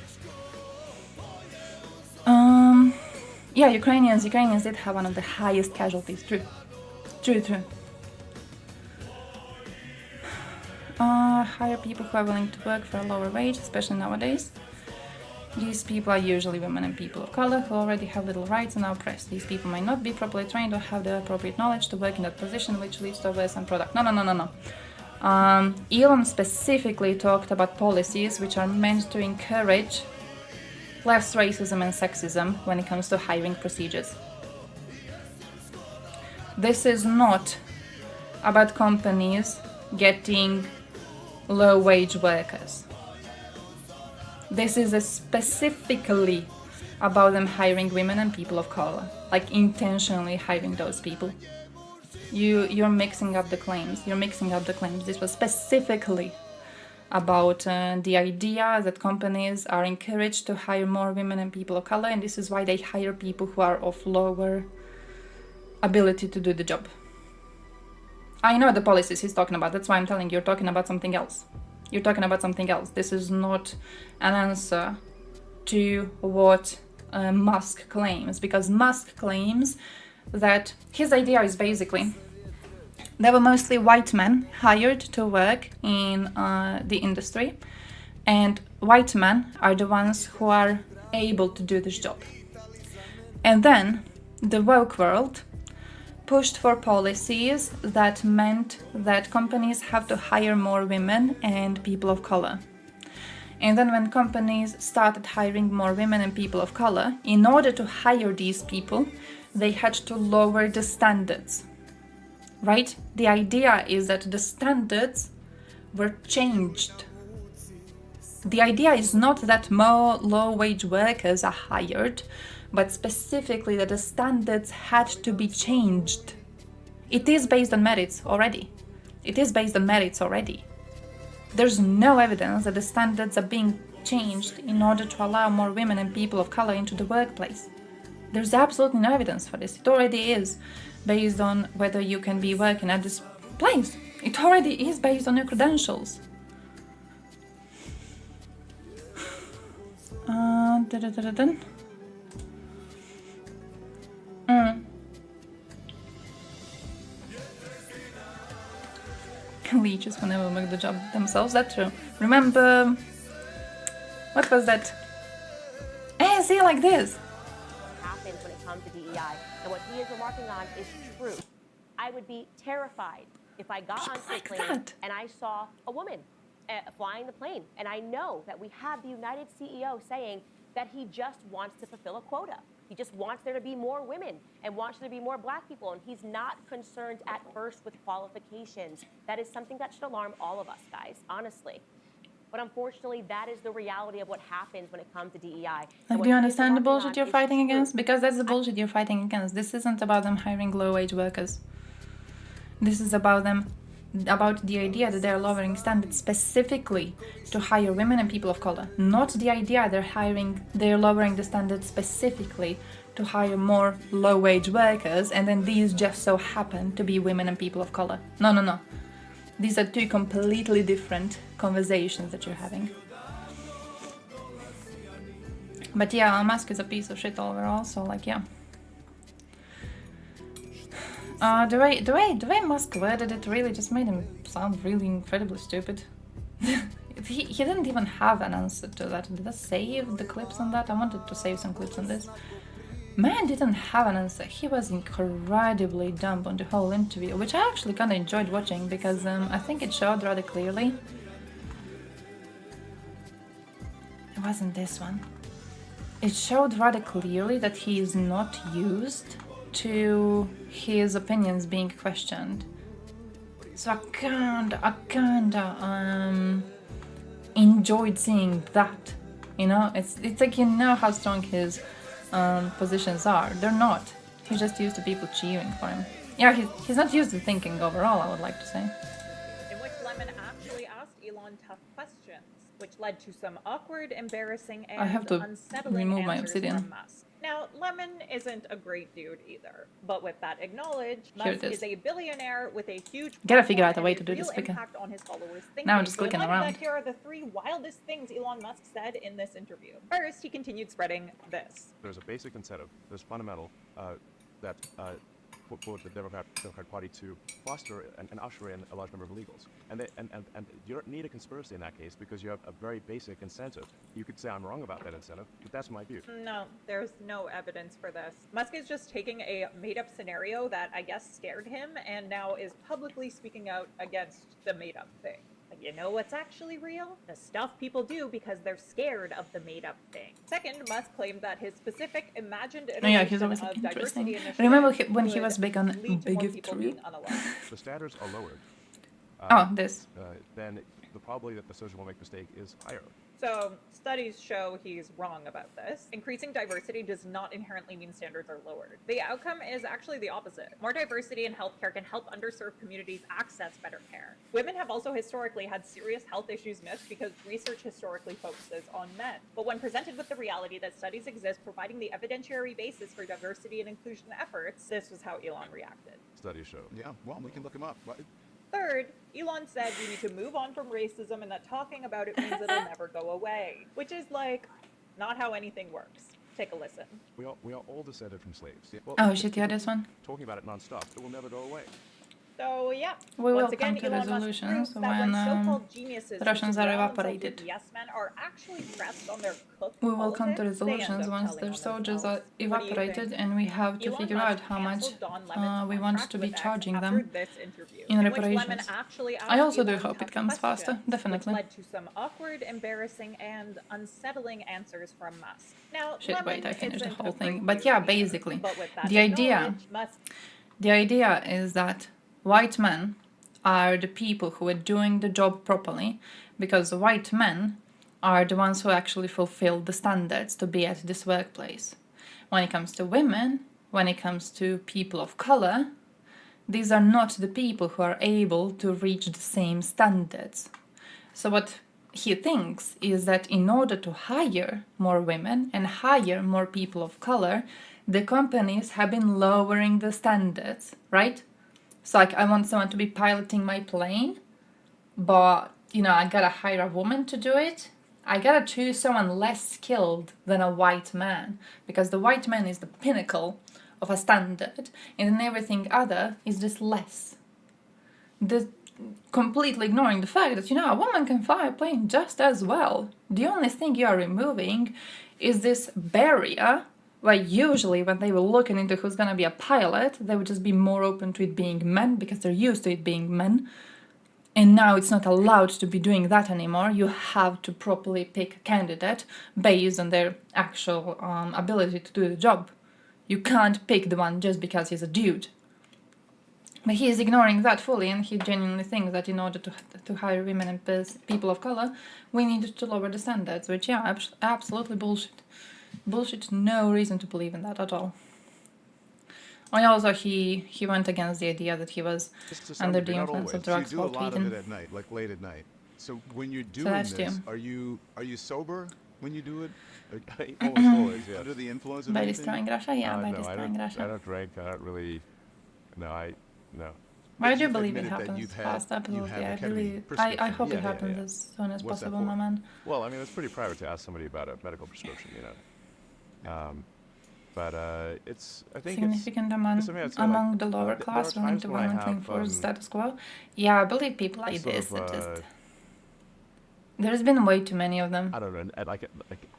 Speaker 4: Yeah, Ukrainians did have one of the highest casualties, true. Hire people who are willing to work for a lower wage, especially nowadays. These people are usually women and people of color who already have little rights and are oppressed. These people might not be properly trained or have the appropriate knowledge to work in that position, which leads to a worse end product. No. Elon specifically talked about policies which are meant to encourage less racism and sexism when it comes to hiring procedures. This is not about companies getting low-wage workers. This is specifically about them hiring women and people of color, like intentionally hiring those people. You're mixing up the claims. This was specifically about the idea that companies are encouraged to hire more women and people of color, and this is why they hire people who are of lower ability to do the job. I know the policies he's talking about, that's why I'm telling you, you're talking about something else. This is not an answer to what Musk claims, because Musk claims that his idea is basically there were mostly white men hired to work in the industry, and white men are the ones who are able to do this job. And then the woke world pushed for policies that meant that companies have to hire more women and people of color. And then when companies started hiring more women and people of color, in order to hire these people, they had to lower the standards, right? The idea is that the standards were changed. The idea is not that more low-wage workers are hired, but specifically that the standards had to be changed. It is based on merits already. There's no evidence that the standards are being changed in order to allow more women and people of color into the workplace. There's absolutely no evidence for this. It already is based on whether you can be working at this place. It already is based on your credentials. Leeches will never make the job themselves, that's true. Remember, what was that? See, like this.
Speaker 6: Happens when it comes to DEI, and what he is remarking on is true. I would be terrified if I got onto
Speaker 4: like
Speaker 6: the plane
Speaker 4: that.
Speaker 6: and I saw a woman flying the plane, and I know that we have the United CEO saying that he just wants to fulfill a quota. He just wants there to be more women and wants there to be more black people, and he's not concerned at first with qualifications. That is something that should alarm all of us, guys, honestly. But unfortunately, that is the reality of what happens when it comes to DEI.
Speaker 4: Like, do you understand the bullshit you're fighting against? Because that's the bullshit you're fighting against. This isn't about them hiring low-wage workers. This is about the idea that they're lowering standards specifically to hire women and people of color. Not the idea they're lowering the standards specifically to hire more low-wage workers, and then these just so happen to be women and people of color. No. These are two completely different conversations that you're having. But yeah, Musk is a piece of shit overall, so like, yeah. The way Musk worded it really just made him sound really incredibly stupid. he didn't even have an answer to that. Did I save the clips on that? I wanted to save some clips on this. Man didn't have an answer. He was incredibly dumb on the whole interview, which I actually kind of enjoyed watching because I think it showed rather clearly wasn't this one. It showed rather clearly that he is not used to his opinions being questioned. So I kinda enjoyed seeing that. You know, it's like you know how strong his positions are. They're not. He's just used to people cheering for him. Yeah, he's not used to thinking overall, I would like to say.
Speaker 7: In which Lemon actually asked Elon tough questions, which led to some awkward, embarrassing, and
Speaker 4: I have to
Speaker 7: unsettling
Speaker 4: remove my
Speaker 7: answers
Speaker 4: obsidian.
Speaker 7: from Musk. Now, Lemon isn't a great dude either, but with that acknowledged,
Speaker 4: Here
Speaker 7: Musk
Speaker 4: it is.
Speaker 7: is a billionaire with a huge
Speaker 4: Gotta figure out a
Speaker 7: platform
Speaker 4: way
Speaker 7: and
Speaker 4: to do this
Speaker 7: real
Speaker 4: quicker.
Speaker 7: impact on his followers' thinking.
Speaker 4: Now I'm just
Speaker 7: So in
Speaker 4: clicking
Speaker 7: light of
Speaker 4: around.
Speaker 7: that, here are the 3 wildest things Elon Musk said in this interview. First, he continued spreading this.
Speaker 8: There's a basic incentive, there's fundamental, that for the Democrat Party to foster and usher in a large number of illegals. And you don't need a conspiracy in that case because you have a very basic incentive. You could say I'm wrong about that incentive, but that's my view.
Speaker 7: No, there's no evidence for this. Musk is just taking a made-up scenario that I guess scared him and now is publicly speaking out against the made-up thing. But you know what's actually real? The stuff people do because they're scared of the made-up thing. Second, Musk claimed that his specific imagined
Speaker 4: Oh yeah, he's
Speaker 7: iteration
Speaker 4: always
Speaker 7: of
Speaker 4: like, interesting.
Speaker 7: diversity initiatives
Speaker 4: Remember when he
Speaker 7: would
Speaker 4: was big on
Speaker 7: lead to more people
Speaker 4: bigotry?
Speaker 7: being unalive.
Speaker 8: The standards are lowered.
Speaker 4: Oh, this.
Speaker 8: Then the probability that the surgeon will make a mistake is higher.
Speaker 7: So, studies show he's wrong about this. Increasing diversity does not inherently mean standards are lowered. The outcome is actually the opposite. More diversity in healthcare can help underserved communities access better care. Women have also historically had serious health issues missed because research historically focuses on men. But when presented with the reality that studies exist providing the evidentiary basis for diversity and inclusion efforts, this was how Elon reacted.
Speaker 8: Studies show.
Speaker 9: Yeah, well, we can look him up.
Speaker 7: Third, Elon said we need to move on from racism and that talking about it means it'll never go away, which is like not how anything works. Take a listen.
Speaker 8: We are all descended from slaves. Well,
Speaker 4: Oh shit, yeah, this one.
Speaker 8: talking about it nonstop, it will never go away.
Speaker 7: So yeah,
Speaker 4: We will
Speaker 7: once again,
Speaker 4: come to
Speaker 7: Elon Musk
Speaker 4: resolutions
Speaker 7: proves that
Speaker 4: when,
Speaker 7: so-called geniuses
Speaker 4: the Russians
Speaker 7: such as
Speaker 4: are
Speaker 7: Brown and
Speaker 4: evaporated.
Speaker 7: Soviet yes men are actually pressed on their cooked
Speaker 4: We will come to
Speaker 7: politics, they end
Speaker 4: resolutions
Speaker 7: up
Speaker 4: once
Speaker 7: telling
Speaker 4: their
Speaker 7: on
Speaker 4: soldiers are
Speaker 7: themselves. What do you
Speaker 4: evaporated
Speaker 7: think?
Speaker 4: and we have to
Speaker 7: Elon
Speaker 4: figure
Speaker 7: Musk
Speaker 4: out how much
Speaker 7: canceled Don Lemon's
Speaker 4: we want
Speaker 7: contract
Speaker 4: to be
Speaker 7: with X
Speaker 4: charging
Speaker 7: after
Speaker 4: them
Speaker 7: this interview,
Speaker 4: in
Speaker 7: which Lemon
Speaker 4: reparations.
Speaker 7: actually
Speaker 4: I
Speaker 7: asked
Speaker 4: also do
Speaker 7: Elon
Speaker 4: hope it
Speaker 7: tough
Speaker 4: comes faster,
Speaker 7: questions,
Speaker 4: definitely.
Speaker 7: which led to some awkward, embarrassing, and unsettling answers from Musk. Now,
Speaker 4: Shit,
Speaker 7: Lemon
Speaker 4: wait, I finished the
Speaker 7: isn't a
Speaker 4: whole thing.
Speaker 7: great
Speaker 4: But
Speaker 7: dude
Speaker 4: yeah,
Speaker 7: either,
Speaker 4: basically,
Speaker 7: but with that
Speaker 4: the idea
Speaker 7: acknowledged, Musk
Speaker 4: The idea is that white men are the people who are doing the job properly because white men are the ones who actually fulfill the standards to be at this workplace. When it comes to women, when it comes to people of color, these are not the people who are able to reach the same standards. So what he thinks is that in order to hire more women and hire more people of color, the companies have been lowering the standards, right? So like I want someone to be piloting my plane, but I gotta hire a woman to do it. I gotta choose someone less skilled than a white man, because the white man is the pinnacle of a standard, and then everything other is just less. Completely ignoring the fact that a woman can fly a plane just as well. The only thing you are removing is this barrier where usually when they were looking into who's gonna be a pilot, they would just be more open to it being men because they're used to it being men. And now it's not allowed to be doing that anymore. You have to properly pick a candidate based on their actual ability to do the job. You can't pick the one just because he's a dude. But he is ignoring that fully, and he genuinely thinks that in order to hire women and people of color, we need to lower the standards, which, yeah, absolutely bullshit. Bullshit, no reason to believe in that at all. And also, he went against the idea that he was under the influence of drugs
Speaker 9: You do a
Speaker 4: while
Speaker 9: lot of it
Speaker 4: tweeting.
Speaker 9: at night, like late at night. So when you're doing
Speaker 4: that's
Speaker 9: this,
Speaker 4: true.
Speaker 9: are you sober when you do it?
Speaker 8: Almost always, yeah.
Speaker 9: Under the influence of
Speaker 4: By
Speaker 9: anything?
Speaker 4: destroying Russia? Yeah, by
Speaker 8: No,
Speaker 4: destroying
Speaker 8: I
Speaker 4: Russia.
Speaker 8: don't drink. I don't really. No.
Speaker 4: But I do
Speaker 9: You've
Speaker 4: believe it
Speaker 9: admitted that
Speaker 4: happens
Speaker 9: you've had-
Speaker 4: fast,
Speaker 9: you
Speaker 4: absolutely.
Speaker 9: have
Speaker 4: I
Speaker 9: a
Speaker 4: really,
Speaker 9: ketamine
Speaker 4: I
Speaker 9: prescription.
Speaker 4: hope
Speaker 8: Yeah,
Speaker 4: it
Speaker 8: yeah,
Speaker 4: happens
Speaker 8: yeah.
Speaker 4: as soon as
Speaker 9: What's that
Speaker 4: possible, my
Speaker 9: for?
Speaker 4: man.
Speaker 8: Well, I mean, it's pretty private to ask somebody about a medical prescription, But it's. I think
Speaker 4: Significant
Speaker 8: it's something I'd say,
Speaker 4: among
Speaker 8: like,
Speaker 4: the lower
Speaker 8: there are
Speaker 4: class willing
Speaker 8: times
Speaker 4: to
Speaker 8: when I
Speaker 4: voluntarily
Speaker 8: have,
Speaker 4: enforce status quo. Yeah, I believe people like
Speaker 8: sort
Speaker 4: this.
Speaker 8: of,
Speaker 4: That just there's been way too many of them.
Speaker 8: I don't know, like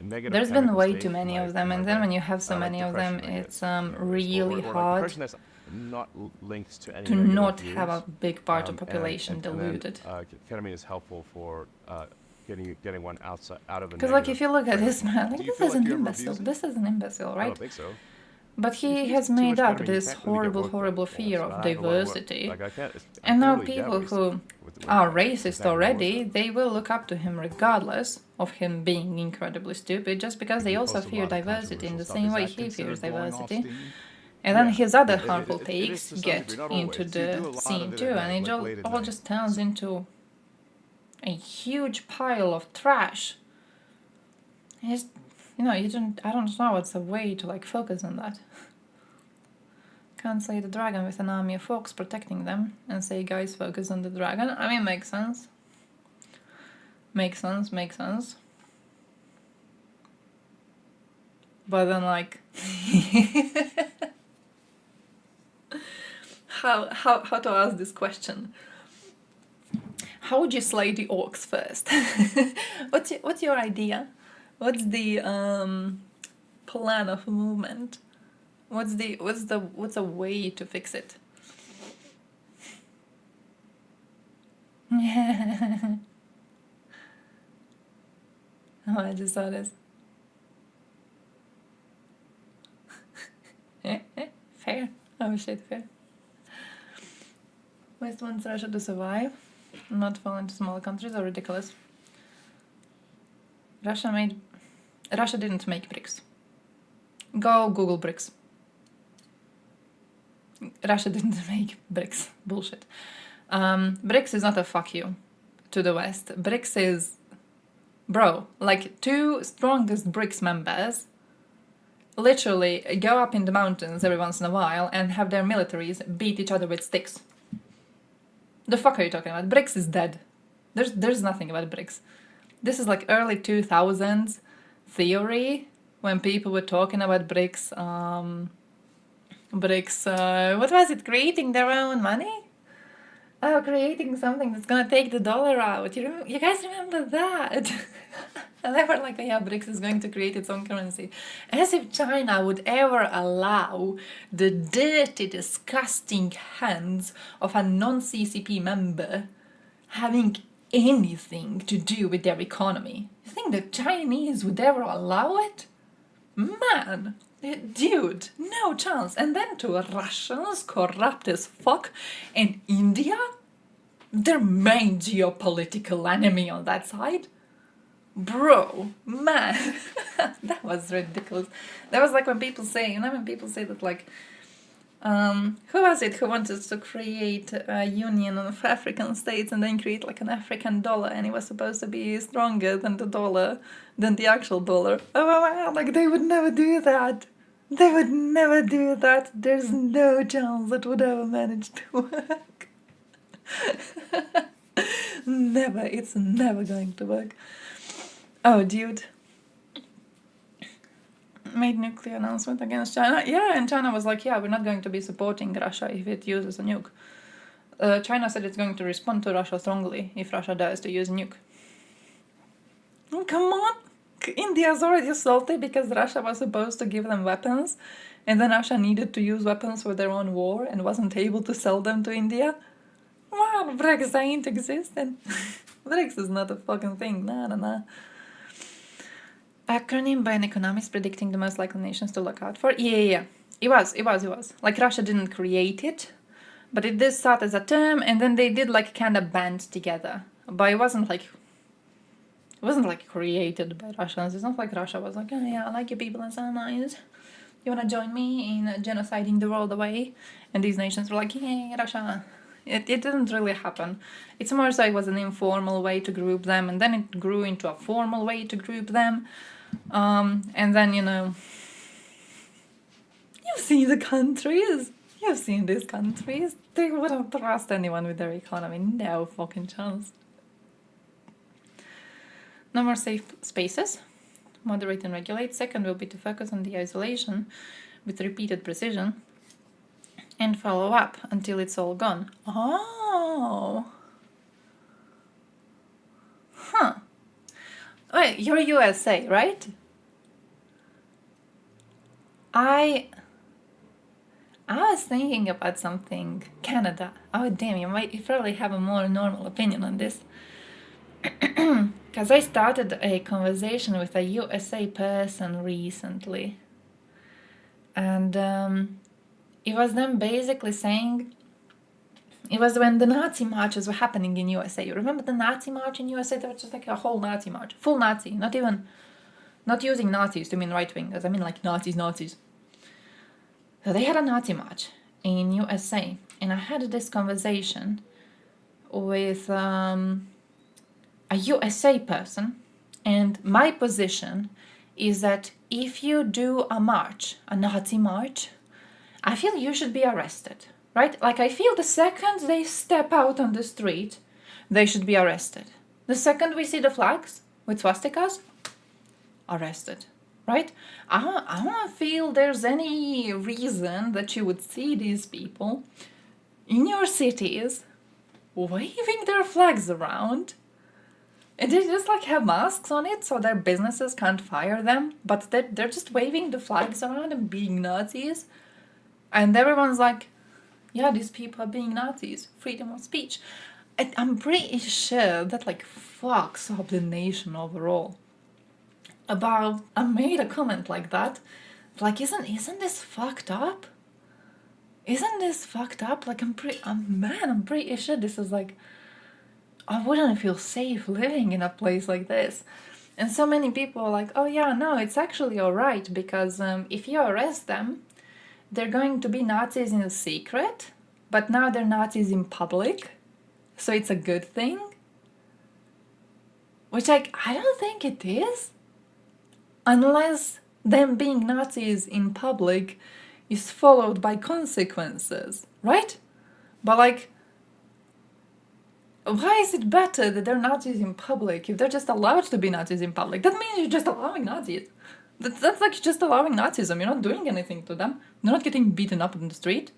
Speaker 8: negative.
Speaker 4: There's been
Speaker 8: chemical
Speaker 4: way
Speaker 8: state
Speaker 4: too many
Speaker 8: in
Speaker 4: of them,
Speaker 8: my
Speaker 4: and then when
Speaker 8: brain.
Speaker 4: you have so
Speaker 8: Like
Speaker 4: many of them,
Speaker 8: depression, I guess.
Speaker 4: it's
Speaker 8: Or
Speaker 4: really
Speaker 8: like
Speaker 4: hard
Speaker 8: depression that's not linked to any
Speaker 4: to
Speaker 8: negative
Speaker 4: not
Speaker 8: views.
Speaker 4: have a big part of
Speaker 8: And
Speaker 4: population
Speaker 8: then,
Speaker 4: diluted.
Speaker 8: ketamine is helpful for getting one out of a
Speaker 4: Because like
Speaker 8: negative
Speaker 4: if you look at
Speaker 8: frame of
Speaker 4: this man, like
Speaker 9: Do you
Speaker 4: this
Speaker 9: feel
Speaker 4: is
Speaker 9: like
Speaker 4: an
Speaker 9: you're
Speaker 4: imbecile.
Speaker 9: abusing?
Speaker 4: This is an imbecile,
Speaker 8: I
Speaker 4: right?
Speaker 8: don't think so.
Speaker 4: But
Speaker 8: If
Speaker 4: he
Speaker 8: you
Speaker 4: has
Speaker 8: eat too
Speaker 4: made
Speaker 8: much
Speaker 4: up
Speaker 8: ketamine,
Speaker 4: this
Speaker 8: you can't really get work
Speaker 4: horrible
Speaker 8: done.
Speaker 4: fear
Speaker 8: It's
Speaker 4: of
Speaker 8: not a heck of a lot of work.
Speaker 4: diversity.
Speaker 8: Like I
Speaker 4: And now
Speaker 8: clearly get
Speaker 4: people
Speaker 8: what he's
Speaker 4: who
Speaker 8: saying
Speaker 4: are
Speaker 8: with
Speaker 4: racist
Speaker 8: exactly
Speaker 4: already,
Speaker 8: what
Speaker 4: they will look up to him regardless of him being incredibly stupid, just because they
Speaker 9: You
Speaker 4: also
Speaker 9: post a
Speaker 4: fear
Speaker 9: lot of
Speaker 4: diversity in
Speaker 9: controversial
Speaker 4: the
Speaker 9: stuff.
Speaker 4: same
Speaker 9: Is
Speaker 4: way
Speaker 9: that
Speaker 4: he fears
Speaker 9: considered blowing off
Speaker 4: diversity.
Speaker 9: steam?
Speaker 4: And then
Speaker 8: Yeah,
Speaker 4: his other
Speaker 8: yeah,
Speaker 4: harmful
Speaker 8: it is
Speaker 4: takes
Speaker 8: to some
Speaker 4: get
Speaker 8: degree, not
Speaker 4: into
Speaker 8: always.
Speaker 9: You do a
Speaker 4: the
Speaker 9: lot of
Speaker 4: scene
Speaker 9: it
Speaker 4: too,
Speaker 9: at
Speaker 4: and
Speaker 9: night,
Speaker 4: it
Speaker 9: like late at
Speaker 4: all
Speaker 9: night.
Speaker 4: just turns into a huge pile of trash. It's, I don't know what's a way to like focus on that. Can't slay the dragon with an army of folks protecting them and say, guys, focus on the dragon. I mean, makes sense. Makes sense. But then, like, how to ask this question? How would you slay the orcs first? What's your idea? What's the plan of movement? What's a way to fix it? Oh, I just saw this. Fair. Oh shit, fair. West wants Russia to survive, not fall into smaller countries are ridiculous. Russia didn't make BRICS. Go Google BRICS. Russia didn't make BRICS. Bullshit. BRICS is not a fuck you to the West. BRICS is, bro, like 2 strongest BRICS members literally go up in the mountains every once in a while and have their militaries beat each other with sticks. The fuck are you talking about? BRICS is dead. There's nothing about BRICS. This is like early 2000s theory when people were talking about BRICS. What was it? Creating their own money? Oh, creating something that's gonna take the dollar out. You guys remember that? And they were like, oh, yeah, BRICS is going to create its own currency. As if China would ever allow the dirty, disgusting hands of a non-CCP member having anything to do with their economy. You think the Chinese would ever allow it? Man, dude, no chance. And then to Russians, corrupt as fuck, and India, their main geopolitical enemy on that side. Bro, man, that was ridiculous. That was like when people say, that like, who was it who wanted to create a union of African states and then create like an African dollar, and it was supposed to be stronger than the dollar, than the actual dollar. Oh wow, like they would never do that. They would never do that. There's no chance that would ever manage to work. Never, it's never going to work. Oh, dude. Made nuclear announcement against China. Yeah, and China was like, yeah, we're not going to be supporting Russia if it uses a nuke. China said it's going to respond to Russia strongly if Russia dares to use a nuke. Come on! India's already salty because Russia was supposed to give them weapons, and then Russia needed to use weapons for their own war and wasn't able to sell them to India. Wow, BRICS ain't existing. BRICS is not a fucking thing. Nah. Acronym by an economist predicting the most likely nations to look out for. Yeah. It was. Like, Russia didn't create it, but it did start as a term, and then they did, like, kind of band together. But it wasn't like created by Russians. It's not like Russia was like, oh yeah, I like you people, it's so nice. You wanna join me in genociding the world away? And these nations were like, yeah, Russia. It didn't really happen. It's more so it was an informal way to group them, and then it grew into a formal way to group them. And then, you've seen the countries. You've seen these countries. They wouldn't trust anyone with their economy. No fucking chance. No more safe spaces. Moderate and regulate. Second will be to focus on the isolation with repeated precision. And follow up until it's all gone. Oh. Huh. Wait, you're USA, right? I was thinking about something. Canada. Oh damn, you probably have a more normal opinion on this. Because I started a conversation with a USA person recently, and it was them basically saying, it was when the Nazi marches were happening in USA. You remember the Nazi march in USA? There was just like a whole Nazi march, full Nazi, not using Nazis to mean right wingers. I mean like Nazis. So they had a Nazi march in USA, and I had this conversation with a USA person, and my position is that if you do a march, a Nazi march, I feel you should be arrested, right? Like, I feel the second they step out on the street, they should be arrested. The second we see the flags with swastikas, arrested, right? I don't feel there's any reason that you would see these people in your cities waving their flags around, and they just like have masks on it so their businesses can't fire them, but they're just waving the flags around and being Nazis, and everyone's like, yeah, these people are being Nazis, freedom of speech. I'm pretty sure that like fucks up the nation overall. I made a comment like that, like, isn't this fucked up? Isn't this fucked up? Like, I'm pretty sure this is like, I wouldn't feel safe living in a place like this. And so many people are like, oh yeah, no, it's actually alright, because if you arrest them, they're going to be Nazis in secret, but now they're Nazis in public, so it's a good thing. Which, like, I don't think it is. Unless them being Nazis in public is followed by consequences, right? But like, why is it better that they're Nazis in public if they're just allowed to be Nazis in public? That means you're just allowing Nazis. That's like just allowing Nazism. You're not doing anything to them. They're not getting beaten up in the street.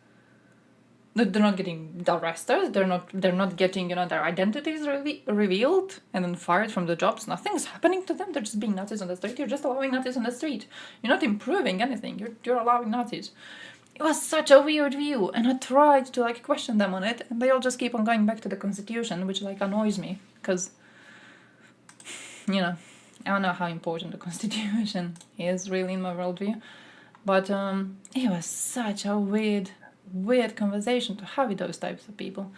Speaker 4: They're not getting arrested. They're not getting, their identities revealed and then fired from the jobs. Nothing's happening to them. They're just being Nazis on the street. You're just allowing Nazis on the street. You're not improving anything. You're allowing Nazis. It was such a weird view, and I tried to like question them on it, and they all just keep on going back to the Constitution, which like annoys me, because I don't know how important the Constitution is really in my worldview, but it was such a weird conversation to have with those types of people,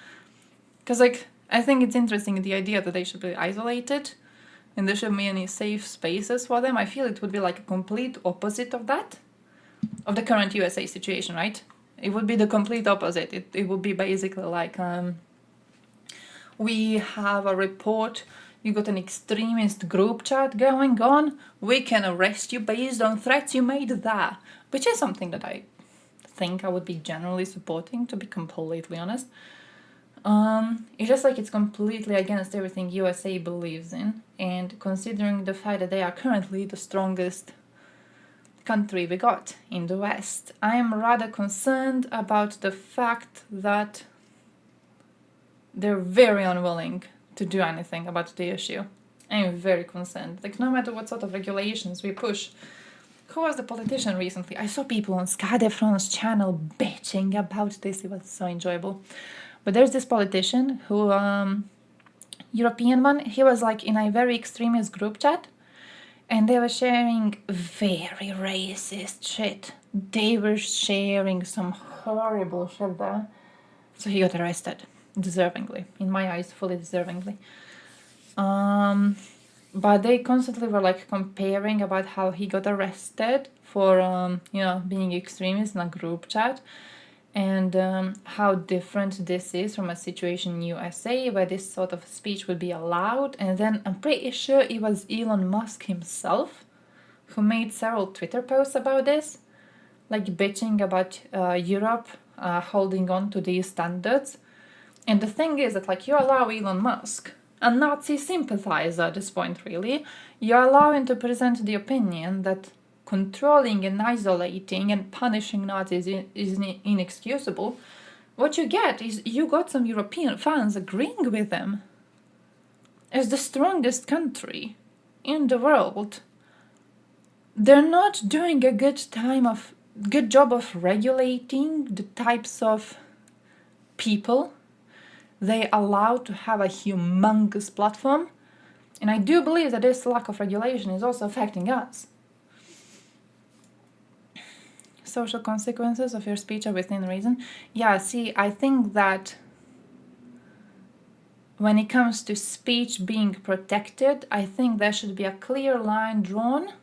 Speaker 4: because like, I think it's interesting, the idea that they should be isolated and there shouldn't be any safe spaces for them. I feel it would be like a complete opposite of that, of the current USA situation, right? It would be the complete opposite. It would be basically like, we have a report, you got an extremist group chat going on, we can arrest you based on threats you made there, which is something that I think I would be generally supporting, to be completely honest. It's just like, it's completely against everything USA believes in, and considering the fact that they are currently the strongest country we got in the West, I am rather concerned about the fact that they're very unwilling to do anything about the issue. I'm very concerned. Like, no matter what sort of regulations we push. Who was the politician recently? I saw people on Ska de France channel bitching about this. It was so enjoyable. But there's this politician who, European one, he was like in a very extremist group chat, and they were sharing very racist shit. They were sharing some horrible shit there. So he got arrested, deservingly. In my eyes, fully deservingly. But they constantly were like comparing about how he got arrested for, being extremist in a group chat. And how different this is from a situation in USA where this sort of speech would be allowed. And then I'm pretty sure it was Elon Musk himself who made several Twitter posts about this, like bitching about Europe holding on to these standards. And the thing is that, like, you allow Elon Musk, a Nazi sympathizer at this point really, you allow him to present the opinion that controlling and isolating and punishing Nazis is inexcusable. What you get is you got some European fans agreeing with them. As the strongest country in the world, they're not doing a good job of regulating the types of people they allow to have a humongous platform. And I do believe that this lack of regulation is also affecting us. Social consequences of your speech are within reason. Yeah, see, I think that when it comes to speech being protected, I think there should be a clear line drawn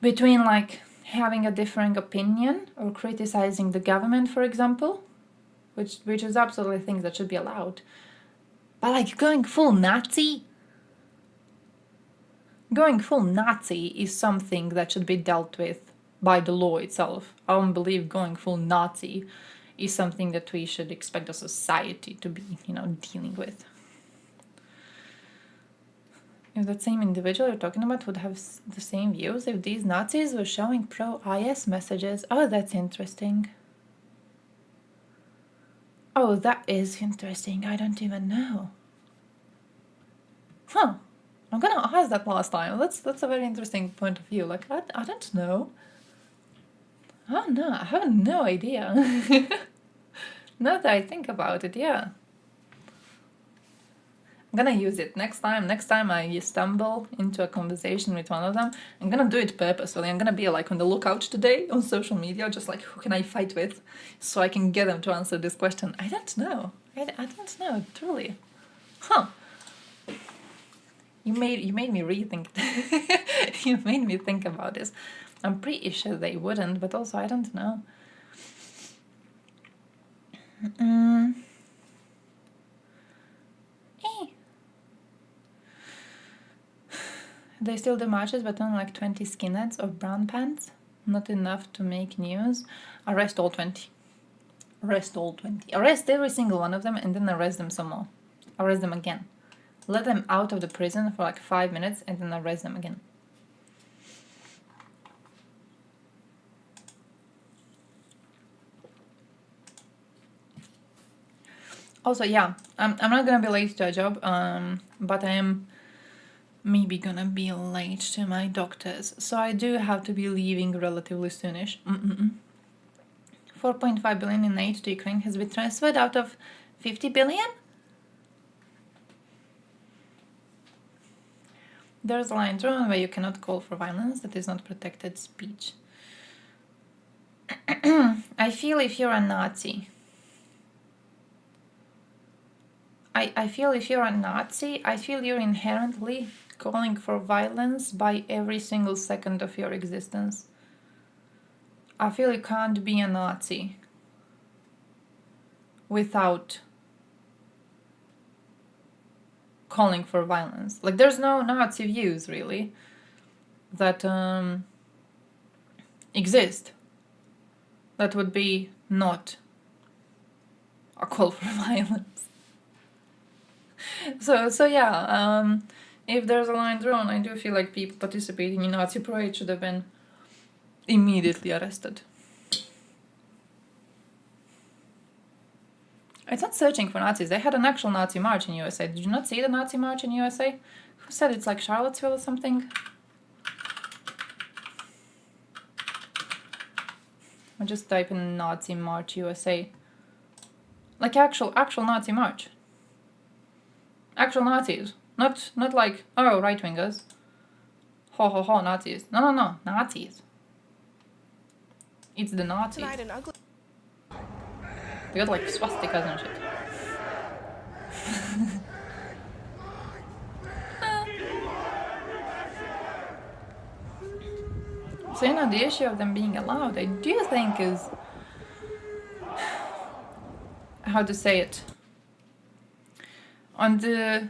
Speaker 4: between like having a differing opinion or criticizing the government, for example, which is absolutely things that should be allowed. But like going full Nazi is something that should be dealt with by the law itself. I don't believe going full Nazi is something that we should expect a society to be, dealing with. If that same individual you're talking about would have the same views if these Nazis were showing pro-IS messages. Oh, that's interesting. Oh, that is interesting. I don't even know. Huh. I'm gonna ask that last time. That's a very interesting point of view. Like, I don't know. I don't know. I have no idea. Now that I think about it, yeah. I'm gonna use it next time I stumble into a conversation with one of them. I'm gonna do it purposefully. I'm gonna be like on the lookout today on social media, just like who can I fight with so I can get them to answer this question. I don't know. I don't know, truly. Huh. You made me rethink. You made me think about this. I'm pretty sure they wouldn't, but also I don't know. They still do marches, but only like 20 skinheads of brown pants. Not enough to make news. Arrest all 20. Arrest all 20. Arrest every single one of them and then arrest them some more. Arrest them again. Let them out of the prison for like 5 minutes and then arrest them again. Also, yeah, I'm not gonna be late to a job, but I am maybe gonna be late to my doctor's, so I do have to be leaving relatively soonish. 4.5 billion in aid to Ukraine has been transferred out of 50 billion? There's a line drawn where you cannot call for violence, that is not protected speech. I feel if you're a Nazi, I feel if you're a Nazi, I feel you're inherently calling for violence by every single second of your existence. I feel you can't be a Nazi without calling for violence. Like, there's no Nazi views, really, that exist that would be not a call for violence. So yeah, if there's a line drawn, I do feel like people participating in Nazi parade should have been immediately arrested. It's not searching for Nazis. They had an actual Nazi march in USA. Did you not see the Nazi march in USA? Who said it's like Charlottesville or something? I'll just type in Nazi march USA. Like actual Nazi march. Actual Nazis. Not like, oh, right-wingers. Ho ho ho, Nazis. No, Nazis. It's the Nazis.
Speaker 10: Tonight an ugly
Speaker 4: They got like swastikas and shit. So, the issue of them being allowed, I do think is, how to say it, on the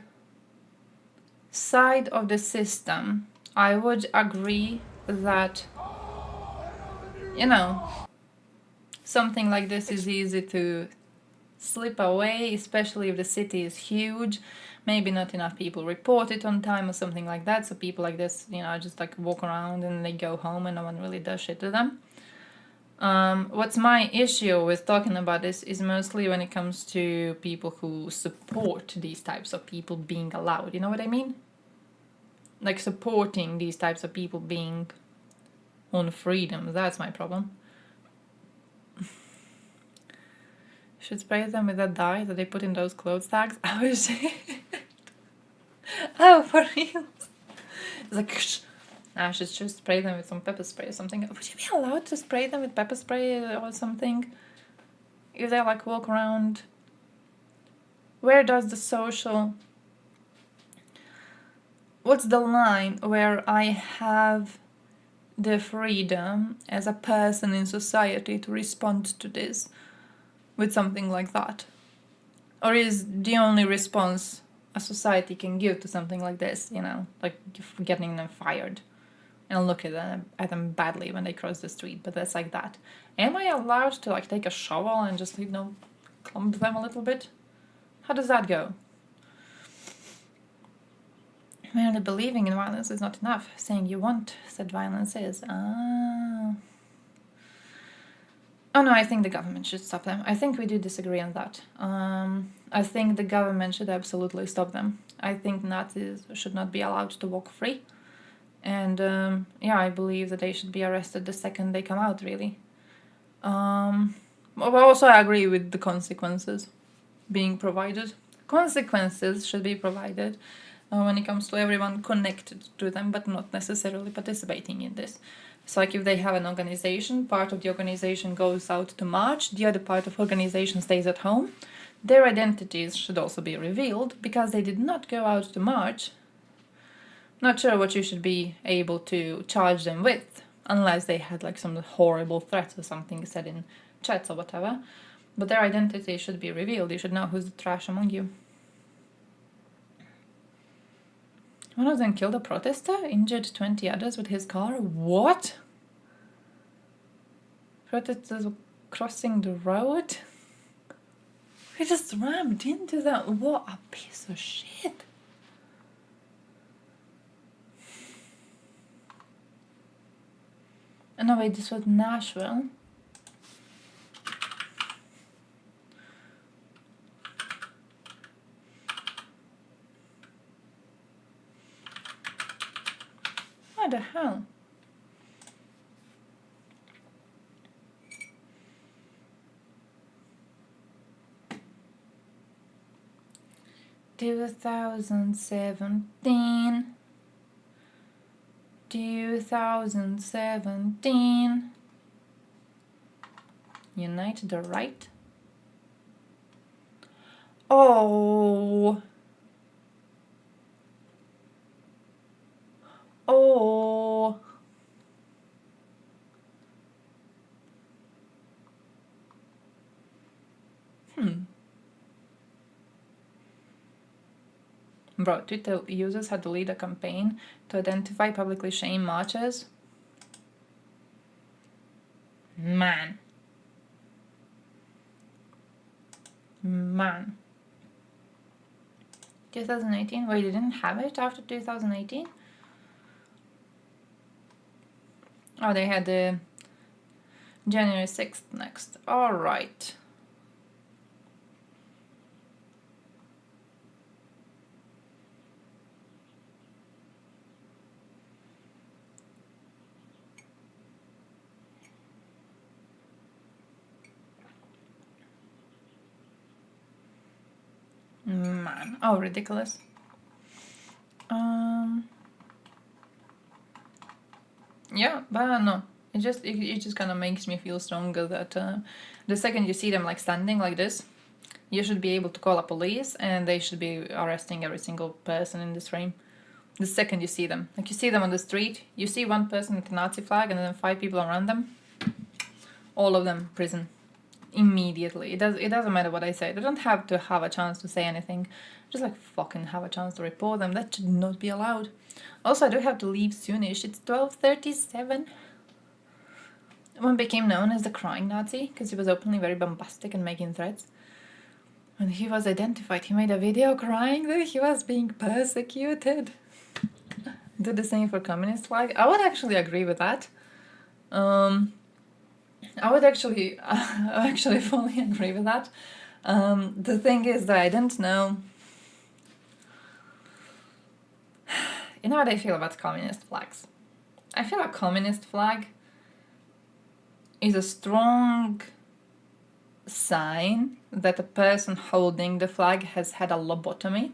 Speaker 4: side of the system, I would agree that, something like this is easy to slip away, especially if the city is huge. Maybe not enough people report it on time or something like that, so people like this, just like walk around and they go home and no one really does shit to them. What's my issue with talking about this is mostly when it comes to people who support these types of people being allowed. You know what I mean? Like supporting these types of people being on freedom. That's my problem. Should spray them with that dye that they put in those clothes tags. Oh, for real? It's like, I should just spray them with some pepper spray or something. Would you be allowed to spray them with pepper spray or something? If they like walk around? Where does the social... What's the line where I have the freedom as a person in society to respond to this with something like that? Or is the only response a society can give to something like this, you know, like getting them fired and look at them badly when they cross the street, but that's like that. Am I allowed to like take a shovel and just, you know, clump them a little bit? How does that go? Merely believing in violence is not enough. Saying you want said violence is. Ah. Oh no, I think the government should stop them. I think we do disagree on that. I think the government should absolutely stop them. I think Nazis should not be allowed to walk free. And yeah, I believe that they should be arrested the second they come out, really. But also I agree with the consequences being provided. Consequences should be provided when it comes to everyone connected to them, but not necessarily participating in this. So like if they have an organization, part of the organization goes out to march, the other part of organization stays at home, their identities should also be revealed because they did not go out to march. Not sure what you should be able to charge them with, unless they had like some horrible threats or something said in chats or whatever. But their identity should be revealed. You should know who's the trash among you. One of them killed a protester, injured 20 others with his car. What? Protesters were crossing the road? We just rammed into them. What a piece of shit. Oh, no, wait, this was Nashville. What the hell? Two thousand 2017. Unite the right. Oh. Oh. Bro, Twitter users had to lead a campaign to identify publicly shame marchers. Man. 2018? Wait, you didn't have it after 2018? Oh, they had the January 6th next. Alright. Man. Oh, ridiculous. Yeah, but no. It just kind of makes me feel stronger that the second you see them like standing like this, you should be able to call a police and they should be arresting every single person in this frame. The second you see them. Like you see them on the street, you see one person with a Nazi flag and then 5 people around them. All of them prison. Immediately. It doesn't matter what I say. They don't have to have a chance to say anything. Just like fucking have a chance to report them. That should not be allowed. Also, I do have to leave soonish. It's 12:37. One became known as the crying Nazi because he was openly very bombastic and making threats. When he was identified, he made a video crying that he was being persecuted. Do the same for communist flag. I would actually agree with that. I would actually fully agree with that. The thing is that I don't know. You know what I feel about communist flags? I feel a communist flag is a strong sign that the person holding the flag has had a lobotomy.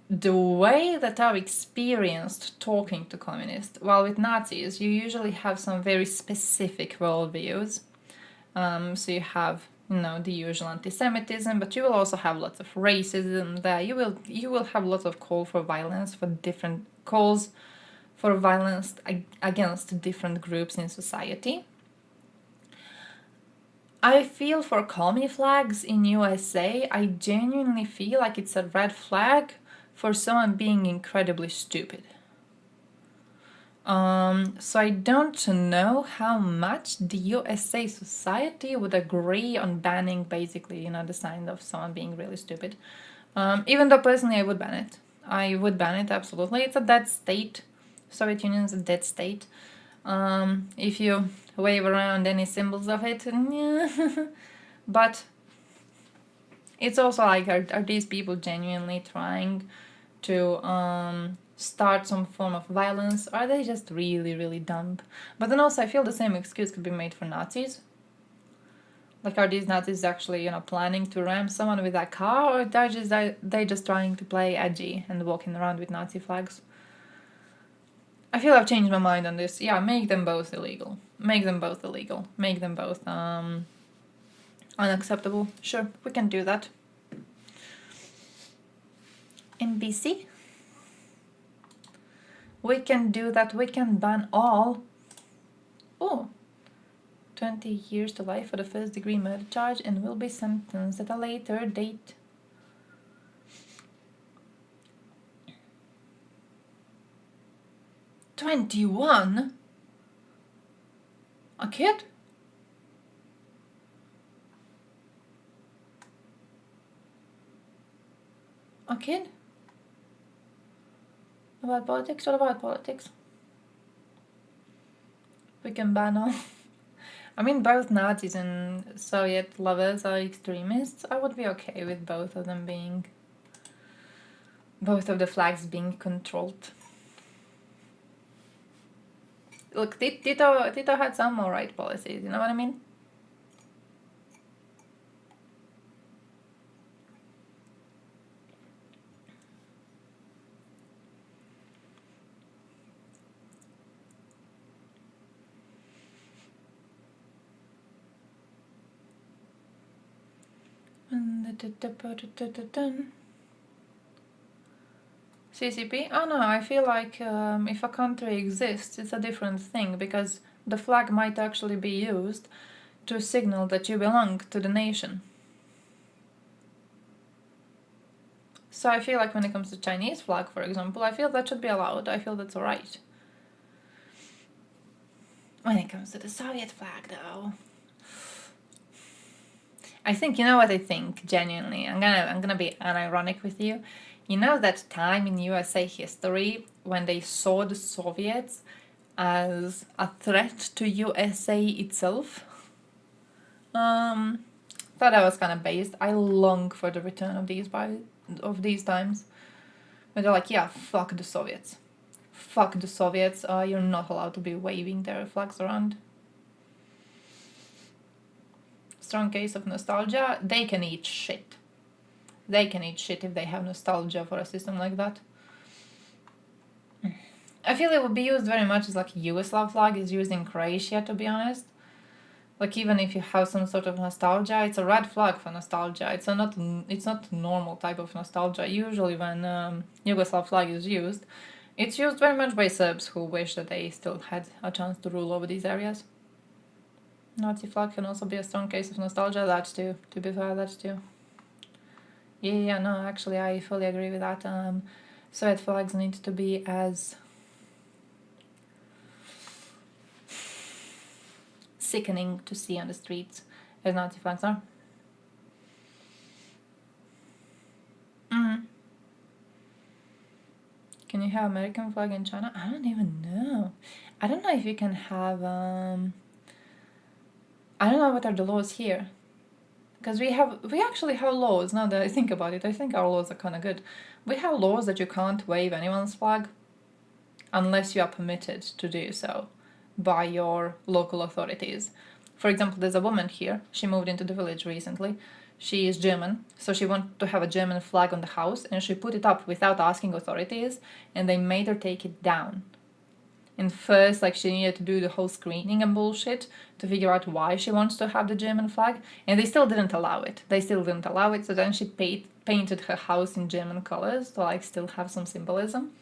Speaker 4: the way that I've experienced talking to communists, well, with Nazis, you usually have some very specific worldviews. So you have, the usual anti-Semitism, but you will also have lots of racism there. You will have lots of calls for violence, for different calls for violence against different groups in society. I feel for commie flags in USA, I genuinely feel like it's a red flag for someone being incredibly stupid. So I don't know how much the USA society would agree on banning basically, the sign of someone being really stupid. Even though personally I would ban it. I would ban it, absolutely. It's a dead state. Soviet Union is a dead state. If you wave around any symbols of it, yeah. But it's also like, are these people genuinely trying to start some form of violence? Or are they just really, really dumb? But then also I feel the same excuse could be made for Nazis. Like, are these Nazis actually, planning to ram someone with a car, or they just trying to play edgy and walking around with Nazi flags? I feel I've changed my mind on this. Yeah, make them both illegal. Make them both illegal. Make them both unacceptable. Sure, we can do that. NBC? We can do that. We can ban all. Oh, 20 years to life for the first-degree murder charge and will be sentenced at a later date. $21? A kid? A kid? About politics? What about politics? We can ban all. I mean, both Nazis and Soviet lovers are extremists. I would be okay with both of them being... both of the flags being controlled. Look, Tito had some alright policies, you know what I mean? CCP? Oh no, I feel like if a country exists, it's a different thing, because the flag might actually be used to signal that you belong to the nation. So I feel like when it comes to Chinese flag, for example, I feel that should be allowed. I feel that's alright. When it comes to the Soviet flag, though, I think, you know what I think, genuinely? I'm gonna be unironic with you. You know that time in USA history when they saw the Soviets as a threat to USA itself? Thought that was kind of based. I long for the return of these times. Where they're like, yeah, fuck the Soviets. Fuck the Soviets, you're not allowed to be waving their flags around. Strong case of nostalgia. They can eat shit. They can eat shit if they have nostalgia for a system like that. I feel it would be used very much as like Yugoslav flag is used in Croatia, to be honest. Like, even if you have some sort of nostalgia, it's a red flag for nostalgia. It's not normal type of nostalgia. Usually when Yugoslav flag is used, it's used very much by Serbs who wish that they still had a chance to rule over these areas. Nazi flag can also be a strong case of nostalgia. That too, to be fair, that too. Yeah, no, actually, I fully agree with that. Soviet flags need to be as sickening to see on the streets as Nazi flags are. Can you have American flag in China? I don't even know. I don't know if you can have... I don't know what are the laws here. Because we actually have laws, now that I think about it. I think our laws are kind of good. We have laws that you can't wave anyone's flag unless you are permitted to do so by your local authorities. For example, there's a woman here. She moved into the village recently. she is German, so she wanted to have a German flag on the house, and she put it up without asking authorities, and they made her take it down. And first, like, she needed to do the whole screening and bullshit to figure out why she wants to have the German flag, and they still didn't allow it. So then she painted her house in German colors to, like, still have some symbolism.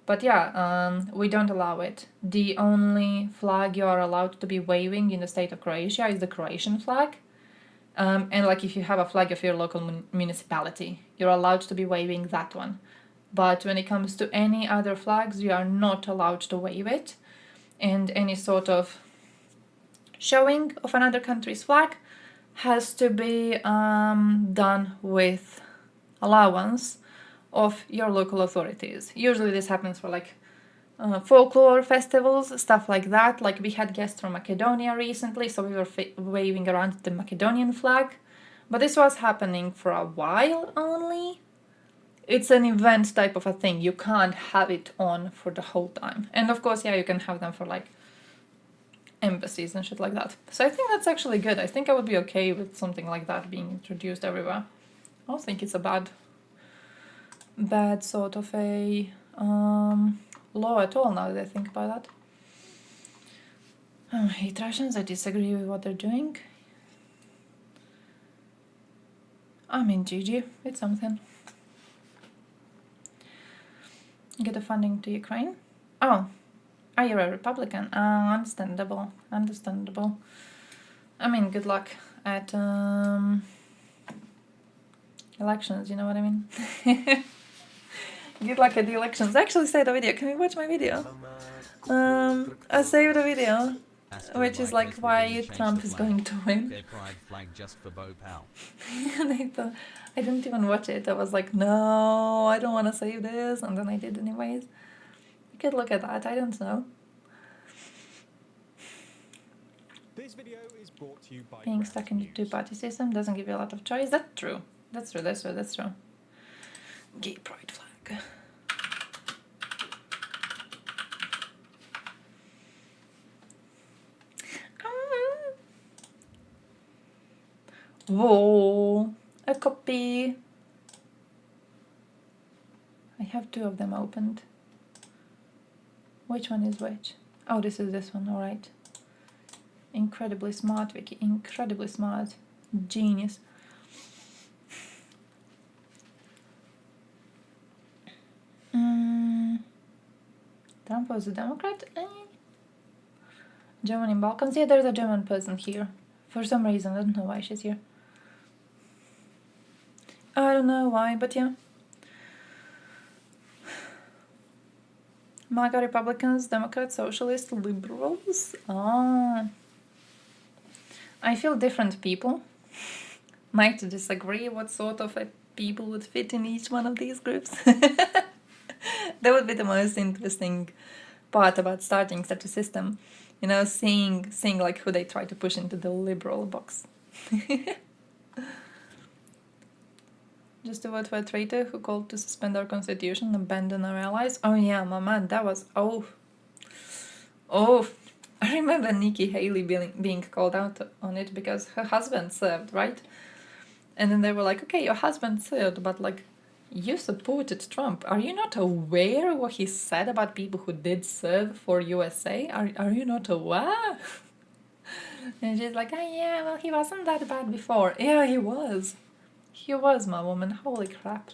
Speaker 4: But yeah, we don't allow it. The only flag you are allowed to be waving in the state of Croatia is the Croatian flag. And like, if you have a flag of your local municipality, you're allowed to be waving that one. But when it comes to any other flags, you are not allowed to wave it. And any sort of showing of another country's flag has to be done with allowance of your local authorities. Usually this happens for like folklore festivals, stuff like that. Like, we had guests from Macedonia recently, so we were waving around the Macedonian flag. But this was happening for a while only. It's an event type of a thing. You can't have it on for the whole time. And of course, yeah, you can have them for like embassies and shit like that. So I think that's actually good. I think I would be okay with something like that being introduced everywhere. I don't think it's a bad sort of a law at all, now that I think about that. I hate Russians. I disagree with what they're doing. I mean, GG, it's something. Get the funding to Ukraine. Oh, are you a Republican? Understandable. I mean, good luck at elections, you know what I mean? Good luck at the elections. I actually saved a video. Can we watch my video? I saved a video, which is like why Trump is going to win.
Speaker 10: Their pride flag just for Beau Powell.
Speaker 4: And I thought, I didn't even watch it. I was like, no, I don't want to save this. And then I did anyways. You could look at that. I don't know.
Speaker 11: This video is brought to you by
Speaker 4: Being stuck in the two-party system doesn't give you a lot of choice. That's true. That's true. Gay pride flag. Whoa, a copy. I have two of them opened. Which one is which? Oh, this is this one, alright. Incredibly smart, Vicky. Incredibly smart. Genius. Trump was a Democrat? German in Balkans? Yeah, there's a German person here. For some reason, I don't know why she's here. I don't know why, but yeah. MAGA Republicans, Democrats, Socialists, Liberals. I feel different people might disagree what sort of people would fit in each one of these groups. That would be the most interesting part about starting such a system. You know, seeing like who they try to push into the liberal box. Just to vote for a traitor who called to suspend our constitution and abandon our allies. Oh yeah, my man, that was oh. I remember Nikki Haley being called out on it because her husband served, right? And then they were like, okay, your husband served, but like, you supported Trump. Are you not aware what he said about people who did serve for USA? Are you not aware? And she's like, oh yeah, well, he wasn't that bad before. Yeah, he was. He was, my woman. Holy crap.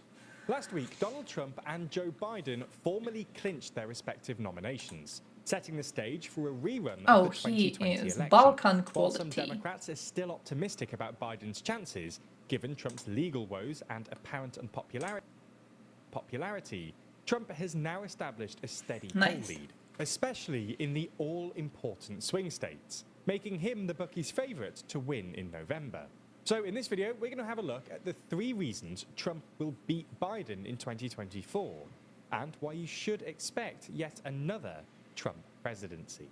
Speaker 11: Last week, Donald Trump and Joe Biden formally clinched their respective nominations, setting the stage for a rerun of the 2020 election.
Speaker 4: Balkan quality.
Speaker 11: While some Democrats are still optimistic about Biden's chances, given Trump's legal woes and apparent unpopularity, Trump has now established a steady poll lead, especially in the all-important swing states, making him the bookies' favourite to win in November. So in this video, we're going to have a look at the 3 reasons Trump will beat Biden in 2024, and why you should expect yet another Trump presidency.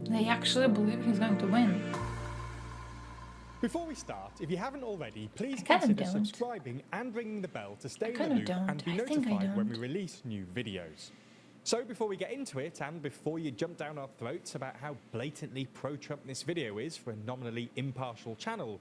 Speaker 4: They actually believe he's going to win.
Speaker 11: Before we start, if you haven't already, please consider subscribing and ringing the bell to stay in the loop and be notified when we release new videos. So before we get into it, and before you jump down our throats about how blatantly pro-Trump this video is for a nominally impartial channel,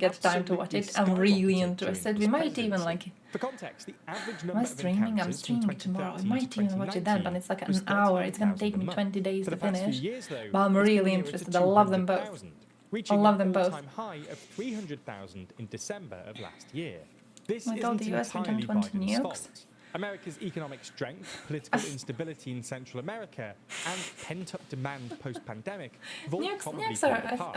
Speaker 4: get time to watch it. I'm really interested. We might even like.
Speaker 11: For context, the average
Speaker 4: Am
Speaker 11: number
Speaker 4: I
Speaker 11: of
Speaker 4: streaming? I'm
Speaker 11: encounters from
Speaker 4: streaming tomorrow. I
Speaker 11: 2013
Speaker 4: might
Speaker 11: to
Speaker 4: even watch it then, but it's like
Speaker 11: was
Speaker 4: an hour. It's gonna
Speaker 11: 13,000
Speaker 4: take
Speaker 11: a
Speaker 4: me
Speaker 11: month.
Speaker 4: 20 days
Speaker 11: For
Speaker 4: to
Speaker 11: the past few
Speaker 4: finish.
Speaker 11: years, though,
Speaker 4: But I'm
Speaker 11: it's been
Speaker 4: really
Speaker 11: nearer to
Speaker 4: interested. I love them both.
Speaker 11: 200,000, reaching
Speaker 4: love
Speaker 11: an
Speaker 4: them both.
Speaker 11: all-time high of 300,000 in December of last year. this
Speaker 4: We told
Speaker 11: isn't
Speaker 4: the US we
Speaker 11: entirely
Speaker 4: don't want
Speaker 11: Biden's
Speaker 4: nukes.
Speaker 11: fault. America's economic strength, political instability in Central America, and pent-up demand post-pandemic have all probably
Speaker 4: Nukes
Speaker 11: played
Speaker 4: are...
Speaker 11: a part.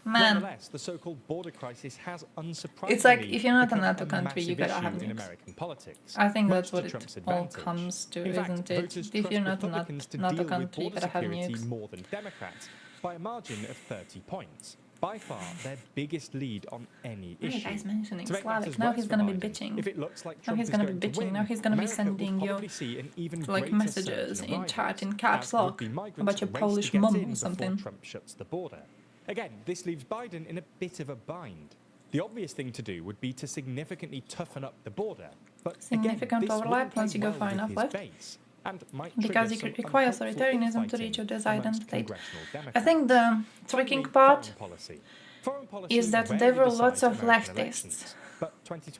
Speaker 4: Man,
Speaker 11: Nonetheless, the so-called border crisis has unsurprisingly
Speaker 4: it's like if you're not a
Speaker 11: become
Speaker 4: NATO country, you
Speaker 11: massive
Speaker 4: gotta have
Speaker 11: issue in
Speaker 4: nukes.
Speaker 11: American politics.
Speaker 4: I think
Speaker 11: much
Speaker 4: that's what
Speaker 11: to
Speaker 4: it
Speaker 11: Trump's
Speaker 4: all
Speaker 11: advantage.
Speaker 4: comes to,
Speaker 11: In fact,
Speaker 4: isn't it?
Speaker 11: voters
Speaker 4: If you're
Speaker 11: trust
Speaker 4: not a
Speaker 11: Republicans to
Speaker 4: NATO
Speaker 11: deal with
Speaker 4: country, you
Speaker 11: border
Speaker 4: gotta have
Speaker 11: security
Speaker 4: nukes.
Speaker 11: more than Democrats by a margin of 30 points. By far, their biggest lead on any
Speaker 4: Why are you
Speaker 11: issue.
Speaker 4: guys mentioning
Speaker 11: To make
Speaker 4: Slavic?
Speaker 11: matters
Speaker 4: Now
Speaker 11: worse
Speaker 4: he's
Speaker 11: for
Speaker 4: gonna be
Speaker 11: Biden,
Speaker 4: bitching.
Speaker 11: If it looks like
Speaker 4: Now
Speaker 11: Trump
Speaker 4: he's
Speaker 11: is
Speaker 4: gonna
Speaker 11: going
Speaker 4: be
Speaker 11: to
Speaker 4: bitching.
Speaker 11: win,
Speaker 4: Now he's gonna be
Speaker 11: America will
Speaker 4: sending you
Speaker 11: probably see an even
Speaker 4: like
Speaker 11: greater
Speaker 4: messages
Speaker 11: surge
Speaker 4: in
Speaker 11: arrivals,
Speaker 4: chat in caps
Speaker 11: as
Speaker 4: lock
Speaker 11: would-be migrants
Speaker 4: about your
Speaker 11: race
Speaker 4: Polish
Speaker 11: to get
Speaker 4: mum
Speaker 11: in
Speaker 4: or
Speaker 11: before
Speaker 4: something.
Speaker 11: Trump shuts the border. Again, this leaves Biden in a bit of a bind. The obvious thing to do would be to significantly toughen up the border, but
Speaker 4: Significant
Speaker 11: again, this
Speaker 4: overlap
Speaker 11: wouldn't play
Speaker 4: once you go
Speaker 11: well
Speaker 4: far
Speaker 11: with
Speaker 4: enough
Speaker 11: his
Speaker 4: left.
Speaker 11: base, and might
Speaker 4: Because
Speaker 11: trigger
Speaker 4: it
Speaker 11: some
Speaker 4: requires
Speaker 11: unhelpful
Speaker 4: authoritarianism to
Speaker 11: infighting
Speaker 4: reach your
Speaker 11: amongst
Speaker 4: desired state.
Speaker 11: congressional
Speaker 4: I
Speaker 11: Democrats.
Speaker 4: think the tricking part
Speaker 11: Foreign policy
Speaker 4: is that
Speaker 11: rarely
Speaker 4: there were lots
Speaker 11: decides
Speaker 4: of
Speaker 11: American
Speaker 4: leftists.
Speaker 11: elections, but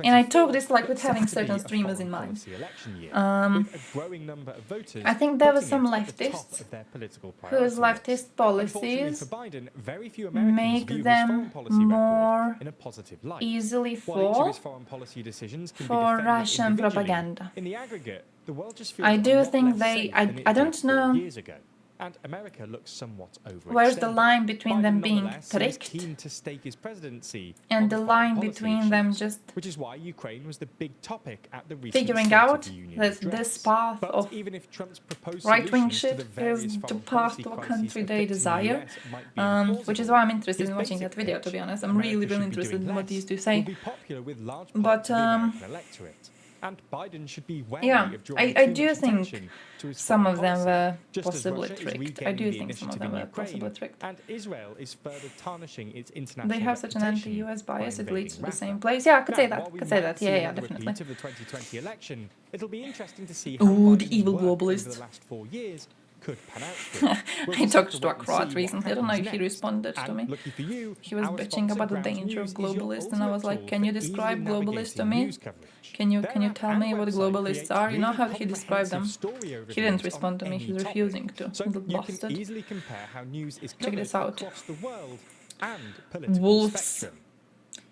Speaker 4: And I talk
Speaker 11: 2024
Speaker 4: this like with
Speaker 11: looks
Speaker 4: having
Speaker 11: set to be
Speaker 4: certain
Speaker 11: a
Speaker 4: streamers in
Speaker 11: foreign
Speaker 4: mind.
Speaker 11: policy election year, with a growing number of voters
Speaker 4: I think there were
Speaker 11: putting
Speaker 4: some
Speaker 11: it at the top
Speaker 4: leftists
Speaker 11: of their political
Speaker 4: whose
Speaker 11: priority
Speaker 4: leftist
Speaker 11: list. Unfortunately
Speaker 4: policies
Speaker 11: for Biden, very few Americans
Speaker 4: make
Speaker 11: view his
Speaker 4: them
Speaker 11: foreign policy
Speaker 4: more
Speaker 11: record in a positive light.
Speaker 4: easily
Speaker 11: While each of
Speaker 4: fall
Speaker 11: his foreign policy decisions can be
Speaker 4: for
Speaker 11: defended
Speaker 4: Russian
Speaker 11: individually,
Speaker 4: propaganda.
Speaker 11: in the aggregate, the world just feels
Speaker 4: I
Speaker 11: a
Speaker 4: do
Speaker 11: lot
Speaker 4: think
Speaker 11: less
Speaker 4: they...
Speaker 11: safe than it
Speaker 4: I don't
Speaker 11: did 4
Speaker 4: know
Speaker 11: years ago. And America looks somewhat overextended.
Speaker 4: where's the line between them
Speaker 11: Biden,
Speaker 4: being
Speaker 11: nonetheless, seems
Speaker 4: tricked
Speaker 11: keen to stake his presidency
Speaker 4: and
Speaker 11: on
Speaker 4: the
Speaker 11: foreign
Speaker 4: line
Speaker 11: policy
Speaker 4: between them
Speaker 11: issues,
Speaker 4: just
Speaker 11: which is why Ukraine was the big topic at the recent
Speaker 4: figuring
Speaker 11: State of
Speaker 4: out
Speaker 11: the Union
Speaker 4: that
Speaker 11: address.
Speaker 4: this path
Speaker 11: But
Speaker 4: of
Speaker 11: even if Trump's proposed
Speaker 4: right-wing
Speaker 11: solutions to
Speaker 4: shit
Speaker 11: the various
Speaker 4: is the
Speaker 11: foreign
Speaker 4: path
Speaker 11: policy
Speaker 4: to a
Speaker 11: crises
Speaker 4: country they
Speaker 11: affecting the
Speaker 4: desire,
Speaker 11: US might be
Speaker 4: which is
Speaker 11: implausible,
Speaker 4: why I'm interested
Speaker 11: his
Speaker 4: in watching
Speaker 11: basic
Speaker 4: that video,
Speaker 11: pitch,
Speaker 4: to be honest. I'm
Speaker 11: America
Speaker 4: really
Speaker 11: should be
Speaker 4: interested
Speaker 11: doing
Speaker 4: in what
Speaker 11: less,
Speaker 4: these two
Speaker 11: will
Speaker 4: say.
Speaker 11: be popular with large
Speaker 4: But,
Speaker 11: parts of the American electorate. And Biden should be wary
Speaker 4: yeah,
Speaker 11: of drawing
Speaker 4: I
Speaker 11: too
Speaker 4: do
Speaker 11: much
Speaker 4: think
Speaker 11: attention to his
Speaker 4: some
Speaker 11: foreign
Speaker 4: of them
Speaker 11: policy.
Speaker 4: were
Speaker 11: Just as
Speaker 4: possibly
Speaker 11: Russia is
Speaker 4: tricked. I
Speaker 11: regaining
Speaker 4: do
Speaker 11: the
Speaker 4: think some of
Speaker 11: initiative
Speaker 4: them
Speaker 11: in
Speaker 4: were
Speaker 11: Ukraine,
Speaker 4: possibly tricked.
Speaker 11: and Israel is further tarnishing its international
Speaker 4: They have such an
Speaker 11: reputation
Speaker 4: anti-US
Speaker 11: by
Speaker 4: bias, it
Speaker 11: invading
Speaker 4: leads to the
Speaker 11: Rafah.
Speaker 4: same place. Yeah, I could say
Speaker 11: Now,
Speaker 4: that.
Speaker 11: while we
Speaker 4: Could say
Speaker 11: might
Speaker 4: that.
Speaker 11: see
Speaker 4: Yeah, yeah,
Speaker 11: another
Speaker 4: definitely.
Speaker 11: repeat of the 2020 election, it'll be interesting to see how
Speaker 4: Ooh, the
Speaker 11: Biden's
Speaker 4: evil
Speaker 11: work over
Speaker 4: globalists.
Speaker 11: the last 4 years could pan out for him. We'll
Speaker 4: I
Speaker 11: just have
Speaker 4: talked to a
Speaker 11: wait and see
Speaker 4: Croat
Speaker 11: what
Speaker 4: recently. I don't know if
Speaker 11: happens
Speaker 4: he
Speaker 11: next.
Speaker 4: responded to
Speaker 11: And
Speaker 4: me.
Speaker 11: lucky for you,
Speaker 4: He was
Speaker 11: our
Speaker 4: bitching
Speaker 11: sponsor,
Speaker 4: about the
Speaker 11: Ground
Speaker 4: danger of
Speaker 11: News, is your
Speaker 4: globalists, and I was
Speaker 11: ultimate
Speaker 4: like,
Speaker 11: tool
Speaker 4: can you
Speaker 11: for
Speaker 4: describe
Speaker 11: easily
Speaker 4: globalists to
Speaker 11: navigating
Speaker 4: me?
Speaker 11: news coverage.
Speaker 4: Can you
Speaker 11: Their
Speaker 4: tell
Speaker 11: app
Speaker 4: me
Speaker 11: and
Speaker 4: what
Speaker 11: website
Speaker 4: globalists
Speaker 11: creates
Speaker 4: are? You know
Speaker 11: really
Speaker 4: how he described them?
Speaker 11: comprehensive story
Speaker 4: He didn't
Speaker 11: overviews
Speaker 4: respond to
Speaker 11: on
Speaker 4: me.
Speaker 11: any
Speaker 4: He's
Speaker 11: topic.
Speaker 4: refusing to.
Speaker 11: So
Speaker 4: Little
Speaker 11: you
Speaker 4: bastard.
Speaker 11: can easily compare how news is
Speaker 4: Check
Speaker 11: covered
Speaker 4: this out.
Speaker 11: across the world and political
Speaker 4: Wolves
Speaker 11: spectrum.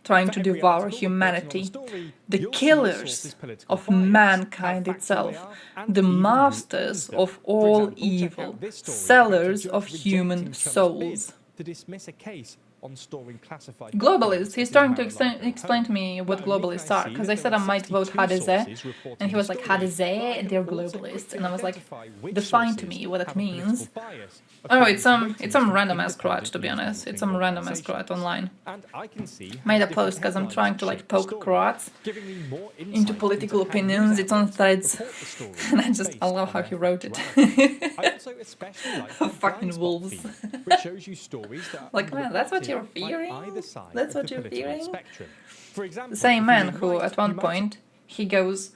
Speaker 4: trying
Speaker 11: For
Speaker 4: to
Speaker 11: every
Speaker 4: devour
Speaker 11: article reporting on
Speaker 4: humanity.
Speaker 11: a story,
Speaker 4: The
Speaker 11: you'll see
Speaker 4: killers
Speaker 11: sources' political
Speaker 4: of
Speaker 11: bias,
Speaker 4: mankind
Speaker 11: how factual
Speaker 4: itself.
Speaker 11: they are, and
Speaker 4: The
Speaker 11: even who
Speaker 4: masters
Speaker 11: owns them.
Speaker 4: of
Speaker 11: For
Speaker 4: all
Speaker 11: example, check
Speaker 4: evil.
Speaker 11: out this story about a
Speaker 4: Sellers
Speaker 11: judge
Speaker 4: of
Speaker 11: rejecting
Speaker 4: human
Speaker 11: Trump's bid
Speaker 4: souls.
Speaker 11: to dismiss a case on storing classified
Speaker 4: Globalists.
Speaker 11: documents
Speaker 4: He's
Speaker 11: at
Speaker 4: trying to
Speaker 11: his Mar-a-Lago
Speaker 4: explain to
Speaker 11: home.
Speaker 4: me what
Speaker 11: Not only can
Speaker 4: globalists are,
Speaker 11: see
Speaker 4: because
Speaker 11: that
Speaker 4: I said
Speaker 11: there
Speaker 4: I
Speaker 11: are
Speaker 4: might vote
Speaker 11: 62
Speaker 4: HDZ,
Speaker 11: sources reporting
Speaker 4: and he
Speaker 11: the
Speaker 4: was like,
Speaker 11: story, but I
Speaker 4: HDZ,
Speaker 11: can
Speaker 4: they're
Speaker 11: also
Speaker 4: globalists,
Speaker 11: quickly
Speaker 4: and I was like,
Speaker 11: identify which
Speaker 4: define to
Speaker 11: sources
Speaker 4: me what it
Speaker 11: have a political
Speaker 4: means.
Speaker 11: bias
Speaker 4: Oh,
Speaker 11: according
Speaker 4: it's
Speaker 11: to
Speaker 4: some
Speaker 11: ratings
Speaker 4: random
Speaker 11: from
Speaker 4: ass Croat,
Speaker 11: independent
Speaker 4: to be
Speaker 11: news
Speaker 4: honest. It's
Speaker 11: monitoring
Speaker 4: some random ass Croat
Speaker 11: organisations.
Speaker 4: online.
Speaker 11: And I can see how
Speaker 4: Made a
Speaker 11: different
Speaker 4: post because I'm
Speaker 11: headlines
Speaker 4: trying to like
Speaker 11: shape the
Speaker 4: poke
Speaker 11: story,
Speaker 4: Croats
Speaker 11: giving me more
Speaker 4: into
Speaker 11: insight
Speaker 4: political
Speaker 11: into how news
Speaker 4: opinions. It's on
Speaker 11: outlets
Speaker 4: threads.
Speaker 11: report the story
Speaker 4: And I just, I
Speaker 11: based
Speaker 4: love
Speaker 11: on
Speaker 4: how
Speaker 11: their
Speaker 4: he wrote it.
Speaker 11: factuality. I also especially like the
Speaker 4: Fucking
Speaker 11: blind spot
Speaker 4: wolves.
Speaker 11: feed, which shows you stories that are
Speaker 4: Like, man, that's what you're
Speaker 11: unreported by
Speaker 4: fearing?
Speaker 11: either side
Speaker 4: That's
Speaker 11: of
Speaker 4: what
Speaker 11: the
Speaker 4: you're
Speaker 11: political
Speaker 4: fearing?
Speaker 11: spectrum. For example,
Speaker 4: The same
Speaker 11: if
Speaker 4: man
Speaker 11: you
Speaker 4: who
Speaker 11: might-
Speaker 4: at one
Speaker 11: you might-
Speaker 4: point he goes,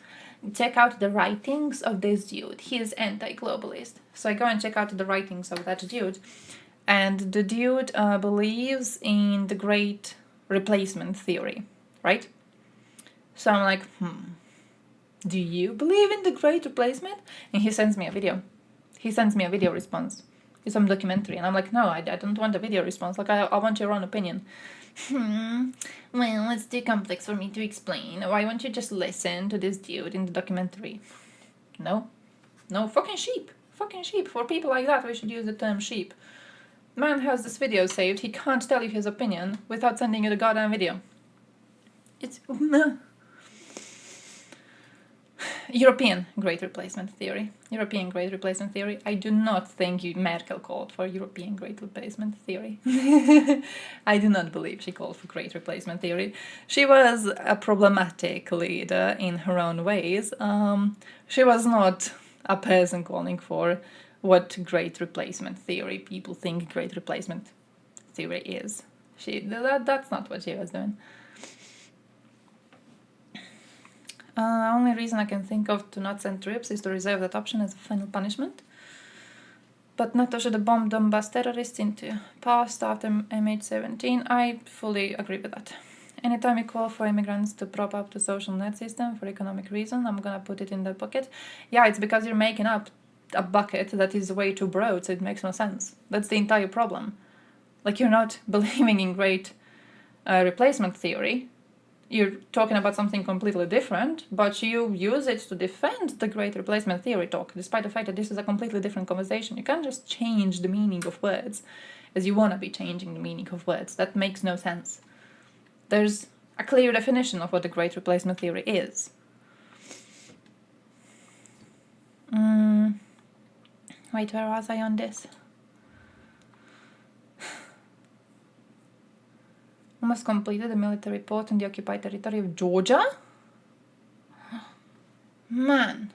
Speaker 4: check out the writings of this dude. He is anti-globalist. So I go and check out the writings of that dude, and the dude believes in the Great Replacement theory, right? So I'm like, do you believe in the Great Replacement? And he sends me a video. He sends me a video response. It's some documentary, and I'm like, no, I don't want a video response. Like, I want your own opinion. Well, it's too complex for me to explain. Why won't you just listen to this dude in the documentary? No. No, fucking sheep. Fucking sheep. For people like that, we should use the term sheep. Man has this video saved. He can't tell you his opinion without sending you the goddamn video. It's... European Great Replacement Theory. European Great Replacement Theory. I do not think Merkel called for European Great Replacement Theory. I do not believe she called for Great Replacement Theory. She was a problematic leader in her own ways. She was not a person calling for what Great Replacement Theory people think Great Replacement Theory is. That's not what she was doing. Only reason I can think of to not send troops is to reserve that option as a final punishment. But NATO should have bombed Donbass terrorists into past after MH17. I fully agree with that. Anytime you call for immigrants to prop up the social net system for economic reason, I'm gonna put it in that bucket. Yeah, it's because you're making up a bucket that is way too broad, so it makes no sense. That's the entire problem. Like, you're not believing in great replacement theory. you're talking about something completely different, but you use it to defend the great replacement theory talk, despite the fact that this is a completely different conversation. You can't just change the meaning of words as you want to be changing the meaning of words. That makes no sense. There's a clear definition of what the great replacement theory is. Wait, where was I on this? Almost completed the military port in the occupied territory of Georgia? Man.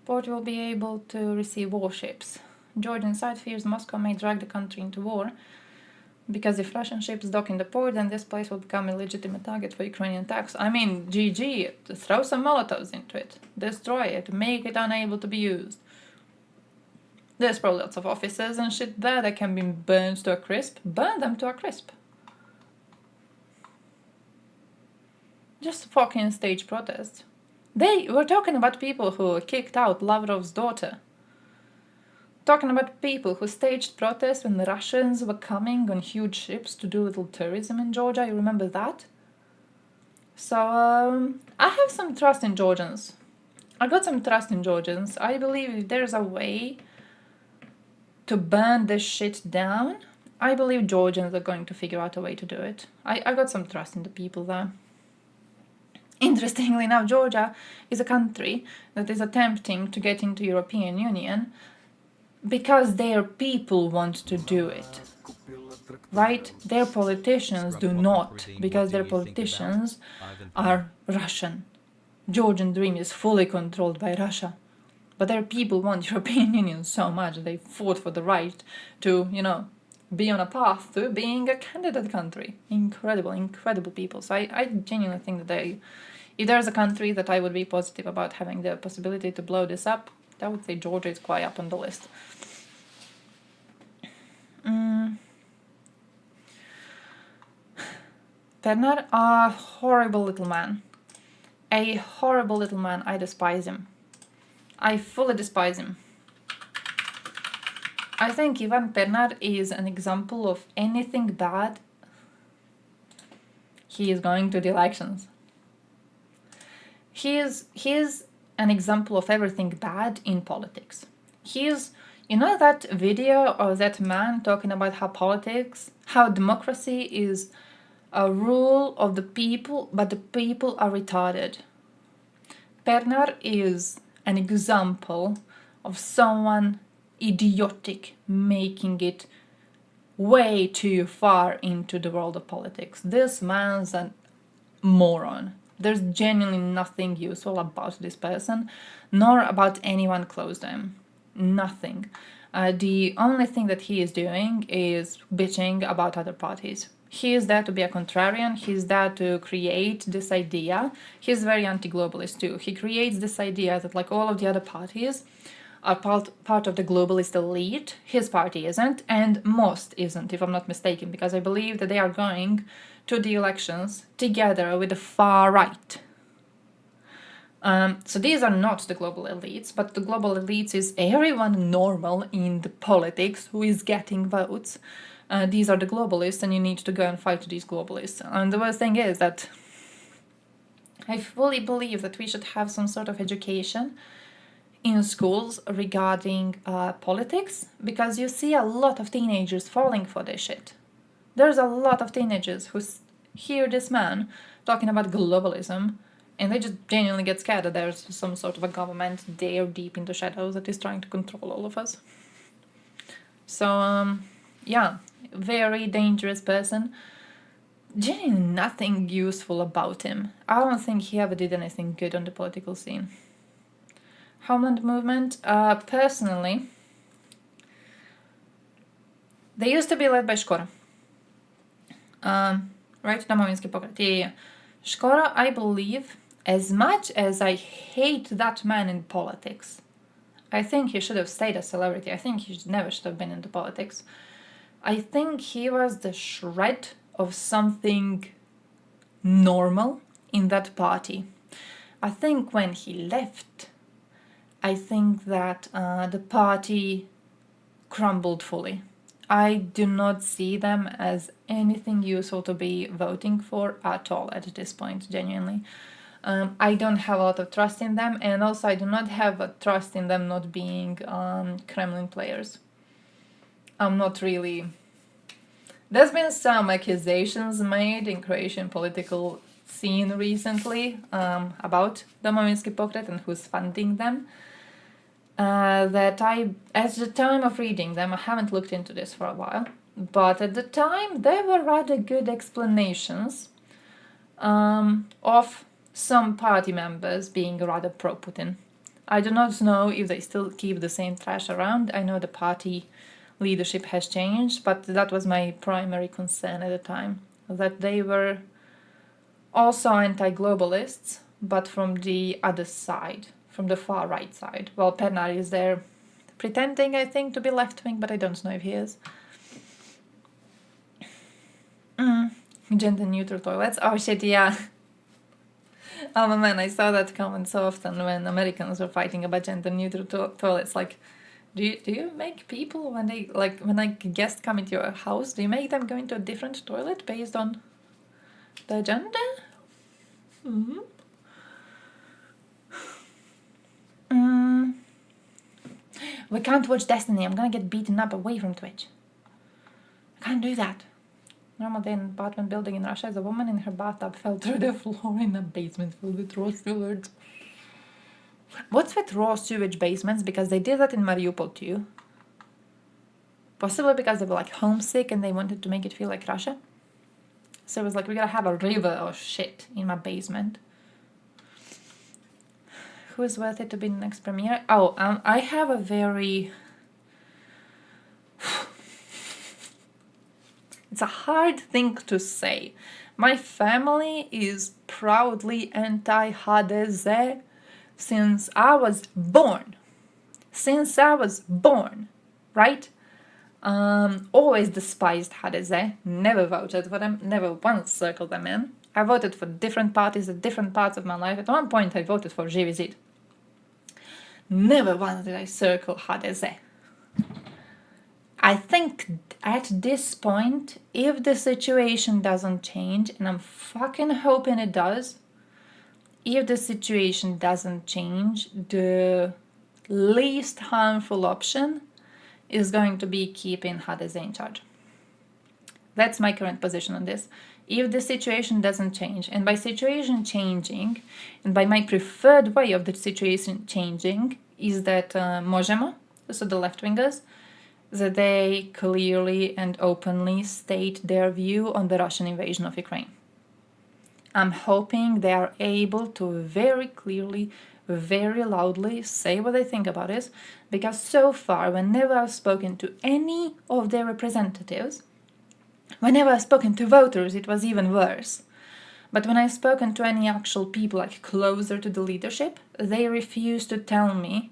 Speaker 4: Port will be able to receive warships. Georgian side fears Moscow may drag the country into war, because if Russian ships dock in the port, then this place will become a legitimate target for Ukrainian attacks. I mean, GG, throw some Molotovs into it. Destroy it, make it unable to be used. There's probably lots of offices and shit there that can be burned to a crisp. Burn them to a crisp. Just fucking stage protests. We're talking about people who kicked out Lavrov's daughter. Talking about people who staged protests when the Russians were coming on huge ships to do little tourism in Georgia. You remember that? So, I have some trust in Georgians. I got some trust in Georgians. I believe if there's a way to burn this shit down, I believe Georgians are going to figure out a way to do it. I got some trust in the people there. Interestingly enough, Georgia is a country that is attempting to get into European Union because their people want to do it. Right? Their politicians do not, because their politicians are Russian. Georgian dream is fully controlled by Russia. But their people want European Union so much they fought for the right to, be on a path to being a candidate country. Incredible, incredible people. So I genuinely think that if there's a country that I would be positive about having the possibility to blow this up, I would say Georgia is quite up on the list. Pernar, a horrible little man. A horrible little man. I despise him. I fully despise him. I think Ivan Pernar is an example of anything bad. He is going to the elections. He is an example of everything bad in politics. He is, that video of that man talking about how democracy is a rule of the people, but the people are retarded. Pernar is an example of someone idiotic making it way too far into the world of politics. This man's a moron. There's genuinely nothing useful about this person, nor about anyone close to him. Nothing. The only thing that he is doing is bitching about other parties. He is there to be a contrarian. He's there to create this idea. He's very anti-globalist too. He creates this idea that like all of the other parties are part of the globalist elite. His party isn't, and most isn't, if I'm not mistaken, because I believe that they are going to the elections together with the far right. So these are not the global elites, but the global elites is everyone normal in the politics who is getting votes. These are the globalists, and you need to go and fight these globalists. And the worst thing is that I fully believe that we should have some sort of education in schools regarding politics, because you see a lot of teenagers falling for this shit. There's a lot of teenagers who hear this man talking about globalism, and they just genuinely get scared that there's some sort of a government there deep in the shadows that is trying to control all of us. So, yeah, very dangerous person. Genuinely nothing useful about him. I don't think he ever did anything good on the political scene. Homeland movement, personally, they used to be led by Škoro. Right, Domovinski pokret. Yeah. Škoro, I believe, as much as I hate that man in politics, I think he should have stayed a celebrity. I think he never should have been into politics. I think he was the shred of something normal in that party. I think when he left, I think that the party crumbled fully. I do not see them as anything useful to be voting for at all at this point, genuinely. I don't have a lot of trust in them, and also I do not have a trust in them not being Kremlin players. I'm not really... There's been some accusations made in Croatian political scene recently about the Domovinski Pokret and who's funding them. That at the time of reading them, I haven't looked into this for a while, but at the time there were rather good explanations of some party members being rather pro-Putin. I do not know if they still keep the same trash around. I know the party leadership has changed, but that was my primary concern at the time, that they were also anti-globalists, but from the other side, from the far right side. Well, Pernar is there pretending, I think, to be left-wing, but I don't know if he is. Gender-neutral toilets. Oh shit, yeah. Oh man, I saw that comment so often when Americans were fighting about gender-neutral toilets. Like, do you make people, when they, like, when a guest come into your house, do you make them go into a different toilet based on the gender? We can't watch Destiny. I'm gonna get beaten up away from Twitch. I can't do that. Normal day in an apartment building in Russia as a woman in her bathtub fell through the floor in a basement filled with raw sewage. What's with raw sewage basements? Because they did that in Mariupol too. Possibly because they were like homesick and they wanted to make it feel like Russia. So it was like, we gotta have a river of shit in my basement. Who is worth it to be the next premiere? Oh, I have a very... It's a hard thing to say. My family is proudly anti-HDZ since I was born. Since I was born, right? Always despised HDZ, never voted for them, never once circled them in. I voted for different parties at different parts of my life. At one point I voted for Živi Zid. Never once did I circle HDZ. I think at this point, if the situation doesn't change, and I'm fucking hoping it does, if the situation doesn't change, the least harmful option is going to be keeping HDZ in charge. That's my current position on this. If the situation doesn't change, and by situation changing, and by my preferred way of the situation changing, is that Možemo, so the left-wingers, that they clearly and openly state their view on the Russian invasion of Ukraine. I'm hoping they are able to very clearly, very loudly say what they think about this, because so far, whenever I've spoken to any of their representatives, whenever I've spoken to voters, it was even worse. But when I've spoken to any actual people like closer to the leadership, they refuse to tell me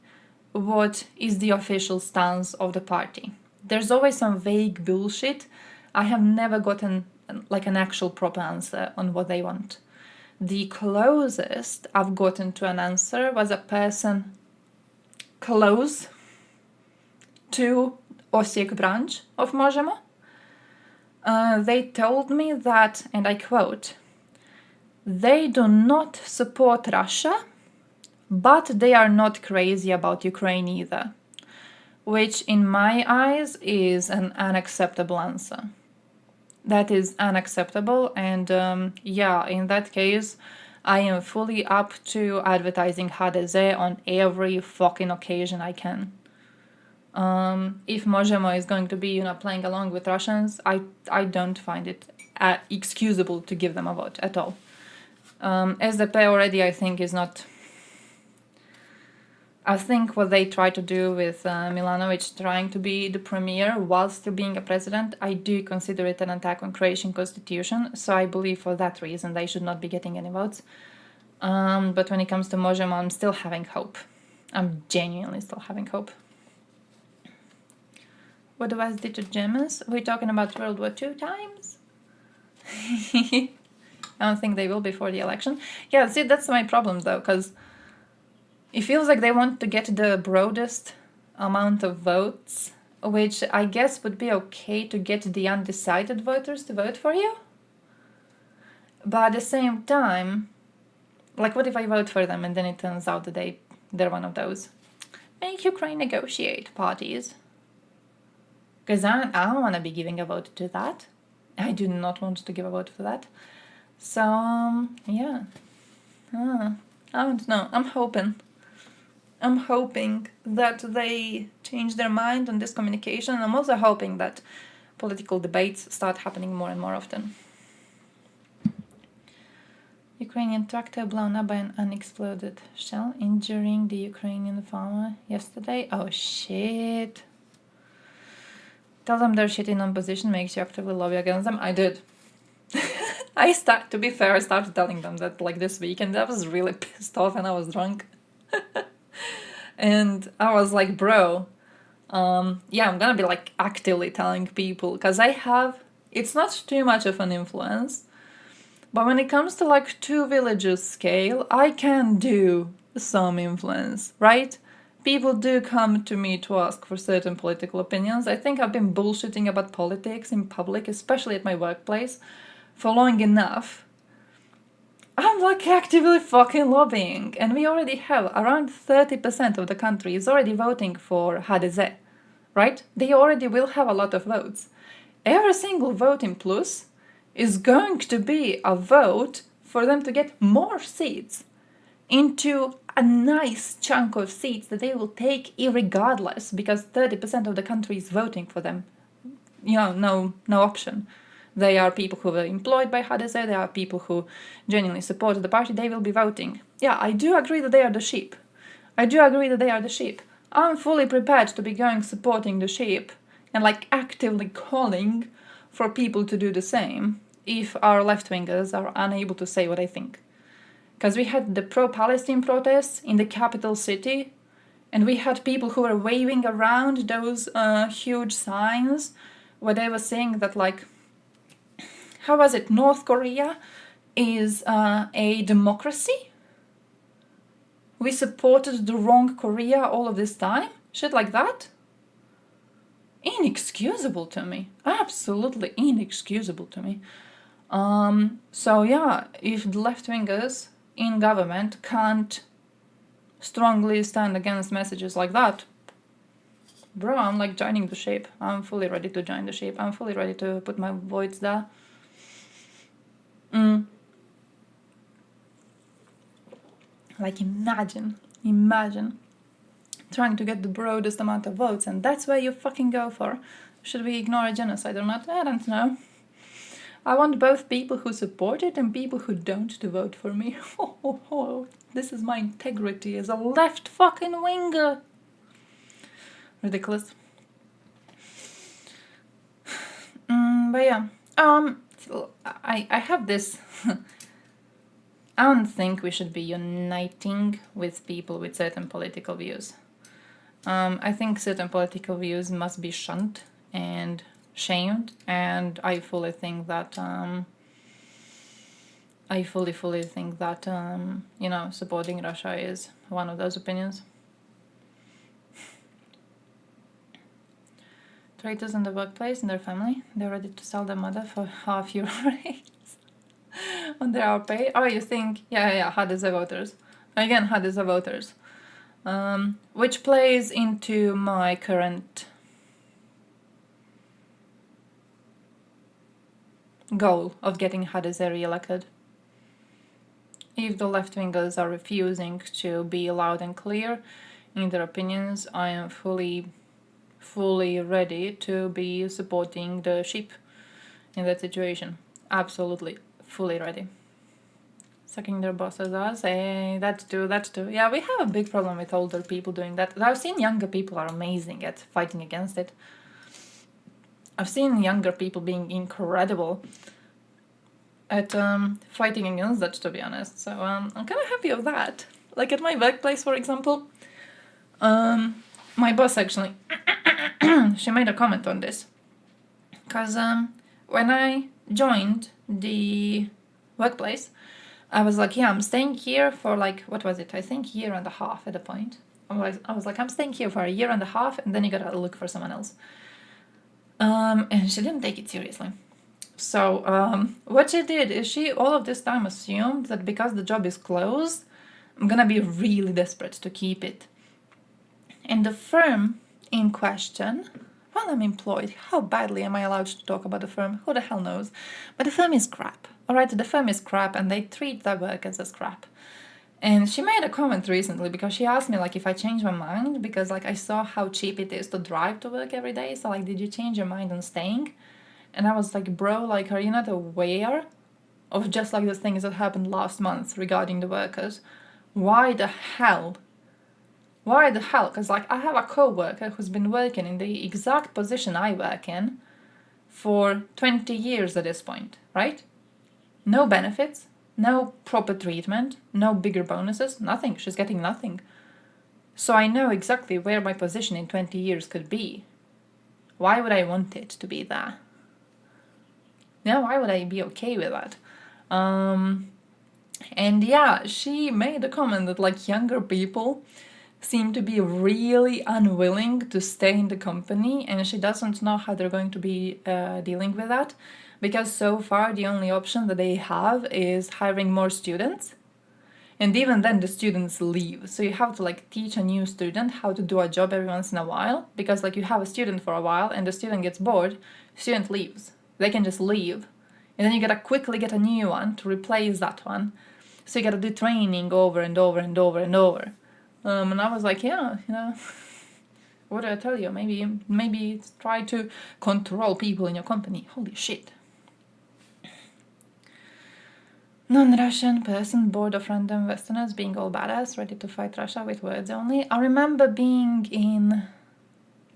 Speaker 4: what is the official stance of the party. There's always some vague bullshit. I have never gotten like an actual proper answer on what they want. The closest I've gotten to an answer was a person close to Osijek branch of Možemo. They told me that, and I quote, they do not support Russia, but they are not crazy about Ukraine either, which in my eyes is an unacceptable answer. That is unacceptable, and yeah, in that case, I am fully up to advertising HDZ on every fucking occasion I can. If Možemo is going to be, playing along with Russians, I don't find it excusable to give them a vote at all. SDP already, I think, is not... I think what they try to do with Milanovic trying to be the premier while still being a president, I do consider it an attack on Croatian constitution, so I believe for that reason they should not be getting any votes. But when it comes to Možemo, I'm still having hope. I'm genuinely still having hope. What the West did to Germans? We're talking about World War II times? I don't think they will before the election. Yeah, see, that's my problem though, because it feels like they want to get the broadest amount of votes which I guess would be okay to get the undecided voters to vote for you. But at the same time, like, what if I vote for them and then it turns out that they're one of those make Ukraine negotiate parties? Because I don't want to be giving a vote to that. I do not want to give a vote for that. So, yeah. I don't know. I'm hoping that they change their mind on this communication. I'm also hoping that political debates start happening more and more often. Ukrainian tractor blown up by an unexploded shell, injuring the Ukrainian farmer yesterday. Oh shit. Tell them they're shitting on opposition makes you actively lobby against them. I did. To be fair, I started telling them that like this weekend. I was really pissed off and I was drunk. And I was like, bro, yeah, I'm gonna be like actively telling people, because it's not too much of an influence, but when it comes to like 2 villages scale, I can do some influence, right? People do come to me to ask for certain political opinions. I think I've been bullshitting about politics in public, especially at my workplace, for long enough. I'm like actively fucking lobbying, and we already have around 30% of the country is already voting for HDZ, right? They already will have a lot of votes. Every single vote in plus is going to be a vote for them to get more seats into a nice chunk of seats that they will take irregardless, because 30% of the country is voting for them. You know, no option. They are people who were employed by HDZ, they are people who genuinely support the party, they will be voting. Yeah, I do agree that they are the sheep. I'm fully prepared to be going supporting the sheep and like actively calling for people to do the same if our left-wingers are unable to say what I think. Because we had the pro-Palestine protests in the capital city, and we had people who were waving around those huge signs where they were saying that, like, how was it, North Korea is a democracy? We supported the wrong Korea all of this time? Shit like that? Inexcusable to me. Absolutely inexcusable to me. So yeah, if the left-wingers in government can't strongly stand against messages like that, bro, I'm like joining the sheep. I'm fully ready to join the sheep. I'm fully ready to put my voice there. Like imagine trying to get the broadest amount of votes, and that's where you fucking go for. Should we ignore a genocide or not? I don't know. I want both people who support it and people who don't to vote for me. This is my integrity as a left fucking winger. Ridiculous. But yeah, I have this. I don't think we should be uniting with people with certain political views. I think certain political views must be shunned and shamed, and I fully think that you know, supporting Russia is one of those opinions. Traitors in the workplace and their family, they're ready to sell their mother for half-euro rates on their pay. Oh, you think? Yeah, HDZ voters. Again, HDZ voters. Which plays into my current goal of getting HDZ re-elected. If the left-wingers are refusing to be loud and clear in their opinions, I am fully ready to be supporting the sheep in that situation. Absolutely, fully ready. Sucking their bosses' ass, hey, that too. Yeah, we have a big problem with older people doing that. I've seen younger people are amazing at fighting against it. I've seen younger people being incredible at fighting against that, to be honest. So I'm kind of happy of that. Like at my workplace, for example, my boss actually, she made a comment on this. Because when I joined the workplace, I was like, yeah, I'm staying here for like, what was it? I think 1.5 years at a point. I was like, I'm staying here for a year and a half, and then you gotta look for someone else. And she didn't take it seriously. So what she did is she all of this time assumed that because the job is closed, I'm gonna be really desperate to keep it. And the firm in question, well, I'm employed. How badly am I allowed to talk about the firm? Who the hell knows? But the firm is crap. Alright, the firm is crap, and they treat their workers as crap. And she made a comment recently because she asked me like if I changed my mind because like I saw how cheap it is to drive to work every day. So like, did you change your mind on staying? And I was like, bro, like, are you not aware of just like the things that happened last month regarding the workers? Why the hell? Why the hell? Because like I have a co-worker who's been working in the exact position I work in for 20 years at this point, right? No benefits, no proper treatment, no bigger bonuses, nothing. She's getting nothing. So I know exactly where my position in 20 years could be. Why would I want it to be there? Yeah, why would I be okay with that? And yeah, she made a comment that like younger people seem to be really unwilling to stay in the company, and she doesn't know how they're going to be dealing with that, because so far the only option that they have is hiring more students, and even then the students leave. So you have to like teach a new student how to do a job every once in a while, because like you have a student for a while and the student gets bored, student leaves. They can just leave, and then you gotta quickly get a new one to replace that one. So you gotta do training over and over and over and over. And I was like, yeah, you know, what do I tell you? Maybe try to control people in your company. Holy shit. Non-Russian person bored of random Westerners being all badass, ready to fight Russia with words only. I remember being in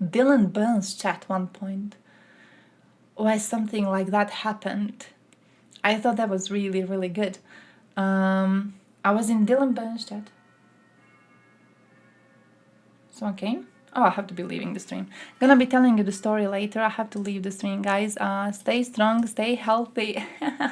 Speaker 4: Dylan Burns' chat one point where something like that happened. I thought that was really, really good. I was in Dylan Burns' chat. Someone came? Oh, I have to be leaving the stream. Gonna be telling you the story later. I have to leave the stream, guys. Stay strong, stay healthy.